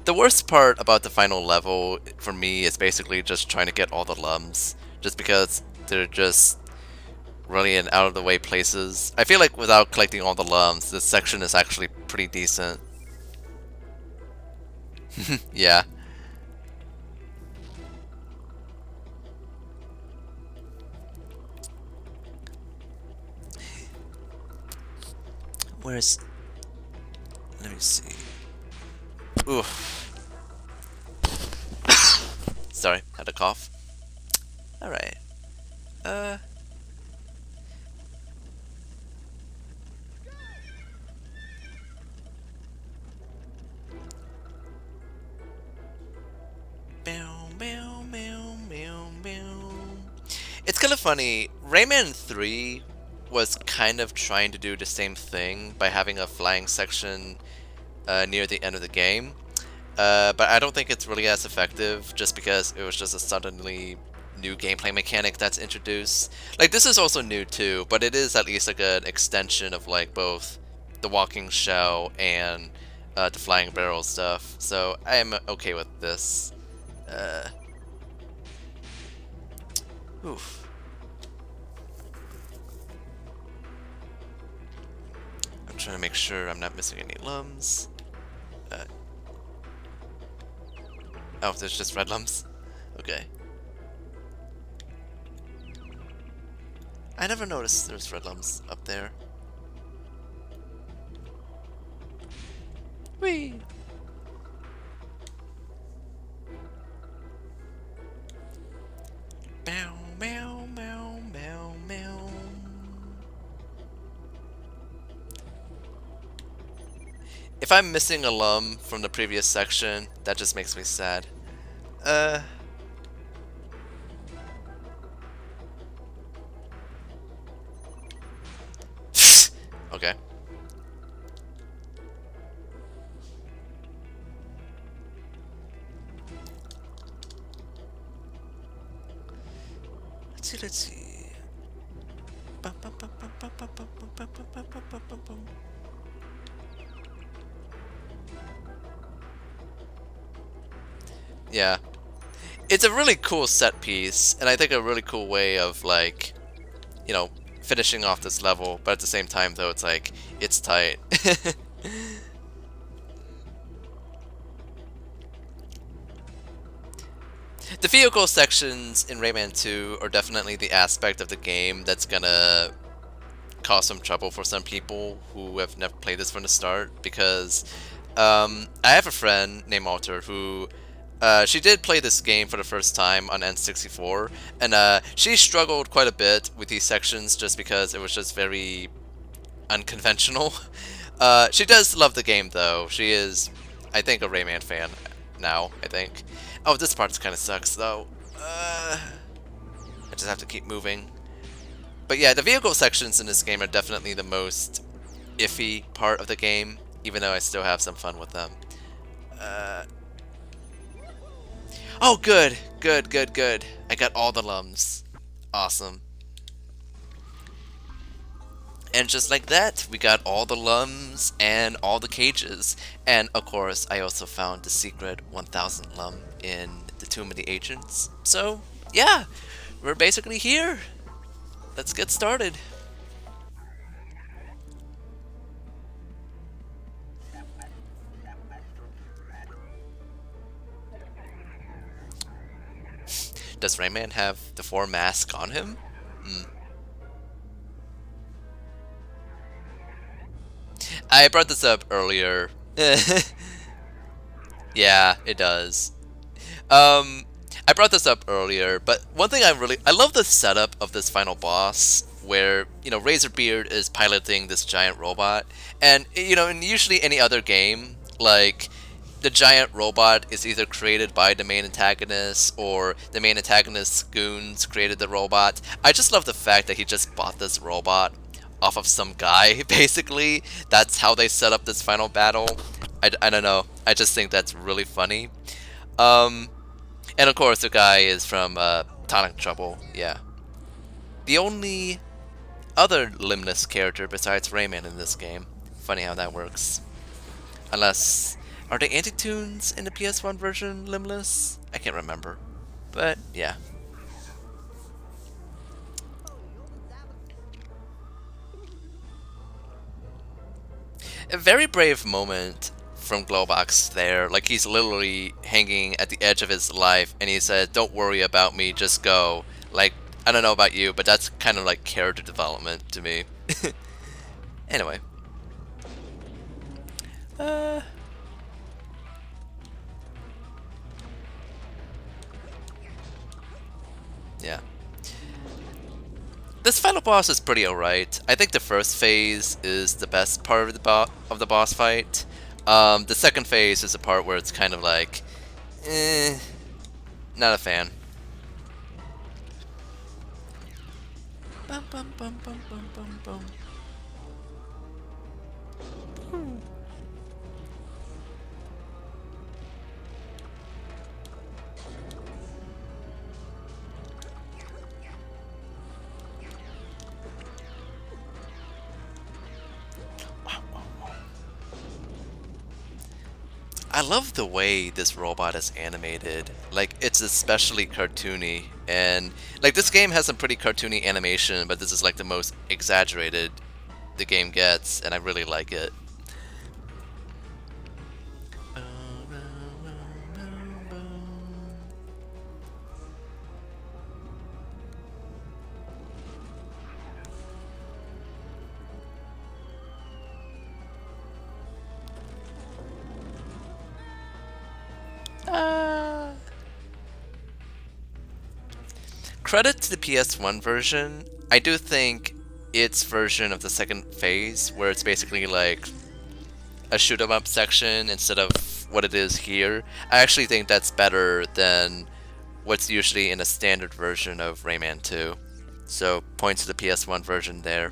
The worst part about the final level for me is basically just trying to get all the lums, just because they're just really in out of the way places. I feel like without collecting all the lums, this section is actually pretty decent. Yeah. Where's... Let me see. Oof. Sorry, had a cough. Alright. Uh... Bow, bow, bow, bow, bow. It's kind of funny. Rayman 3 was kind of trying to do the same thing by having a flying section near the end of the game. But I don't think it's really as effective just because it was just a suddenly new gameplay mechanic that's introduced. Like, this is also new too, but it is at least like an extension of like both the walking shell and the flying barrel stuff. So I am okay with this. Uh, Oof. I'm trying to make sure I'm not missing any lums. Uh, oh, there's just red lums? Okay. I never noticed there's red lums up there. Whee! Meow, meow, meow, meow, meow. If I'm missing a lum from the previous section, that just makes me sad. Uh... okay. Let's see. Yeah. It's a really cool set piece, and I think a really cool way of, like, you know, finishing off this level, but at the same time, though, it's like, it's tight. The vehicle sections in Rayman 2 are definitely the aspect of the game that's gonna cause some trouble for some people who have never played this from the start, because I have a friend named Alter who she did play this game for the first time on N64, and she struggled quite a bit with these sections just because it was just very unconventional. She does love the game though. She is, I think, a Rayman fan now, I think. Oh, this part kind of sucks though. I just have to keep moving. But yeah, the vehicle sections in this game are definitely the most iffy part of the game, even though I still have some fun with them. Oh, good, good, good, good. I got all the lums. Awesome. And just like that, we got all the lums and all the cages. And of course, I also found the secret 1000 lum in the Tomb of the Ancients. So, yeah, we're basically here. Let's get started. Does Rayman have the 4 masks on him? Hmm. I brought this up earlier. Yeah, it does. I brought this up earlier, but one thing I love the setup of this final boss, where Razorbeard is piloting this giant robot, and in usually any other game, like the giant robot is either created by the main antagonist or the main antagonist's goons created the robot. I just love the fact that he just bought this robot off of some guy, basically. That's how they set up this final battle. I don't know. I just think that's really funny. Um, and of course, the guy is from Tonic Trouble, yeah. The only other limbless character besides Rayman in this game. Funny how that works. Unless, are the Antitunes in the PS1 version limbless? I can't remember. But, yeah. A very brave moment from Glowbox there. Like, he's literally hanging at the edge of his life, and he said, "Don't worry about me, just go." Like, I don't know about you, but that's kind of like character development to me. Anyway. Uh... Yeah. This final boss is pretty alright. I think the first phase is the best part of the boss fight. The second phase is the part where it's kind of like, not a fan. Bum, bum, bum, bum, bum, bum, bum. I love the way this robot is animated. Like, it's especially cartoony, and like this game has some pretty cartoony animation, but this is like the most exaggerated the game gets, and I really like it. Uh, Credit to the PS1 version. I do think its version of the second phase, where it's basically like a shoot 'em up section instead of what it is here, I actually think that's better than what's usually in a standard version of Rayman 2. So, points to the PS1 version there.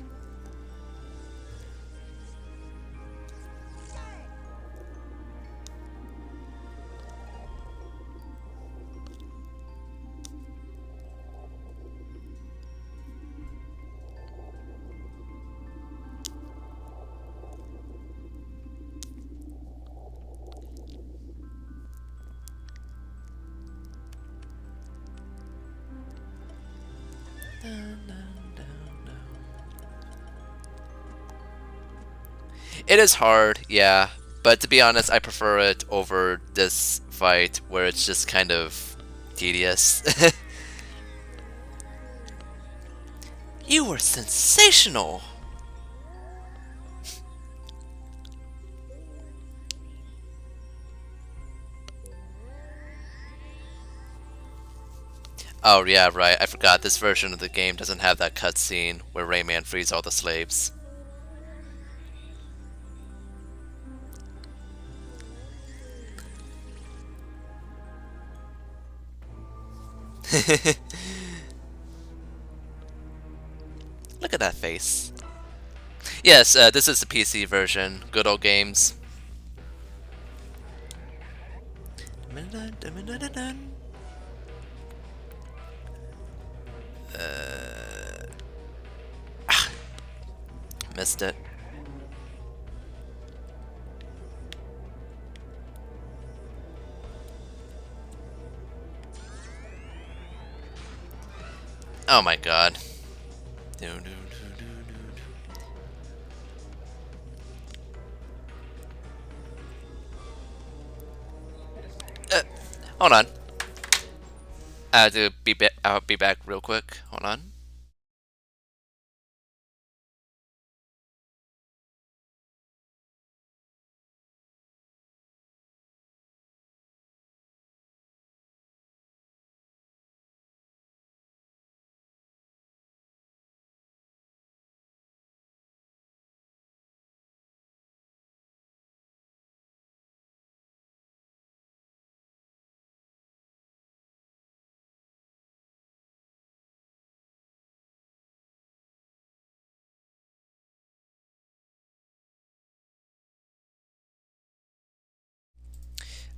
It is hard, yeah, but to be honest, I prefer it over this fight where it's just kind of tedious. You were sensational! Oh yeah, right, I forgot this version of the game doesn't have that cutscene where Rayman frees all the slaves. Look at that face. Yes, this is the PC version. Good old games. Missed it. Oh my god. Hold on. I'll be back real quick. Hold on.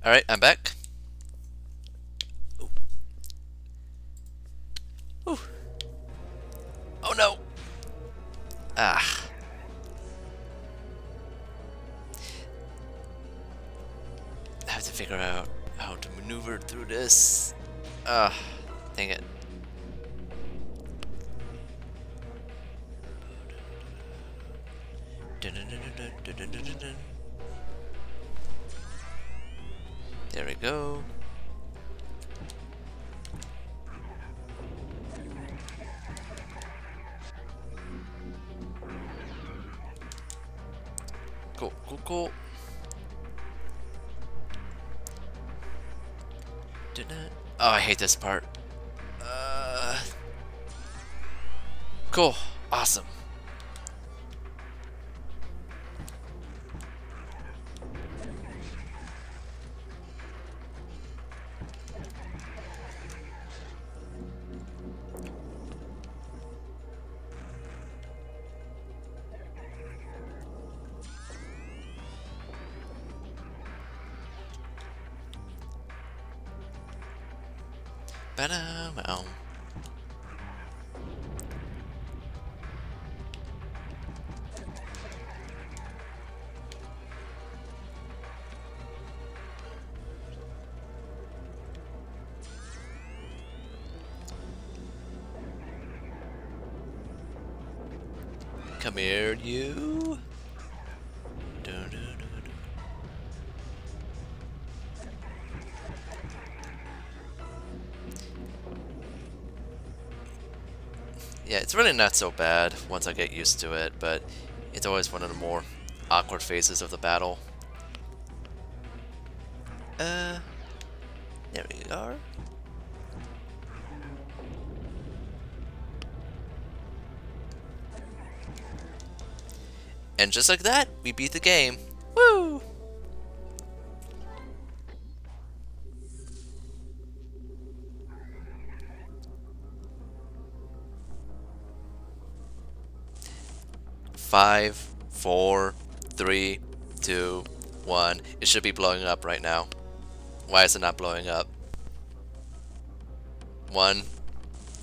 Alright, I'm back. Ooh. Oh no! Ah. I have to figure out how to maneuver through this. Ah, dang it. There we go. Cool, cool, cool. Oh, I hate this part. Cool. Awesome. Ba-da-wow. Come here, you. Yeah, it's really not so bad once I get used to it, but it's always one of the more awkward phases of the battle. There we are. And just like that, we beat the game. Woo! Five, four, three, two, one. It should be blowing up right now. Why is it not blowing up? 1,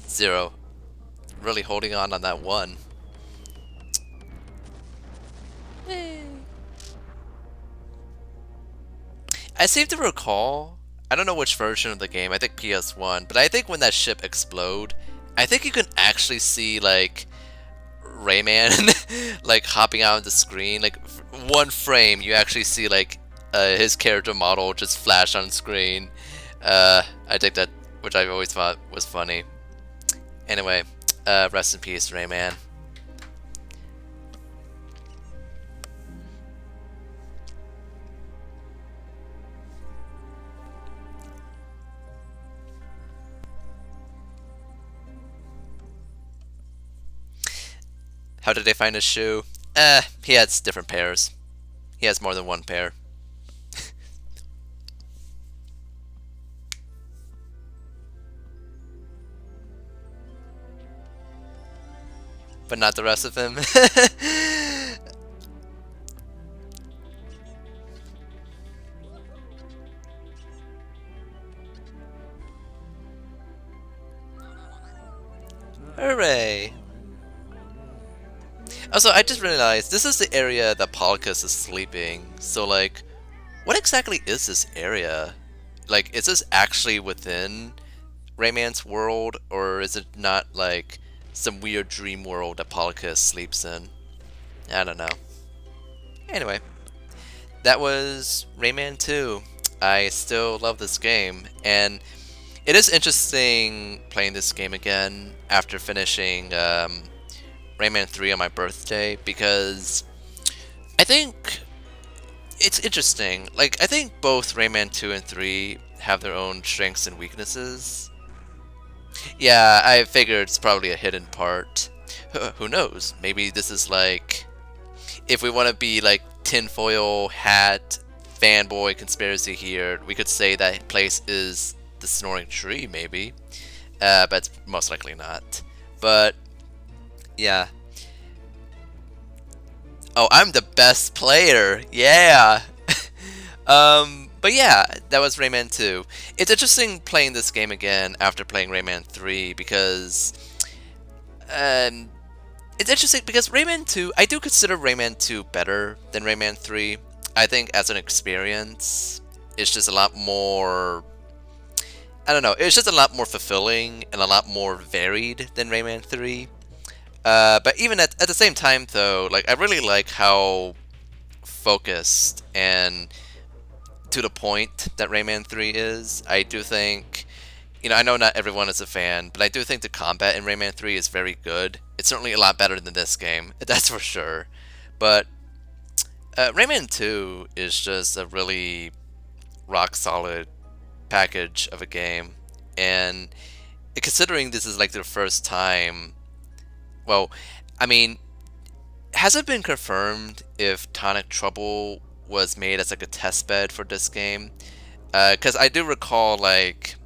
0. Really holding on that 1. I seem to recall, I don't know which version of the game, I think PS1, but I think when that ship explode, I think you can actually see like Rayman like hopping out of the screen. Like one frame, you actually see like his character model just flash on screen. I think that, which I always thought was funny. Anyway, rest in peace, Rayman. How did they find his shoe? He has different pairs. He has more than one pair. But not the rest of him. Hooray! Also, I just realized this is the area that Polycus is sleeping. So, like, what exactly is this area? Like, is this actually within Rayman's world, or is it not like some weird dream world that Polycus sleeps in? I don't know. Anyway, that was Rayman 2. I still love this game, and it is interesting playing this game again after finishing Rayman 3 on my birthday, because I think it's interesting. Like, I think both Rayman 2 and 3 have their own strengths and weaknesses. Yeah, I figured it's probably a hidden part. Who knows? Maybe this is like, if we want to be like tinfoil hat fanboy conspiracy here, we could say that place is the Snoring Tree, maybe. But it's most likely not. But yeah. Oh, I'm the best player. Yeah. But yeah, that was Rayman 2. It's interesting playing this game again after playing Rayman 3 because it's interesting because Rayman 2, I do consider Rayman 2 better than Rayman 3. I think as an experience, it's just a lot more, I don't know, it's just a lot more fulfilling and a lot more varied than Rayman 3. But even at the same time though, like I really like how focused and to the point that Rayman 3 is. I do think, you know, I know not everyone is a fan, but I do think the combat in Rayman 3 is very good. It's certainly a lot better than this game, that's for sure. But Rayman 2 is just a really rock solid package of a game. And considering this is like their first time, well, I mean, has it been confirmed if Tonic Trouble was made as like a test bed for this game? Because I do recall like,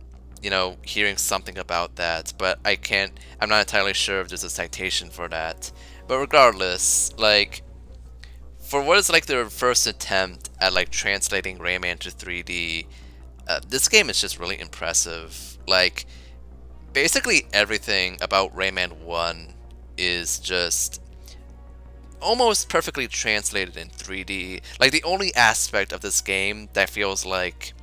you know, hearing something about that, but I'm not entirely sure if there's a citation for that. But regardless, like, for what is like their first attempt at like translating Rayman to 3D, this game is just really impressive. Like, basically everything about Rayman 1 is just almost perfectly translated in 3D. Like, the only aspect of this game that feels like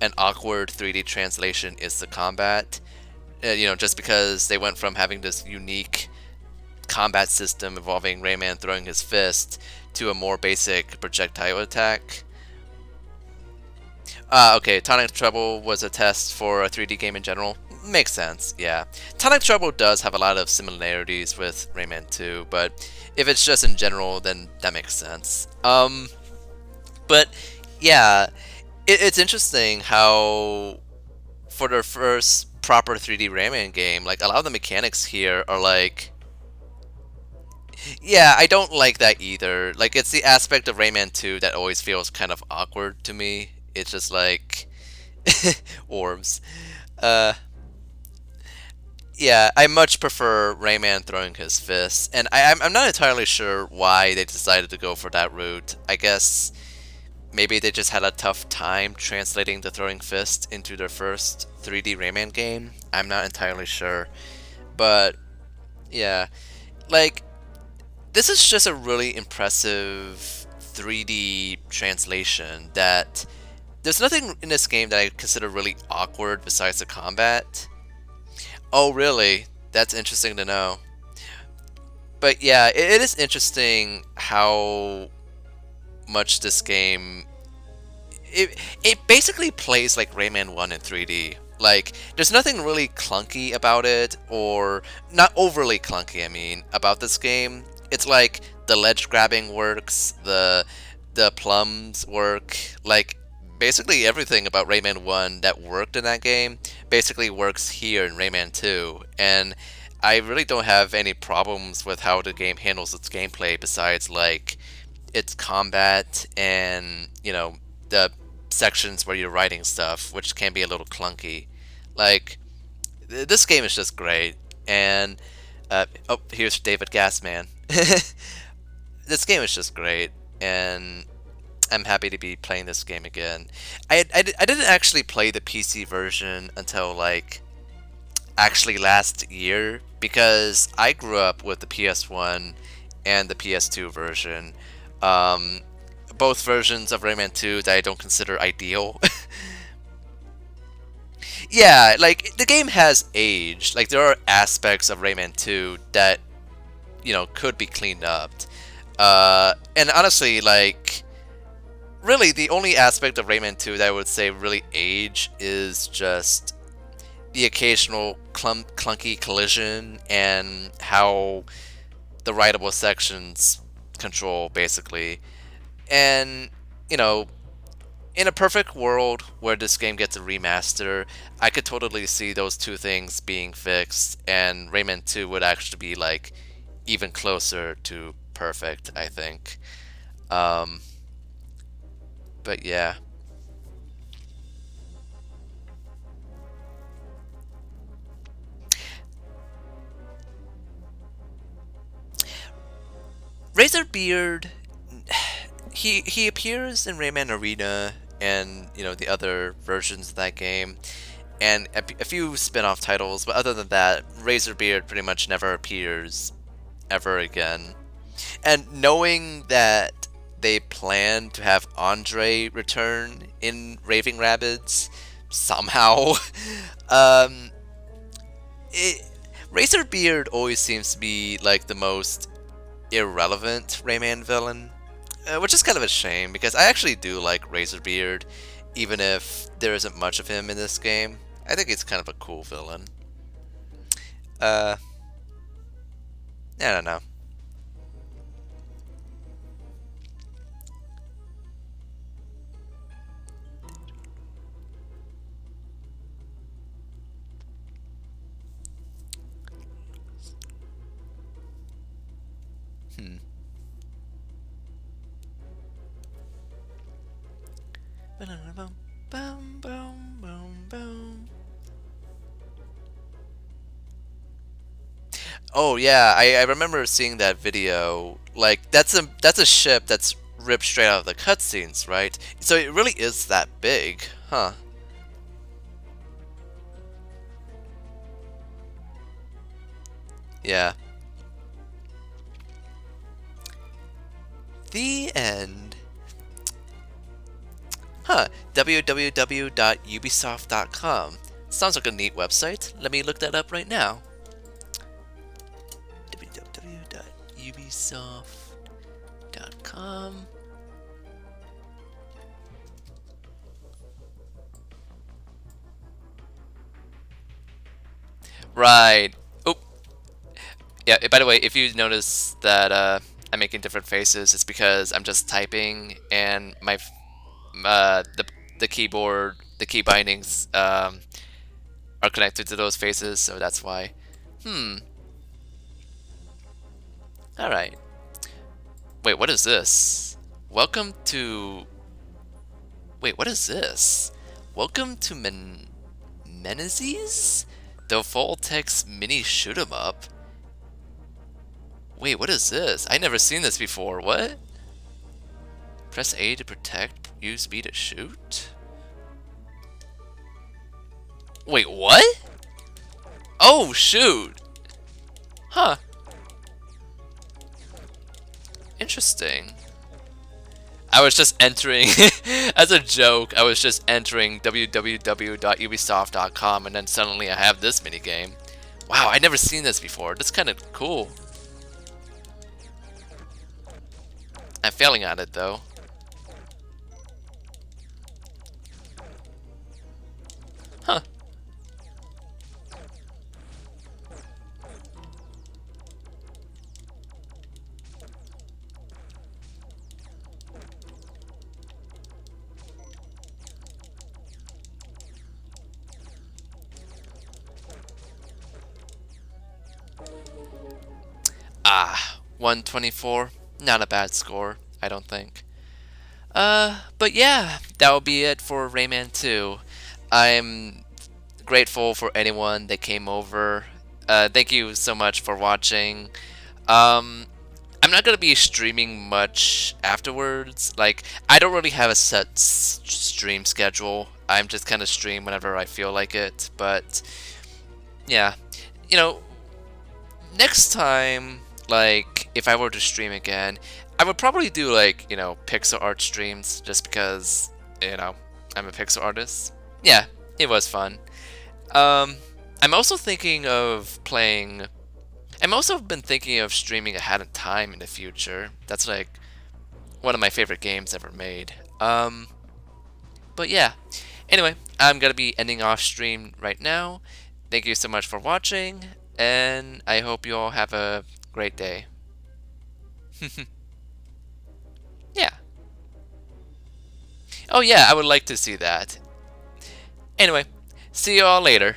an awkward 3D translation is the combat. You know, just because they went from having this unique combat system involving Rayman throwing his fist to a more basic projectile attack. Okay, Tonic Trouble was a test for a 3D game in general. Makes sense, yeah. Tonic Trouble does have a lot of similarities with Rayman 2, but if it's just in general, then that makes sense. But yeah, it's interesting how for their first proper 3D Rayman game, like a lot of the mechanics here are like, yeah, I don't like that either. Like it's the aspect of Rayman 2 that always feels kind of awkward to me. It's just like orbs. Uh, yeah, I much prefer Rayman throwing his fists, and I'm not entirely sure why they decided to go for that route. I guess maybe they just had a tough time translating the throwing fist into their first 3D Rayman game. I'm not entirely sure, but yeah, like this is just a really impressive 3D translation that there's nothing in this game that I consider really awkward besides the combat. Oh, really? That's interesting to know. But yeah, it is interesting how much this game it basically plays like Rayman 1 in 3D. Like, there's nothing really clunky about it, or not overly clunky, I mean, about this game. It's like the ledge grabbing works, the plums work, like basically everything about Rayman 1 that worked in that game basically works here in Rayman 2. And I really don't have any problems with how the game handles its gameplay besides like its combat and, the sections where you're writing stuff, which can be a little clunky. Like, this game is just great. And, oh, here's David Gassman. This game is just great, and I'm happy to be playing this game again. I didn't actually play the PC version until, like, actually last year, because I grew up with the PS1 and the PS2 version. Um, both versions of Rayman 2 that I don't consider ideal. Yeah, like the game has aged. Like there are aspects of Rayman 2 that could be cleaned up. And honestly, like really the only aspect of Rayman 2 that I would say really age is just the occasional clunky collision and how the writable sections control basically. And you know, in a perfect world where this game gets a remaster, I could totally see those two things being fixed, and Rayman 2 would actually be like even closer to perfect, I think. Um, but yeah, Razorbeard, he appears in Rayman Arena and the other versions of that game, and a few spin-off titles. But other than that, Razorbeard pretty much never appears ever again. And knowing that they plan to have Andre return in Raving Rabbids somehow, um, it, Razorbeard always seems to be like the most irrelevant Rayman villain, which is kind of a shame because I actually do like Razorbeard, even if there isn't much of him in this game. I think he's kind of a cool villain. Uh, I don't know. Hmm. Oh yeah, I remember seeing that video. Like that's a ship that's ripped straight out of the cutscenes, right? So it really is that big, huh? Yeah. The end. Huh. www.ubisoft.com. Sounds like a neat website. Let me look that up right now. www.ubisoft.com. Right. Oh, yeah. By the way, if you notice that I'm making different faces, it's because I'm just typing and my the keyboard, the key bindings are connected to those faces, so that's why. Hmm. Alright. Wait, what is this? Welcome to... Wait, what is this? Welcome to Menezes? The full text mini shoot 'em up? Wait, what is this? I never seen this before. What? Press A to protect, use B to shoot? Wait, what? Oh, shoot! Huh. Interesting. I was just entering, as a joke, I was just entering www.ubisoft.com and then suddenly I have this minigame. Wow, I'd never seen this before. That's kind of cool. I'm failing at it though. Huh. Ah, 124. Not a bad score, I don't think. But yeah, that will be it for Rayman 2. I'm grateful for anyone that came over. Thank you so much for watching. Um, I'm not gonna be streaming much afterwards. Like, I don't really have a set stream schedule. I'm just kind of stream whenever I feel like it. But yeah, you know, next time, like, if I were to stream again, I would probably do, like, you know, pixel art streams just because, you know, I'm a pixel artist. Yeah, it was fun. Um, I'm also thinking of playing. I'm also been thinking of streaming A Hat in Time in the future. That's like one of my favorite games ever made. But yeah. Anyway, I'm gonna be ending off stream right now. Thank you so much for watching, and I hope you all have a great day. Yeah. Oh yeah, I would like to see that. Anyway, see you all later.